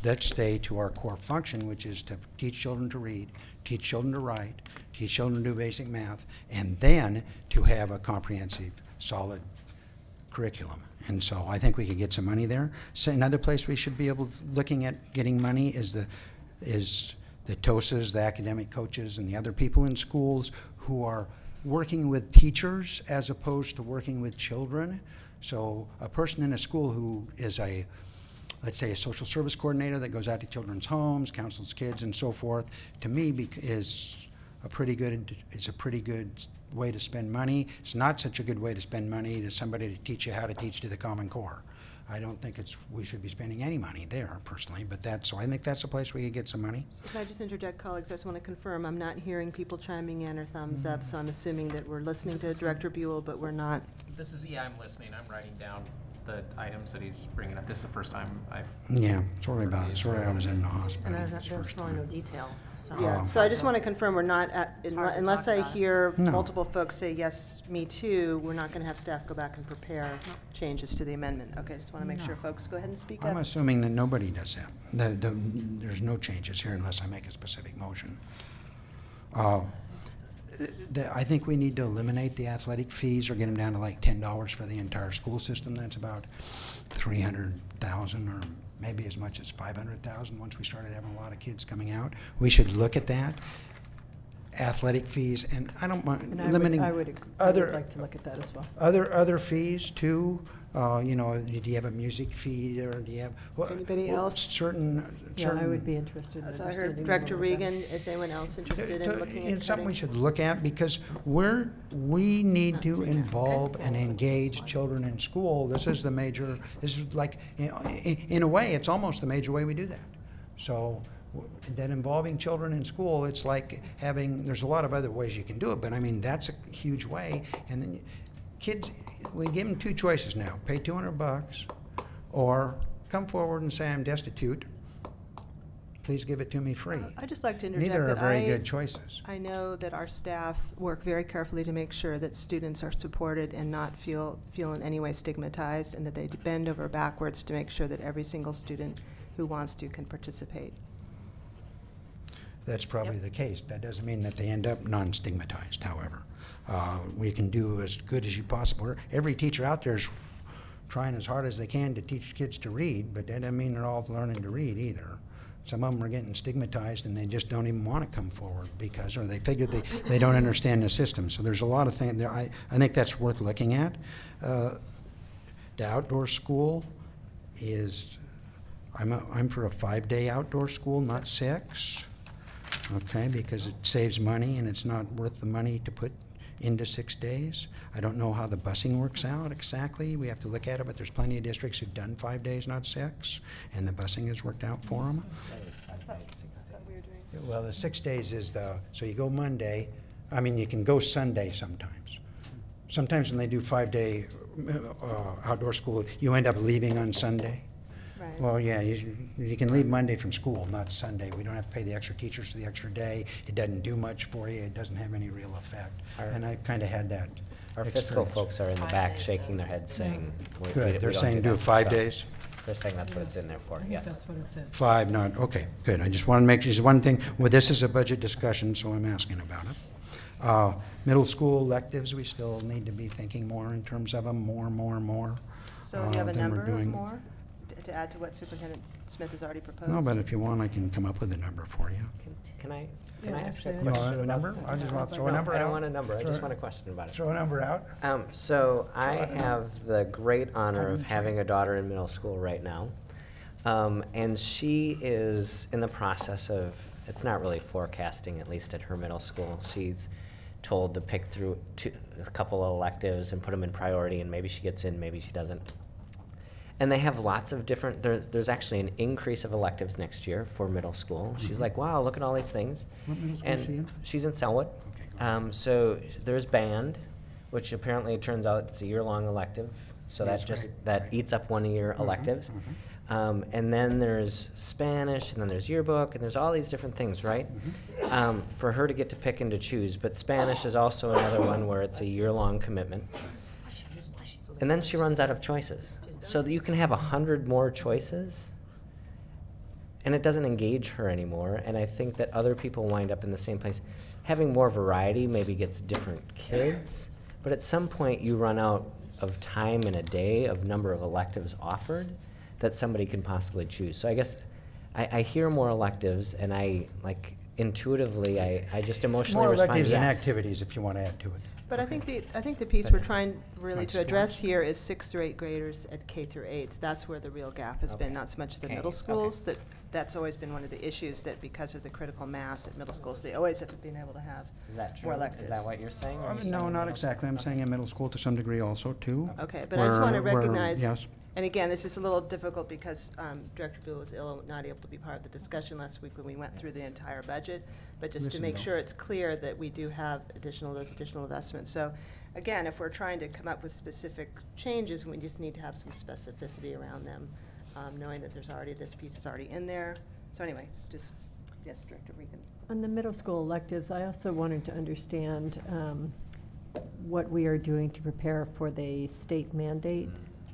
let's stay to our core function, which is to teach children to read, teach children to write, teach children to do basic math, and then to have a comprehensive, solid curriculum. And so I think we could get some money there. So another place we should be looking at getting money is the TOSAs, the academic coaches, and the other people in schools who are working with teachers as opposed to working with children. So a person in a school who is let's say a social service coordinator that goes out to children's homes, counsels kids and so forth, to me is a pretty good way to spend money. It's not such a good way to spend money to somebody to teach you how to teach to the Common Core. I don't think we should be spending any money there personally, but so I think that's a place we could get some money.
So can I just interject, colleagues? I just want to confirm, I'm not hearing people chiming in or thumbs up, so I'm assuming that we're listening to Director Buell, but we're not.
I'm listening. I'm writing down the items that he's bringing up. This is the first time I've.
Yeah, sorry about it. Sorry I was in the hospital.
And there's really no detail. So.
Yeah, so I just want to confirm we're not unless I hear multiple folks say, yes, me too, we're not going to have staff go back and prepare changes to the amendment. Okay, just want to make sure folks go ahead and speak up.
I'm assuming that nobody does that. There's no changes here unless I make a specific motion. I think we need to eliminate the athletic fees or get them down to like $10 for the entire school system. That's about $300,000 or maybe as much as $500,000 once we started having a lot of kids coming out. We should look at that. Athletic fees, and I don't mind limiting
I would like to look at that as well.
Other fees too. Do you have a music fee, or do you have
anybody else?
Certain.
I would be interested.
So I heard Director Regan. Is anyone else interested in looking at
something we should look at, because we need to involve and engage children in school. This is like, in a way, it's almost the major way we do that. So that involving children in school, it's like there's a lot of other ways you can do it, but I mean, that's a huge way. And then kids, we give them two choices now: pay $200 or come forward and say, I'm destitute, please give it to me free.
I'd just like to interject.
Neither are very good choices.
I know that our staff work very carefully to make sure that students are supported and not feel in any way stigmatized, and that they bend over backwards to make sure that every single student who wants to can participate.
That's probably the case. That doesn't mean that they end up non-stigmatized, however. We can do as good as you possibly. Every teacher out there is trying as hard as they can to teach kids to read, but that doesn't mean they're all learning to read either. Some of them are getting stigmatized and they just don't even want to come forward or they figure they don't understand the system. So there's a lot of things there. I think that's worth looking at. The outdoor school is, I'm for a 5-day outdoor school, not 6. Okay, because it saves money and it's not worth the money to put into 6 days. I don't know how the busing works out exactly. We have to look at it, but there's plenty of districts who've done 5 days, not 6, and the busing has worked out for them. Well, the 6 days is so you go Monday. I mean, you can go Sunday sometimes. Sometimes when they do 5-day outdoor school, you end up leaving on Sunday. Right. Well, yeah, you can leave Monday from school, not Sunday. We don't have to pay the extra teachers for the extra day. It doesn't do much for you. It doesn't have any real effect. And I kind of had that
Our fiscal folks are in the back shaking their heads saying.
Good, they're saying do 5 days?
They're saying that's what it's in there for, yes.
That's what it says.
5, not, okay, good. I just want to make, just one thing, well, this is a budget discussion, so I'm asking about it. Middle school electives, we still need to be thinking more in terms of them, more.
So do you have a number of more? to add to what Superintendent Smith has already proposed?
No, but if you want, I can come up with a number for you.
Can I
Yeah,
ask you a
actually,
You
question?
want a
about
number?
that?
I just want to throw a
No,
number out.
I don't want a number, I just
Throw-
want a question about it.
Throw a number out.
So I have the great honor of having a daughter in middle school right now. And she is in the process of, it's not really forecasting, at least at her middle school. She's told to pick through a couple of electives and put them in priority, and maybe she gets in, maybe she doesn't. And they have lots of different, there's actually an increase of electives next year for middle school. She's like, wow, look at all these things.
What middle school
And
is she in?
she's in Selwood. So there's band, which apparently it turns out it's a year-long elective. So
Yes,
that just,
right,
that
right.
eats up 1 year electives. And then there's Spanish, and then there's yearbook, and there's all these different things, right? For her to get to pick and to choose. But Spanish is also another one where it's a year-long commitment. And then she runs out of choices. So that you can have 100 more choices, and it doesn't engage her anymore. And I think that other people wind up in the same place. Having more variety maybe gets different kids, but at some point you run out of time in a day of number of electives offered that somebody can possibly choose. So I guess I hear more electives, and I, like, intuitively, I just emotionally
More
respond,
electives and
yes.
activities if you want to add to it.
But I think the piece we're trying really
Like
to address
sports.
here is 6th through 8th graders at K through 8. That's where the real gap has been,
Okay.
not so much the
Okay,
middle
okay.
schools. That's always been one of the issues, that because of the critical mass at middle schools, they always have been able to have
Is that true?
more electives.
Is that what you're saying? or are you saying
No, not
middle
exactly.
school?
I'm saying in middle school to some degree also, too.
Okay, but I just want to
Where-
recognize,
Yes.
and again, this is a little difficult because Director Buell was ill, not able to be part of the discussion last week when we went through the entire budget, but just to
Listen,
make
though.
sure it's clear that we do have those additional investments. So again, if we're trying to come up with specific changes, we just need to have some specificity around them, knowing that there's already, this piece is already in there. So anyways, just, yes, Director Regan.
On the middle school electives, I also wanted to understand what we are doing to prepare for the state mandate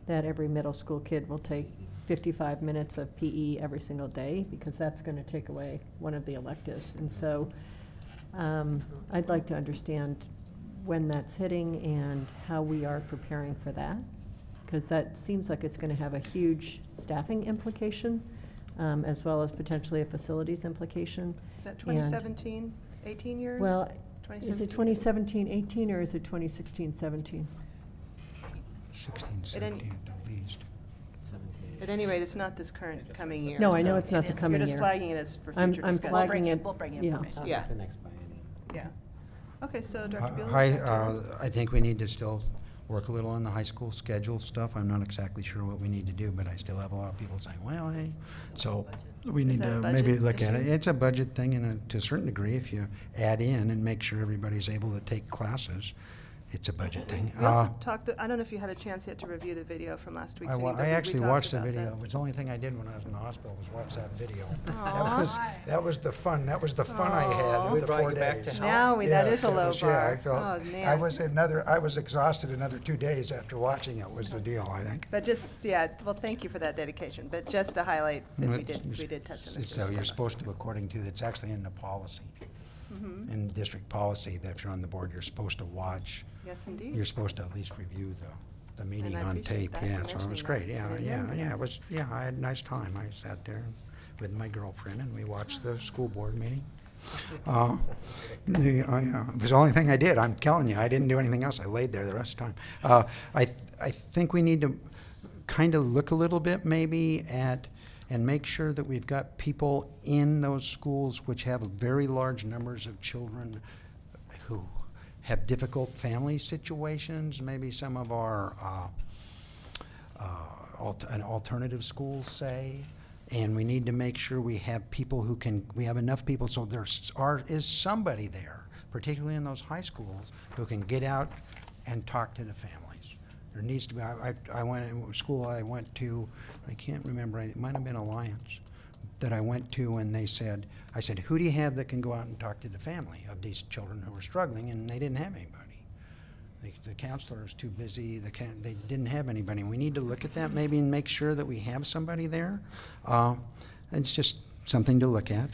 that every middle school kid will take 55 minutes of PE every single day, because that's going to take away one of the electives. And so I'd like to understand when that's hitting and how we are preparing for that, because that seems like it's going to have a huge staffing implication, as well as potentially a facilities implication.
Is that
And-
2017, 18 years?
Well, is it
2017?
2017-18 or is it 2016-17?
16,
At any-
17 at the least.
At any rate, it's not this current coming year.
No, I know
so
it's not the coming
You're
year.
just flagging it as for
I'm
future discussion.
flagging it.
We'll bring
yeah.
information.
Sounds
Yeah.
like the next biennium.
Yeah. Okay, so Director Buell?
Hi, I think we need to still work a little on the high school schedule stuff. I'm not exactly sure what we need to do, but I still have a lot of people saying, well, hey. So we need
that a
to maybe
budget
look at it.
issue?
It's a budget thing, and to a certain degree, if you add in and make sure everybody's able to take classes, it's a budget thing.
We also talked, I don't know if you had a chance yet to review the video from last week's meeting. but
I
we
actually
talked
watched the
about
video.
that.
It was the only thing I did when I was in the hospital was watch that video.
Aw.
That was the fun. That was the fun I had
Aw.
in
We
the
brought
4
you back
days.
to
Now, that is a low
Yeah, I
bar.
felt,
Oh, man.
I was exhausted another 2 days after watching it was the deal, I think.
But just, yeah, well, thank you for that dedication, but just to highlight that we did touch on this.
So you're supposed to, according to, it's actually in the policy,
Mhm.
in district policy, that if you're on the board, you're supposed to watch.
Yes, indeed.
You're supposed to at least review the meeting
I
on
appreciate
tape.
that,
Yeah,
you
so it was
mentioning
great.
that. I
Yeah,
didn't
yeah,
remember
yeah,
that.
it was, yeah, I had a nice time. I sat there with my girlfriend and we watched the school board meeting. It was the only thing I did. I'm telling you, I didn't do anything else. I laid there the rest of the time. I think we need to kind of look a little bit maybe at and make sure that we've got people in those schools which have very large numbers of children who have difficult family situations, maybe some of our alternative schools say, and we need to make sure we have people who can, we have enough people so there is somebody there, particularly in those high schools, who can get out and talk to the families. There needs to be, I went, in school I went to, I can't remember, it might have been Alliance, that I went to, and they said, I said, who do you have that can go out and talk to the family of these children who are struggling? And they didn't have anybody. The counselor was too busy, they didn't have anybody. We need to look at that maybe and make sure that we have somebody there. It's just something to look at.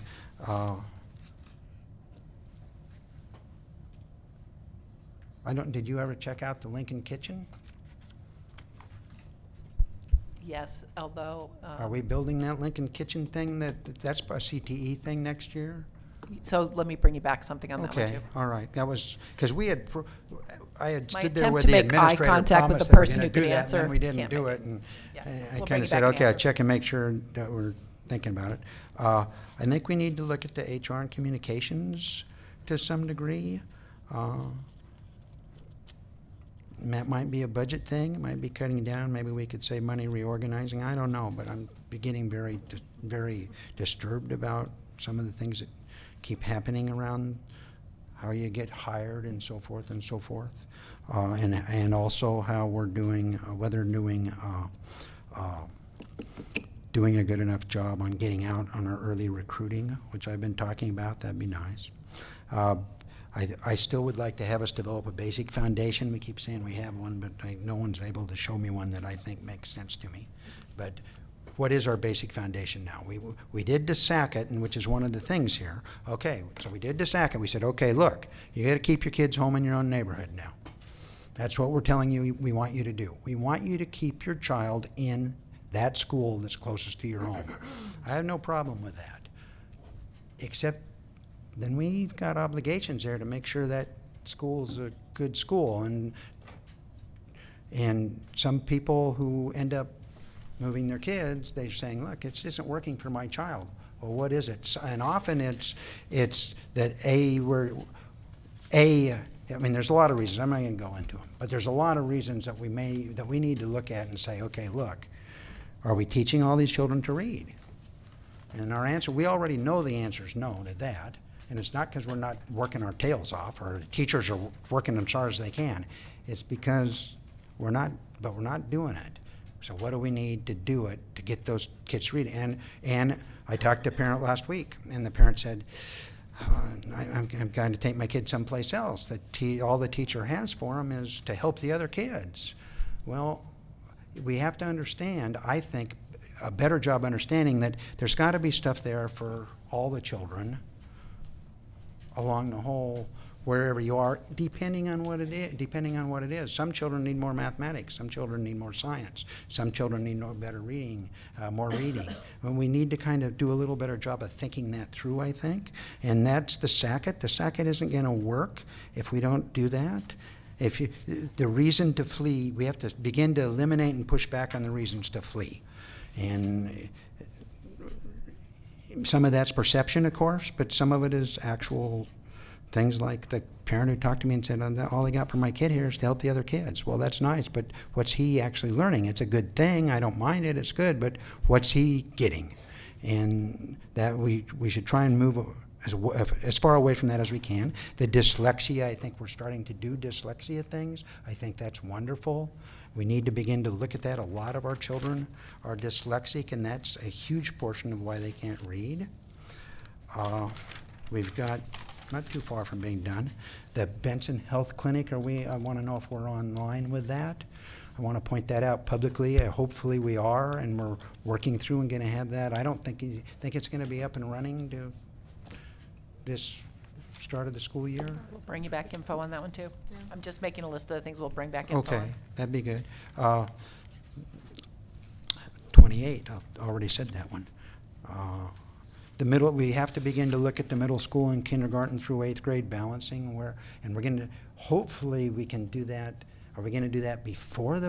Did you ever check out the Lincoln Kitchen?
yes, although.
Are we building that Lincoln Kitchen thing, that's a CTE thing next year?
So let me bring you back something on that one
Okay,
too.
all right. That was, because I had
My
stood there
attempt
with
to
the
make eye
administrator,
contact with
promised
the
that we're
person
gonna
who could
do that, and
answer,
then we didn't
can't
do
make
it. And
Yeah,
I
we'll bring
kind
you
of said,
back an
okay, I'll
answer.
check and make sure that we're thinking about it. I think we need to look at the HR and communications to some degree. That might be a budget thing, it might be cutting down, maybe we could save money reorganizing, I don't know, but I'm beginning very disturbed about some of the things that keep happening around how you get hired and so forth and so forth. And also how we're doing, whether doing a good enough job on getting out on our early recruiting, which I've been talking about, that'd be nice. I still would like to have us develop a basic foundation. We keep saying we have one, but no one's able to show me one that I think makes sense to me. But what is our basic foundation now? We did DeSAC it, and which is one of the things here. Okay, so we did DeSAC it. We said, okay, look, you got to keep your kids home in your own neighborhood now. That's what we're telling you we want you to do. We want you to keep your child in that school that's closest to your home. I have no problem with that, except then we've got obligations there to make sure that school's a good school. And some people who end up moving their kids, they're saying, look, it isn't working for my child. Well, what is it? And often it's that I mean, there's a lot of reasons. I'm not going to go into them, but there's a lot of reasons that we need to look at and say, okay, look, are we teaching all these children to read? And our answer, we already know the answer is no to that. And it's not because we're not working our tails off or the teachers are working as hard as they can. It's because we're not doing it. So what do we need to do it to get those kids reading? And I talked to a parent last week, and the parent said, I'm going to take my kid someplace else. All the teacher has for them is to help the other kids. Well, we have to understand, I think, a better job understanding that there's got to be stuff there for all the children along the whole, wherever you are, depending on what it is. Some children need more mathematics. Some children need more science. Some children need better reading, more reading. And we need to kind of do a little better job of thinking that through, I think. And that's the SAC-IT. The SAC-IT isn't going to work if we don't do that. The reason to flee, we have to begin to eliminate and push back on the reasons to flee. And some of that's perception, of course, but some of it is actual things like the parent who talked to me and said, all I got for my kid here is to help the other kids. Well, that's nice, but what's he actually learning? It's a good thing. I don't mind it. It's good, but what's he getting? And that we should try and move as far away from that as we can. The dyslexia, I think we're starting to do dyslexia things. I think that's wonderful. We need to begin to look at that. A lot of our children are dyslexic, and that's a huge portion of why they can't read. We've got, not too far from being done, the Benson Health Clinic. I want to know if we're online with that. I want to point that out publicly. Hopefully we are, and we're working through and going to have that. I don't think it's going to be up and running to this start of the school year.
We'll bring you back info on that one too. Yeah. I'm just making a list of the things we'll bring back info
Okay,
on.
that'd be good. 28, I already said that one. We have to begin to look at the middle school and kindergarten through 8th grade balancing, and we're going to, hopefully we can do that. Are we going to do that before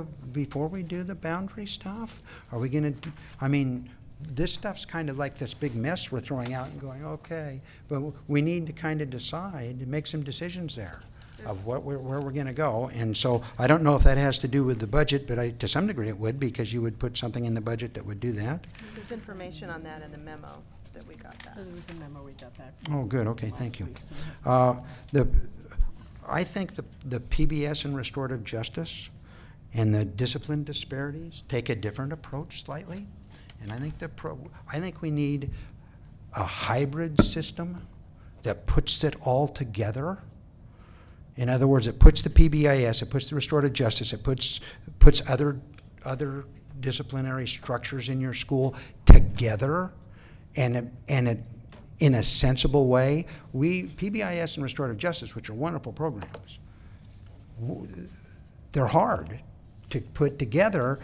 we do the boundary stuff? Are we going to, I mean, this stuff's kind of like this big mess we're throwing out and going, okay, but we need to kind of decide, to make some decisions there of where we're going to go. And so I don't know if that has to do with the budget, but to some degree it would, because you would put something in the budget that would do that.
There's information on that in the memo that we got back.
So there was a memo we got back.
Oh, good. Okay, thank you. I think the PBS and restorative justice and the discipline disparities take a different approach slightly. And I think we need a hybrid system that puts it all together. In other words, it puts the PBIS, it puts the restorative justice, it puts other disciplinary structures in your school together, and in a sensible way. PBIS and restorative justice, which are wonderful programs, they're hard to put together.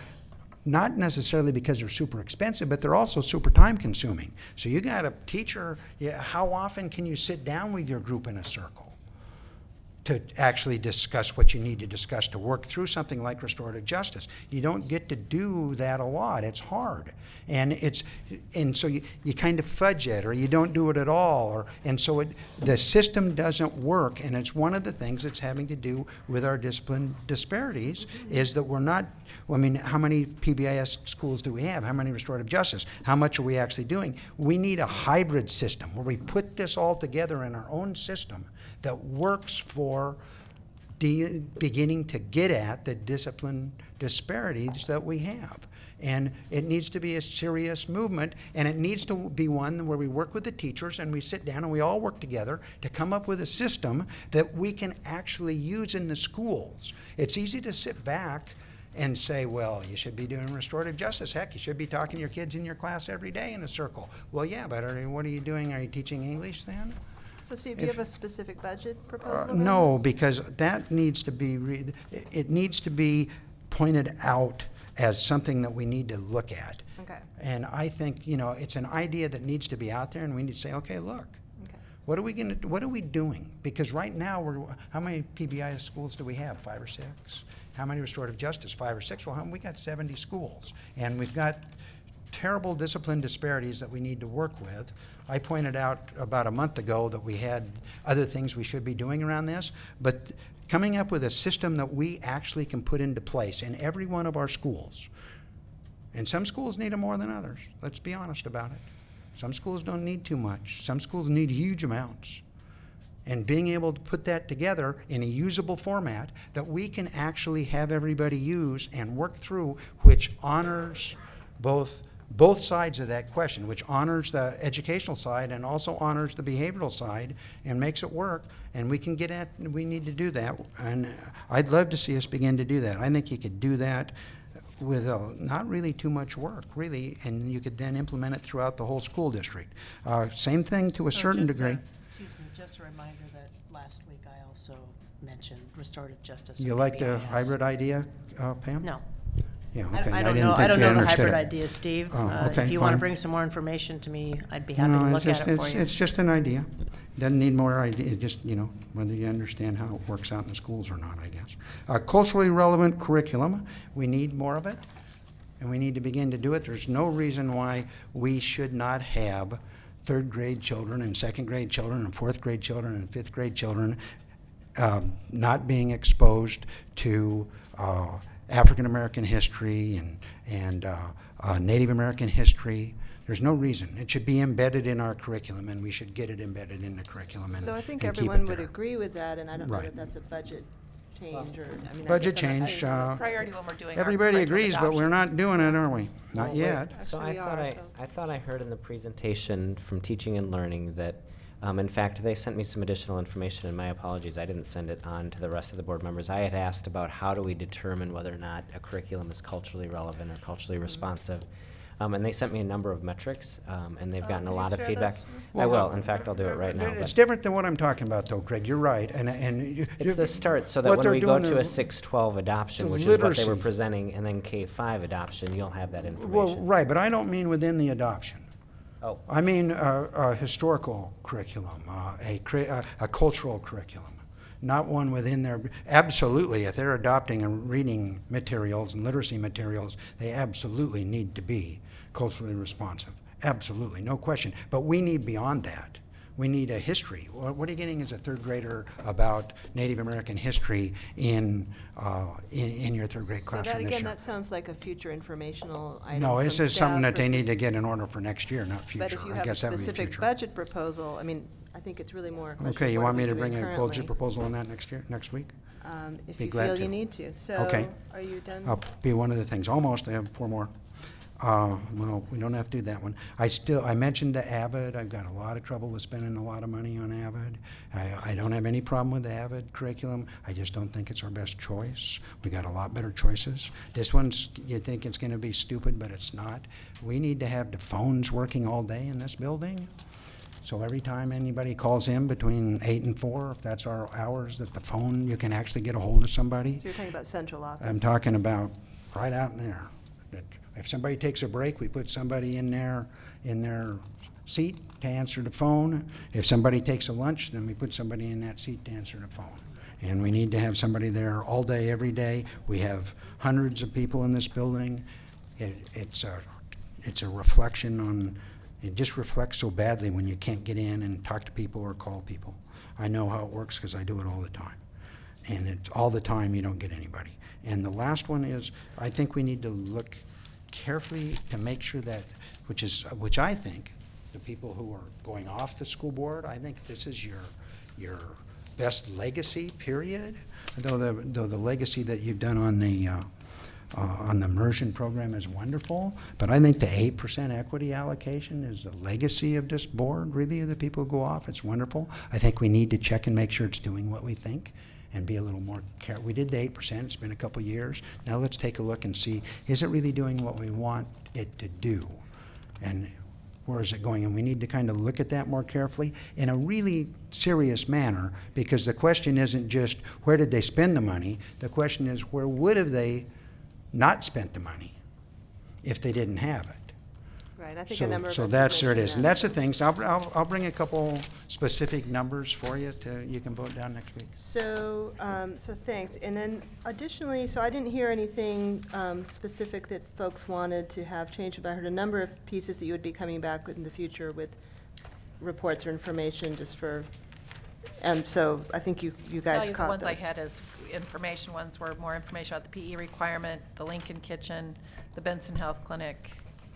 not necessarily because they're super expensive, but they're also super time consuming. So you got a teacher, how often can you sit down with your group in a circle to actually discuss what you need to discuss to work through something like restorative justice? You don't get to do that a lot. It's hard. And so you kind of fudge it, or you don't do it at all, and so the system doesn't work, and it's one of the things that's having to do with our discipline disparities, is that we're not, I mean, how many PBIS schools do we have? How many restorative justice? How much are we actually doing? We need a hybrid system where we put this all together in our own system that works for beginning to get at the discipline disparities that we have. And it needs to be a serious movement, and it needs to be one where we work with the teachers and we sit down and we all work together to come up with a system that we can actually use in the schools. It's easy to sit back and say, well, you should be doing restorative justice. Heck, you should be talking to your kids in your class every day in a circle. Well, yeah, but what are you doing? Are you teaching English then?
So Steve, do you have a specific budget proposal?
No, because that needs to be, it needs to be pointed out as something that we need to look at.
Okay.
And I think, you know, it's an idea that needs to be out there, and we need to say, okay, look, what are we doing? Because right now, how many PBIS schools do we have? 5 or 6? How many restorative justice? 5 or 6? Well, we got 70 schools, and we've got terrible discipline disparities that we need to work with. I pointed out about a month ago that we had other things we should be doing around this, but coming up with a system that we actually can put into place in every one of our schools. And some schools need it more than others. Let's be honest about it. Some schools don't need too much. Some schools need huge amounts. And being able to put that together in a usable format that we can actually have everybody use and work through, which honors both sides of that question, which honors the educational side and also honors the behavioral side and makes it work. And we need to do that. And I'd love to see us begin to do that. I think you could do that with not really too much work, really, and you could then implement it throughout the whole school district. Same thing to a certain degree.
Excuse me, just a reminder that last week I also mentioned restorative justice.
You like the hybrid idea, Pam?
No.
Yeah, okay.
I don't know the hybrid idea, Steve.
Okay,
if you want to bring some more information to me, I'd be happy to look at it for you.
It's just an idea. Doesn't need more idea, just, you know, whether you understand how it works out in the schools or not, I guess. Culturally relevant curriculum, we need more of it, and we need to begin to do it. There's no reason why we should not have third grade children and second grade children and fourth grade children and fifth grade children not being exposed to African American history and Native American history. There's no reason. It should be embedded in our curriculum, and we should get it embedded in the curriculum.
So I think everyone would agree with that, and I don't know if that's a budget change or, I mean,
budget change.
Priority when we're doing
everybody
our
agrees, but we're not doing it, are we? Not yet.
So I thought I heard in the presentation from Teaching and Learning that, in fact, they sent me some additional information, and my apologies, I didn't send it on to the rest of the board members. I had asked about how do we determine whether or not a curriculum is culturally relevant or culturally responsive. And they sent me a number of metrics, and they've gotten a lot of feedback. I will. In fact, I'll do it right now.
It's different than what I'm talking about, though, Craig. You're right.
It's the start, so that when we go to a 6-12 adoption, which is what they were presenting, and then K-5 adoption, you'll have that information.
Well, right, but I don't mean within the adoption.
Oh.
I mean a historical curriculum, a cultural curriculum, not one within their. Absolutely, if they're adopting and reading materials and literacy materials, they absolutely need to be culturally responsive. Absolutely, no question. But we need beyond that. We need a history. What are you getting as a third grader about Native American history in your third grade classroom this year?
That sounds like a future informational item.
No, this is something that they need to get in order for next year, not future.
But if you have a specific budget proposal, I mean, I think it's really more.
Okay, you want me to bring a budget proposal on that next week?
If you feel you need to. So,
okay.
Are you done?
I'll be one of the things. Almost. I have 4 more. Well, we don't have to do that one. I mentioned the Avid. I've got a lot of trouble with spending a lot of money on Avid. I don't have any problem with the Avid curriculum. I just don't think it's our best choice. We got a lot better choices. This one's, you think it's going to be stupid, but it's not. We need to have the phones working all day in this building. So every time anybody calls in between 8 and 4, if that's our hours, that the phone, you can actually get a hold of somebody.
So you're talking about central office.
I'm talking about right out in there. That if somebody takes a break, we put somebody in their seat to answer the phone. If somebody takes a lunch, then we put somebody in that seat to answer the phone. And we need to have somebody there all day, every day. We have hundreds of people in this building. It's a reflection on, it just reflects so badly when you can't get in and talk to people or call people. I know how it works because I do it all the time. And it's all the time you don't get anybody. And the last one is, I think we need to look carefully to make sure that, which I think, the people who are going off the school board, I think this is your best legacy, period. Though the legacy that you've done on the immersion program is wonderful, but I think the 8% equity allocation is the legacy of this board, really, of the people who go off. It's wonderful. I think we need to check and make sure it's doing what we think and be a little more careful. We did the 8%, it's been a couple years. Now let's take a look and see, is it really doing what we want it to do? And where is it going? And we need to kind of look at that more carefully in a really serious manner, because the question isn't just where did they spend the money, the question is where would have they not spent the money if they didn't have it.
Right, I think a number of
so that's where it is, and that's the thing. So I'll bring a couple specific numbers for you you can vote down next week.
So so thanks. And then additionally, so I didn't hear anything specific that folks wanted to have changed, but I heard a number of pieces that you would be coming back with in the future with reports or information just for. So I think you guys
the
caught
ones
those.
I had as information ones were more information about the PE requirement, the Lincoln Kitchen, the Benson Health Clinic,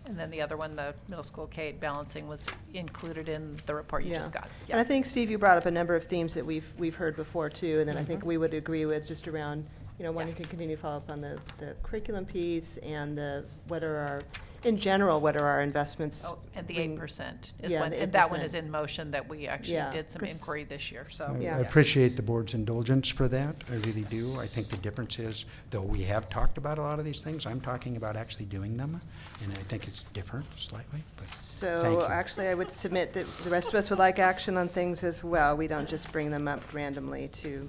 and then the other one, the middle school K-8 balancing, was included in the report you just got.
And I think, Steve, you brought up a number of themes that we've heard before too, and then I think we would agree with just around, wanting to continue to follow up on the curriculum piece and what are our investments.
Oh, and the 8% is
Yeah,
one,
the
and that one
8%.
is in motion that we actually
Yeah,
did some
'cause-
inquiry this year, so.
I appreciate the board's indulgence for that. I really do. I think the difference is, though we have talked about a lot of these things, I'm talking about actually doing them, and I think it's different slightly. But thank
So
you.
actually, I would submit that the rest of us would like action on things as well. We don't just bring them up randomly to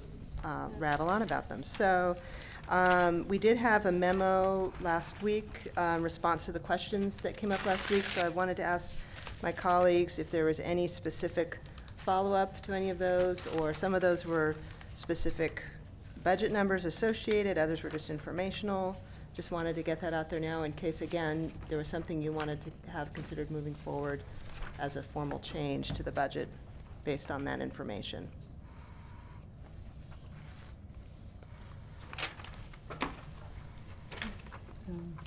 rattle on about them. So we did have a memo last week in response to the questions that came up last week. So I wanted to ask my colleagues if there was any specific follow-up to any of those, or some of those were specific budget numbers associated, others were just informational. Just wanted to get that out there now in case, again, there was something you wanted to have considered moving forward as a formal change to the budget based on that information.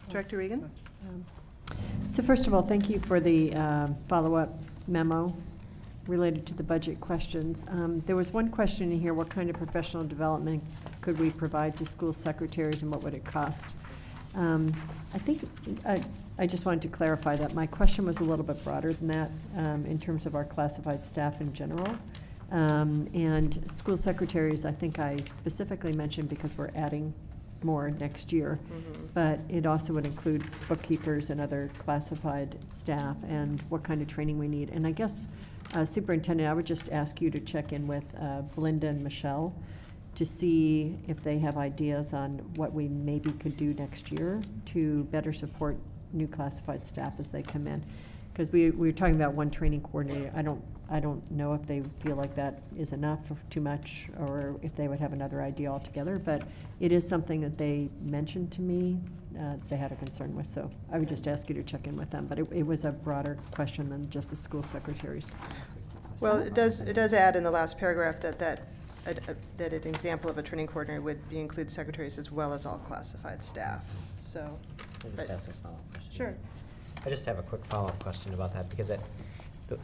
Director Regan?
So first of all, thank you for the follow-up memo related to the budget questions. There was one question in here: what kind of professional development could we provide to school secretaries, and what would it cost? I think I just wanted to clarify that my question was a little bit broader than that in terms of our classified staff in general. And school secretaries, I think I specifically mentioned because we're adding more next year, but it also would include bookkeepers and other classified staff, and what kind of training we need. And I guess, Superintendent, I would just ask you to check in with Belinda and Michelle to see if they have ideas on what we maybe could do next year to better support new classified staff as they come in. Because we were talking about one training coordinator. I don't know if they feel like that is enough or too much, or if they would have another idea altogether, but it is something that they mentioned to me they had a concern with, so I would just ask you to check in with them. But it was a broader question than just the school secretaries.
Well, it does add in the last paragraph that an example of a training coordinator would include secretaries as well as all classified staff. So,
I'll just ask a follow-up question.
Sure.
I just have a quick follow-up question about that, because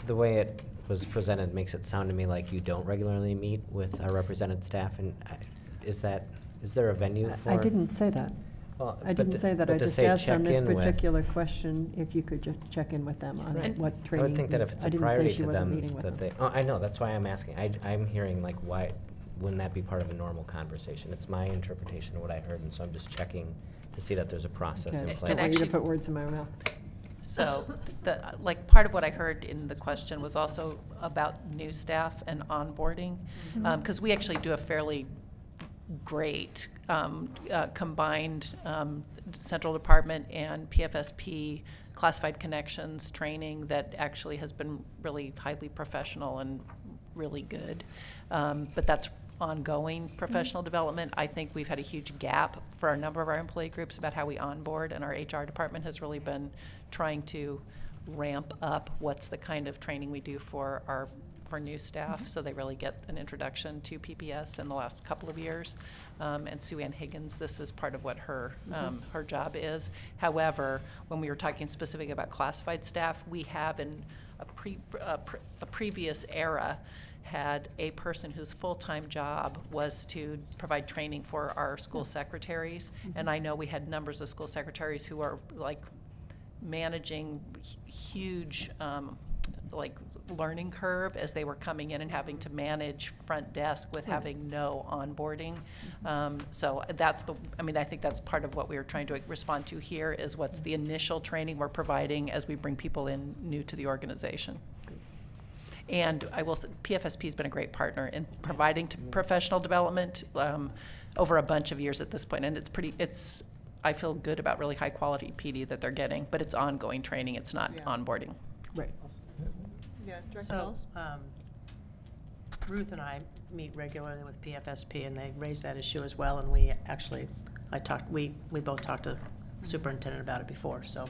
the way it was presented makes it sound to me like you don't regularly meet with our represented staff, and is there a venue for?
I didn't say that.
Well,
I didn't say that. I just asked on this particular question if you could just check in with them on what training.
I would think that if it's a priority to them,
that
they. Oh, I know. That's why I'm asking. I'm hearing like, why wouldn't that be part of a normal conversation? It's my interpretation of what I heard, and so I'm just checking to see that there's a process in place.
I don't want you to put words in my mouth.
So, part of what I heard in the question was also about new staff and onboarding, because we actually do a fairly great combined central department and PFSP classified connections training that actually has been really highly professional and really good. But that's ongoing professional development. I think we've had a huge gap for a number of our employee groups about how we onboard, and our HR department has really been trying to ramp up what's the kind of training we do for new staff, so they really get an introduction to PPS in the last couple of years. And Sue Ann Higgins, this is part of what her her job is. However, when we were talking specific about classified staff, we have in a previous era had a person whose full-time job was to provide training for our school secretaries. And I know we had numbers of school secretaries who are like managing huge like learning curve as they were coming in and having to manage front desk with having no onboarding. So that's I think that's part of what we were trying to respond to here is what's the initial training we're providing as we bring people in new to the organization. And I will say, PFSP has been a great partner in providing professional development over a bunch of years at this point, and I feel good about really high quality PD that they're getting, but it's ongoing training, it's not onboarding.
Right.
Yeah, Director
So,
Knowles?
Ruth and I meet regularly with PFSP, and they raise that issue as well, and we both talked to the superintendent about it before, so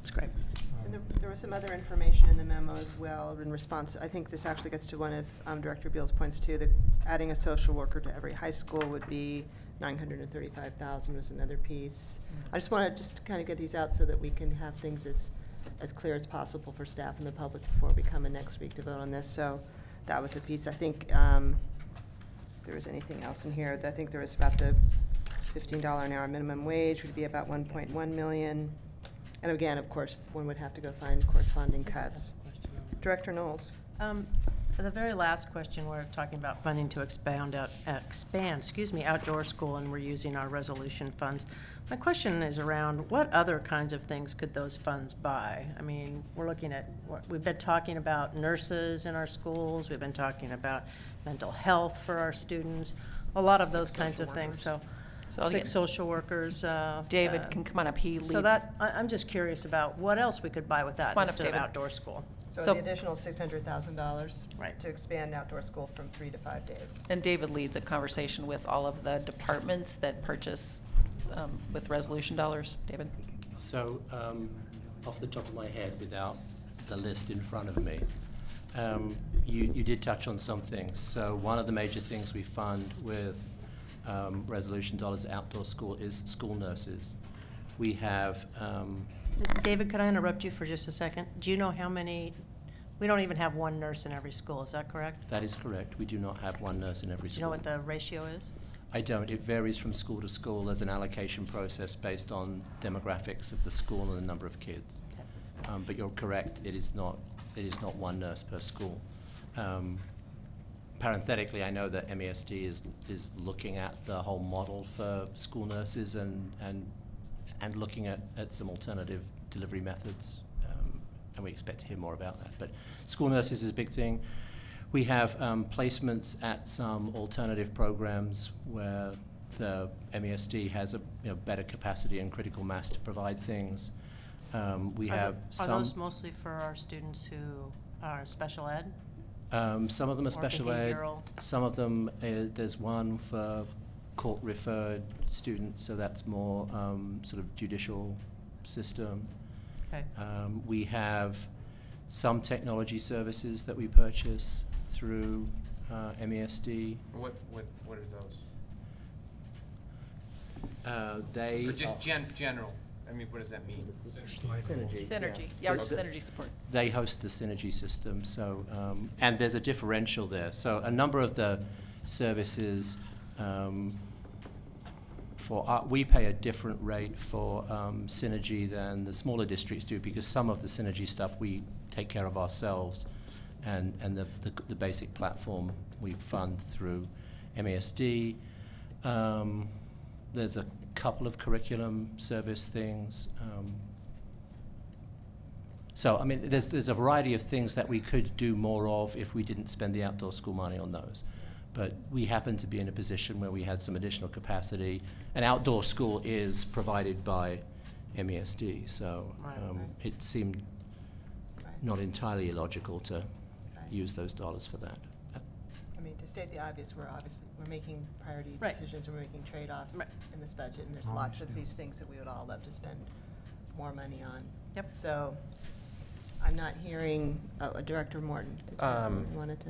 it's great.
And there was some other information in the memo as well in response. I think this actually gets to one of Director Beal's points too, that adding a social worker to every high school would be $935,000 was another piece. I just want to kind of get these out so that we can have things as clear as possible for staff and the public before we come in next week to vote on this. So that was a piece. I think there was anything else in here. I think there was about the $15 an hour minimum wage would be about 1.1 million. And again, of course, one would have to go find corresponding cuts. Director Knowles.
The very last question, we're talking about funding to expand outdoor school, and we're using our resolution funds. My question is around what other kinds of things could those funds buy? I mean, we're looking at, we've been talking about nurses in our schools, we've been talking about mental health for our students, a lot of those kinds of things. So 6 social workers.
David can come on up. He leads.
So I'm just curious about what else we could buy with that instead of outdoor school.
So the additional $600,000 to expand outdoor school from 3 to 5 days.
And David leads a conversation with all of the departments that purchase with resolution dollars. David?
So off the top of my head, without the list in front of me, you did touch on some things. So one of the major things we fund with resolution dollars outdoor school is school nurses. We have...
David, could I interrupt you for just a second? Do you know how many... We don't even have one nurse in every school, is that correct?
That is correct. We do not have one nurse in every school.
Do you know what the ratio is?
I don't. It varies from school to school. There's an allocation process based on demographics of the school and the number of kids. Okay. But you're correct. It is not one nurse per school. Parenthetically, I know that MESD is looking at the whole model for school nurses and looking at some alternative delivery methods, and we expect to hear more about that. But school nurses is a big thing. We have placements at some alternative programs where the MESD has a better capacity and critical mass to provide things. We have some...
Are those mostly for our students who are special ed?
Some of them are special ed. Some of them, there's one for court-referred students, so that's more sort of judicial system.
Okay.
We have some technology services that we purchase through MESD.
What are those?
They
or just general. I mean, what does that mean?
Synergy. Yeah, synergy support.
They host the Synergy system, so and there's a differential there. So a number of the services we pay a different rate for Synergy than the smaller districts do, because some of the Synergy stuff we take care of ourselves, and the basic platform we fund through MESD. There's a couple of curriculum service things. So I mean, there's a variety of things that we could do more of if we didn't spend the outdoor school money on those. but we happened to be in a position where we had some additional capacity. An outdoor school is provided by MESD, so it seemed not entirely illogical to use those dollars for that.
I mean, to state the obvious, we're making priority decisions, we're making trade-offs in this budget, and there's lots of these things that we would all love to spend more money on.
Yep.
So I'm not hearing, Director Morton, did you have something you wanted to?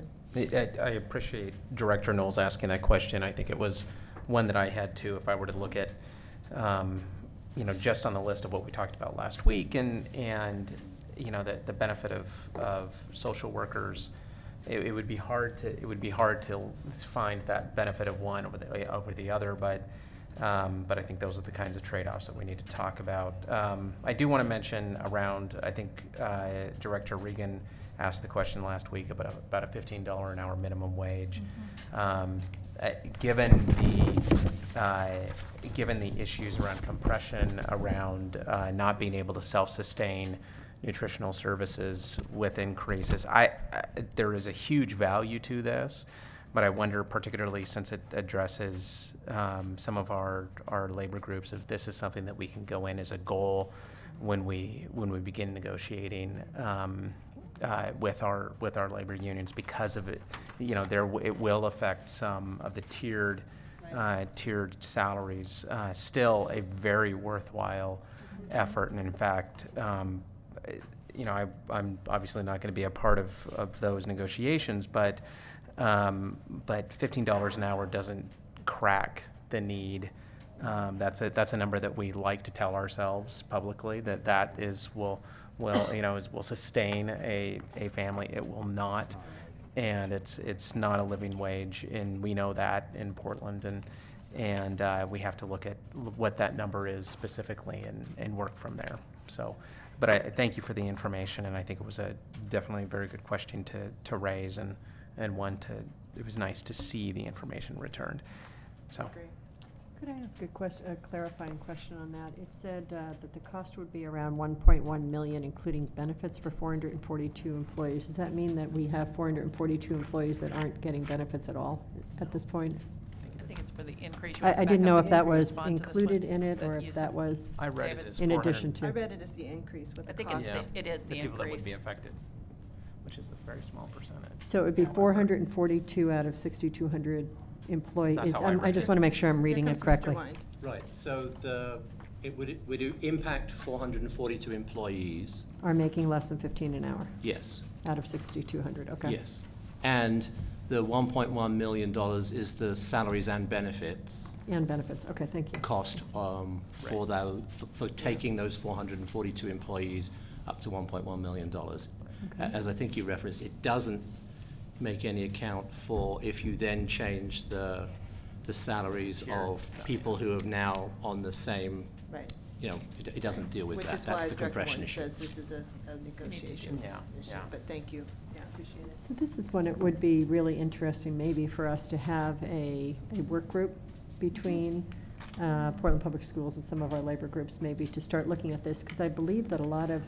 I appreciate Director Knowles asking that question. I think it was one that I had too, if I were to look at, you know, just on the list of what we talked about last week, and you know, the benefit of social workers. It would be hard to find that benefit of one over the other, but I think those are the kinds of trade-offs that we need to talk about. I do want to mention around, I think Director Regan asked the question last week about a $15 an hour minimum wage. Given the issues around compression, around not being able to self-sustain nutritional services with increases, there is a huge value to this, but I wonder, particularly since it addresses some of our labor groups, if this is something that we can go in as a goal when we begin negotiating with our labor unions, because of it. You know, it will affect some of the tiered salaries. Still a very worthwhile effort, and in fact, you know, I'm obviously not going to be a part of those negotiations, but $15 an hour doesn't crack the need. That's a number that we like to tell ourselves publicly, that will sustain a family. It will not, and it's not a living wage, and we know that in Portland, and we have to look at what that number is specifically and work from there. So. But I thank you for the information, and I think it was definitely a very good question to raise, and one it was nice to see the information returned. So.
Could I ask a clarifying question on that? It said that the cost would be around $1.1 million, including benefits for 442 employees. Does that mean that we have 442 employees that aren't getting benefits at all at this point?
I think it's for the increase.
I didn't know if that was included in it, or if that was
I read it as
in addition to.
I read it as the increase with the
I think
cost.
it is the
people that would
increase.
be affected, which is a very small percentage.
So it would be 442 out of 6,200 employees.
That's how I read
I just want to make sure I'm reading it correctly.
Right. So it would impact 442 employees.
Are making less than 15 an hour?
Yes.
Out of 6,200, okay.
Yes. And the $1.1 million is the salaries and benefits.
And benefits, okay, thank you.
Cost for taking those 442 employees up to $1.1 million. Okay. As I think you referenced, it doesn't make any account for if you then change the salaries of people who are now on the same.
Right.
You know, it doesn't deal with
Which
that.
is
That's
why
the compression issue.
Says this is a negotiations issue. But thank you. Yeah, appreciate it.
So this is when it would be really interesting maybe for us to have a work group between Portland Public Schools and some of our labor groups, maybe to start looking at this, because I believe that a lot of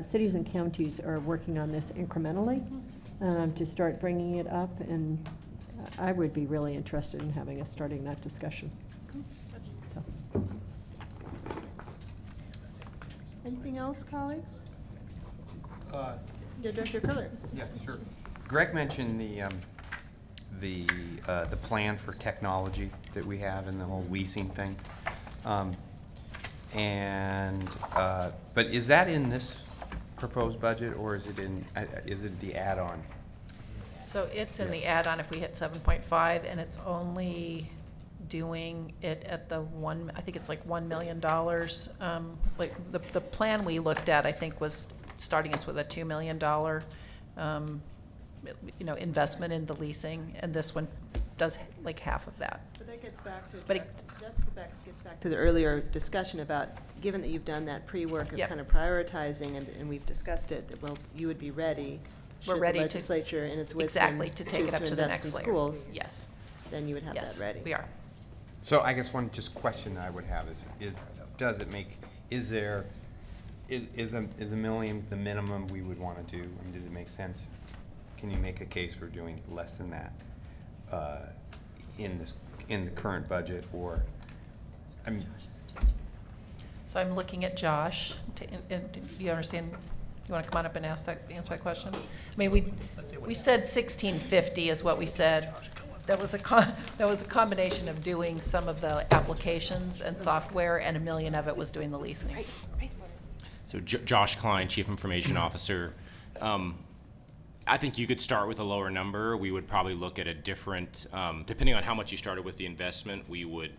cities and counties are working on this incrementally to start bringing it up, and I would be really interested in having us starting that discussion. So.
Anything else, colleagues? Director Pillard.
Yeah, sure. Greg mentioned the plan for technology that we have and the whole leasing thing. But is that in this proposed budget, or is it the add-on?
So it's in the add-on if we hit 7.5, and it's only doing it at I think it's like $1 million. Like the plan we looked at, I think, was starting us with a $2 million, investment in the leasing, and this one does like half of that.
But that gets back to, gets back to the earlier discussion about, given that you've done that pre-work of kind of prioritizing, and we've discussed it, that you would be ready.
We're ready
the legislature in its
wisdom to take it up to the next layer.
Schools,
yes.
Then you would have that ready.
We are.
So I guess one just question that I would have is a million the minimum we would want to do? I mean, does it make sense? Can you make a case for doing less than that? in the current budget, or, I mean,
So I'm looking at Josh. Do you understand? You want to come on up and answer that question? I mean, we said 1650 is what we said. That was a combination of doing some of the applications and software, and $1 million of it was doing the leasing.
So Josh Klein, Chief Information Officer. I think you could start with a lower number. We would probably look at a different, depending on how much you started with the investment, we would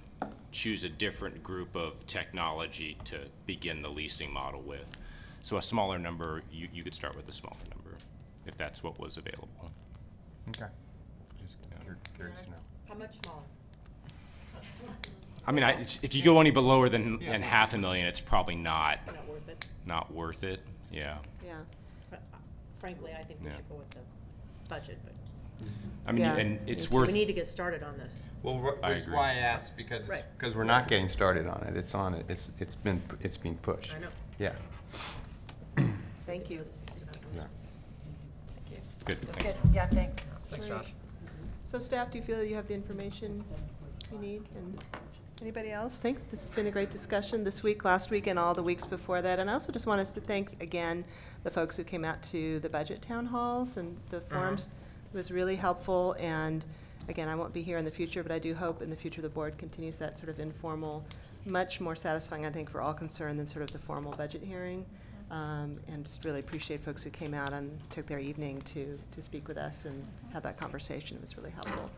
choose a different group of technology to begin the leasing model with. So a smaller number, you could start with a smaller number, if that's what was available.
okay. Just curious to know.
How much smaller?
I mean, if you go any lower than $500,000, it's probably not
worth it.
Not worth it. Yeah.
Yeah.
Frankly, I think we should go with the budget, but.
I mean, and it's worth.
We need to get started on this.
Well,
I
that's
agree.
why I asked, because we're not getting started on it. It's on it. It's being pushed.
I know.
Yeah.
Thank you.
Yeah.
Good.
That's
Thanks.
good. Yeah, thanks.
Thanks, Josh.
So staff, do you feel you have the information you need? And anybody else? Thanks. This has been a great discussion this week, last week, and all the weeks before that. And I also just want us to thank again the folks who came out to the budget town halls and the forums. It was really helpful. And again, I won't be here in the future, but I do hope in the future the board continues that sort of informal, much more satisfying, I think, for all concerned than sort of the formal budget hearing. And just really appreciate folks who came out and took their evening to speak with us and have that conversation. It was really helpful.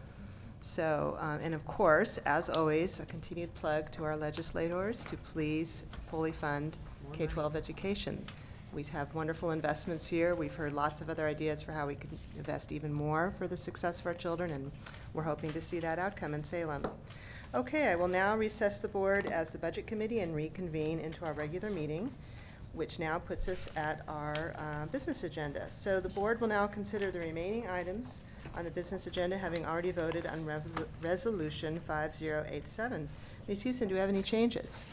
So, and of course, as always, a continued plug to our legislators to please fully fund K-12 education. We have wonderful investments here. We've heard lots of other ideas for how we could invest even more for the success of our children, and we're hoping to see that outcome in Salem. Okay, I will now recess the board as the Budget Committee and reconvene into our regular meeting, which now puts us at our business agenda. So the board will now consider the remaining items on the business agenda, having already voted on Resolution 5087. Ms. Houston, do we have any changes?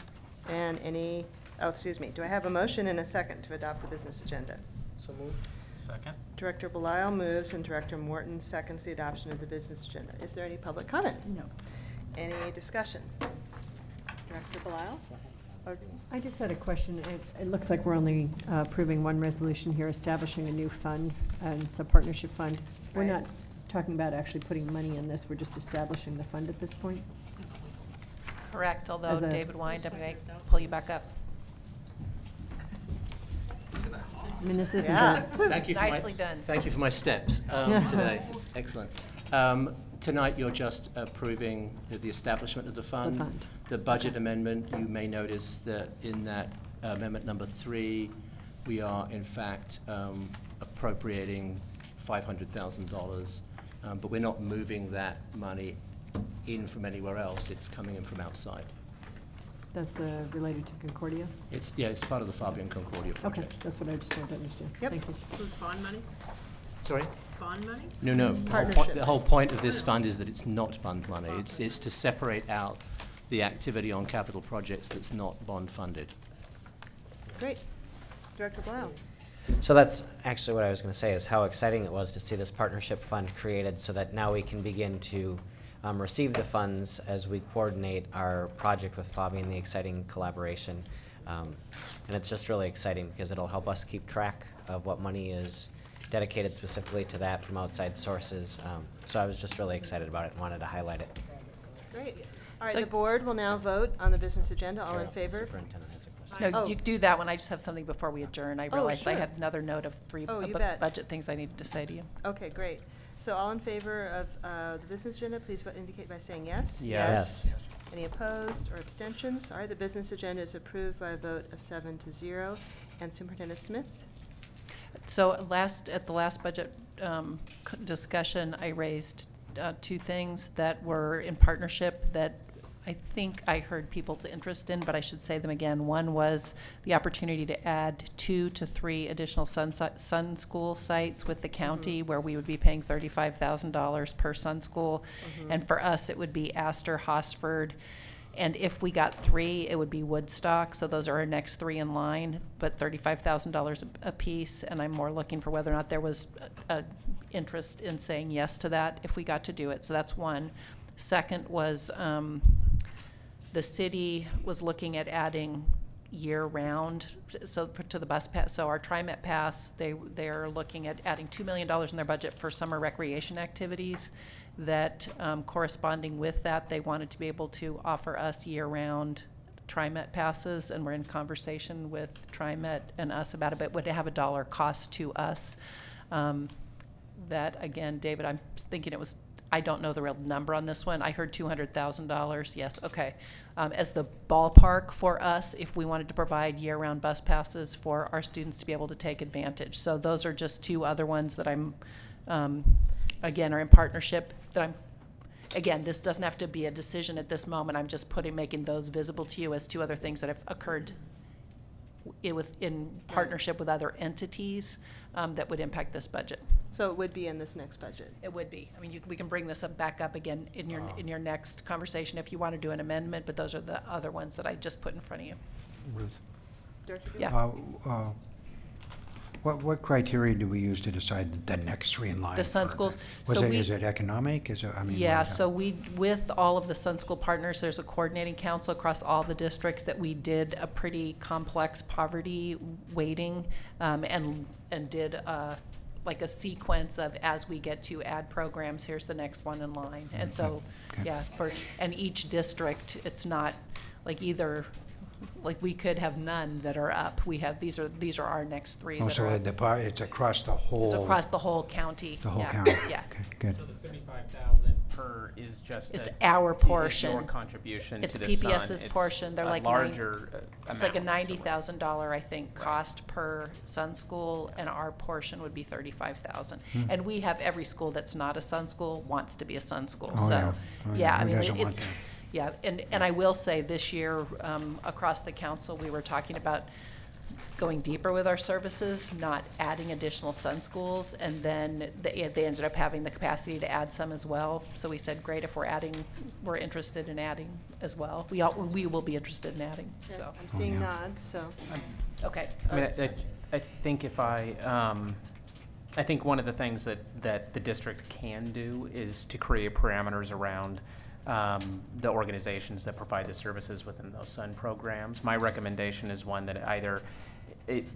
And any, oh, excuse me, do I have a motion and a second to adopt the business agenda?
So moved. Second.
Director Belisle moves and Director Morton seconds the adoption of the business agenda. Is there any public comment?
No.
Any discussion? Director Belisle? Or-
I just had a question. It looks like we're only approving one resolution here, establishing a new fund, and it's a partnership fund. We're
Right.
not talking about actually putting money in this, we're just establishing the fund at this point?
Correct, although
As a-
David Wind, I'm going to pull you back up.
I mean, this isn't
Yeah.
a,
Thank you for
Nicely done.
Thank you for my steps today. It's excellent. Tonight, you're just approving the establishment of the fund.
The fund.
The budget amendment, you may notice that in that amendment number 3, we are in fact appropriating $500,000, but we're not moving that money in from anywhere else. It's coming in from outside.
that's related to Concordia?
It's part of the Fabian Concordia
Okay,
project.
that's what I just wanted to understand.
Yep.
Thank you.
Who's bond money?
Sorry?
Bond money?
No.
Partnership.
The whole point of this fund is that it's not bond money. It's to separate out the activity on capital projects that's not bond funded.
Great. Director Belisle?
So that's actually what I was going to say, is how exciting it was to see this partnership fund created so that now we can begin to receive the funds as we coordinate our project with Fabian, the exciting collaboration. And it's just really exciting because it'll help us keep track of what money is dedicated specifically to that from outside sources. So I was just really excited about it and wanted to highlight it.
Great. All right,
So-
the board will now vote on the business agenda. All in favor?
Superintendent has a question.
No,
Oh.
you can do that one. I just have something before we adjourn. I realized I
sure.
had another note of 3
Oh, you bet.
budget things I needed to say to you.
Okay, great. So all in favor of the business agenda, please indicate by saying yes.
Yes.
Any opposed or abstentions? All right, the business agenda is approved by a vote of 7-0. And Superintendent Smith?
So at the last budget discussion, I raised 2 things that were in partnership that I think I heard people's interest in, but I should say them again. One was the opportunity to add 2 to 3 additional Sun School sites with the county, where we would be paying $35,000 per Sun School. And for us, it would be Astor, Hosford, And if we got 3, it would be Woodstock. So those are our next 3 in line, but $35,000 a piece. And I'm more looking for whether or not there was a interest in saying yes to that if we got to do it. So that's one. Second was the city was looking at adding year-round, so to the bus pass. So our TriMet pass, they're looking at adding $2 million in their budget for summer recreation activities. That corresponding with that, they wanted to be able to offer us year-round TriMet passes, and we're in conversation with TriMet and us about it, but it would have a dollar cost to us. That, again, David, I'm thinking it was, I don't know the real number on this one. I heard $200,000. Yes, okay. As the ballpark for us, if we wanted to provide year-round bus passes for our students to be able to take advantage. So those are just 2 other ones that I'm, again, are in partnership. That I'm, again, this doesn't have to be a decision at this moment. I'm just making those visible to you as 2 other things that have occurred in partnership with other entities that would impact this budget.
So it would be in this next budget?
It would be. I mean, we can bring this back up again in your next conversation if you want to do an amendment, but those are the other ones that I just put in front of you.
Ruth?
Yeah.
What criteria do we use to decide the next 3 in line?
The Sun Schools.
Is it economic?
Yeah, so with all of the Sun School partners, there's a coordinating council across all the districts that we did a pretty complex poverty weighting and did like a sequence of, as we get to add programs, here's the next one in line. And so, yeah, and each district, it's not like either, like we could have none that are up. We have, these are our next 3 that are up.
It's across the whole.
It's across the whole county.
The whole county.
Yeah.
Okay, good.
So the 35,000 per is just
it's our portion.
Your contribution
it's
to the Sun.
PPS's portion. They're like
larger
it's like a $90,000 I think cost per Sun School, and our portion would be $35,000. And we have every school that's not a Sun School wants to be a Sun School.
Oh,
so
yeah. Oh, yeah.
I mean
Who doesn't want
it's
that?
yeah, and I will say this year across the council we were talking about going deeper with our services, not adding additional Sun Schools, and then they ended up having the capacity to add some as well. So we said, great, if we're interested in adding as well. We will be interested in adding.
Okay.
So
I'm seeing nods. So
okay.
I mean, I think if I think one of the things that the district can do is to create parameters around the organizations that provide the services within those Sun programs. My recommendation is one that either,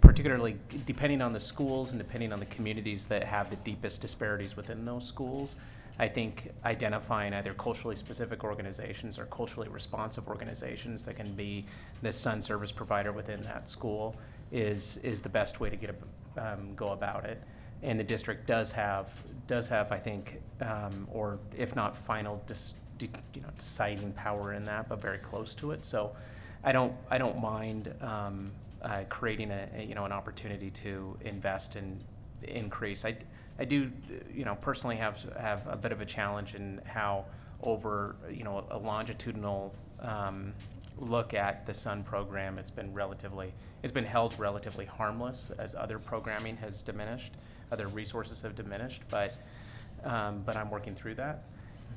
particularly depending on the schools and depending on the communities that have the deepest disparities within those schools, I think identifying either culturally specific organizations or culturally responsive organizations that can be the Sun service provider within that school is the best way to go about it. And the district does have I think, or if not final deciding power in that, but very close to it. So I don't mind creating an opportunity to invest and increase. I do personally have a bit of a challenge in how over a longitudinal look at the Sun program, it's been held relatively harmless as other programming has diminished, other resources have diminished, but I'm working through that.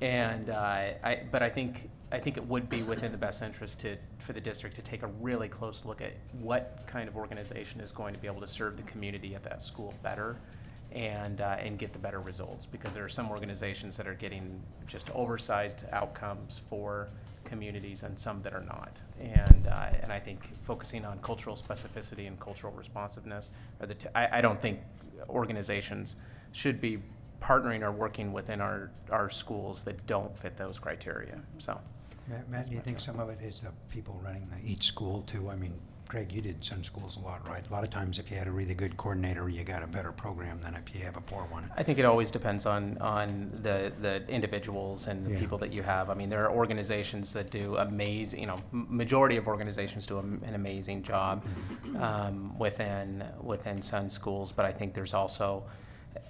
And but I think it would be within the best interest for the district to take a really close look at what kind of organization is going to be able to serve the community at that school better, and get the better results, because there are some organizations that are getting just oversized outcomes for communities and some that are not. And I think focusing on cultural specificity and cultural responsiveness are I don't think organizations should be partnering or working within our schools that don't fit those criteria. So,
Matt, do you think some of it is the people running each school too? I mean, Craig, you did Sun Schools a lot, right? A lot of times if you had a really good coordinator, you got a better program than if you have a poor one.
I think it always depends on the individuals and the people that you have. I mean, there are organizations that do amazing, majority of organizations do an amazing job within Sun Schools, but I think there's also,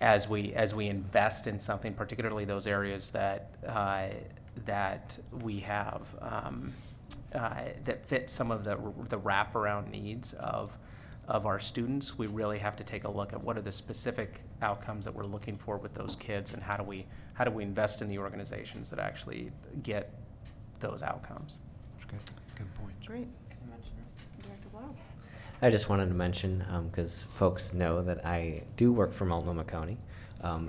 as we invest in something, particularly those areas that we have that fit some of the wraparound needs of our students, we really have to take a look at what are the specific outcomes that we're looking for with those kids, and how do we invest in the organizations that actually get those outcomes.
Good point.
Great. Director Blau.
I just wanted to mention, because folks know that I do work for Multnomah County,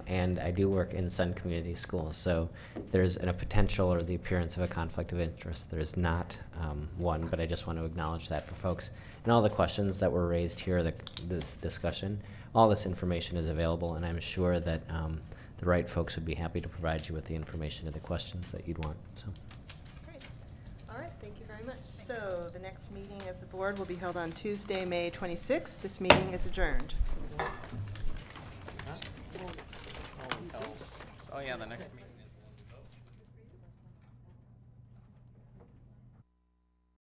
and I do work in Sun Community Schools. So there's a potential or the appearance of a conflict of interest. There is not one, but I just want to acknowledge that for folks. And all the questions that were raised here, this discussion, all this information is available, and I'm sure that the right folks would be happy to provide you with the information and the questions that you'd want. So.
Great. All right, thank you very much. So the next meeting of the board will be held on Tuesday, May 26th. This meeting is adjourned.
Oh, yeah, the next meeting.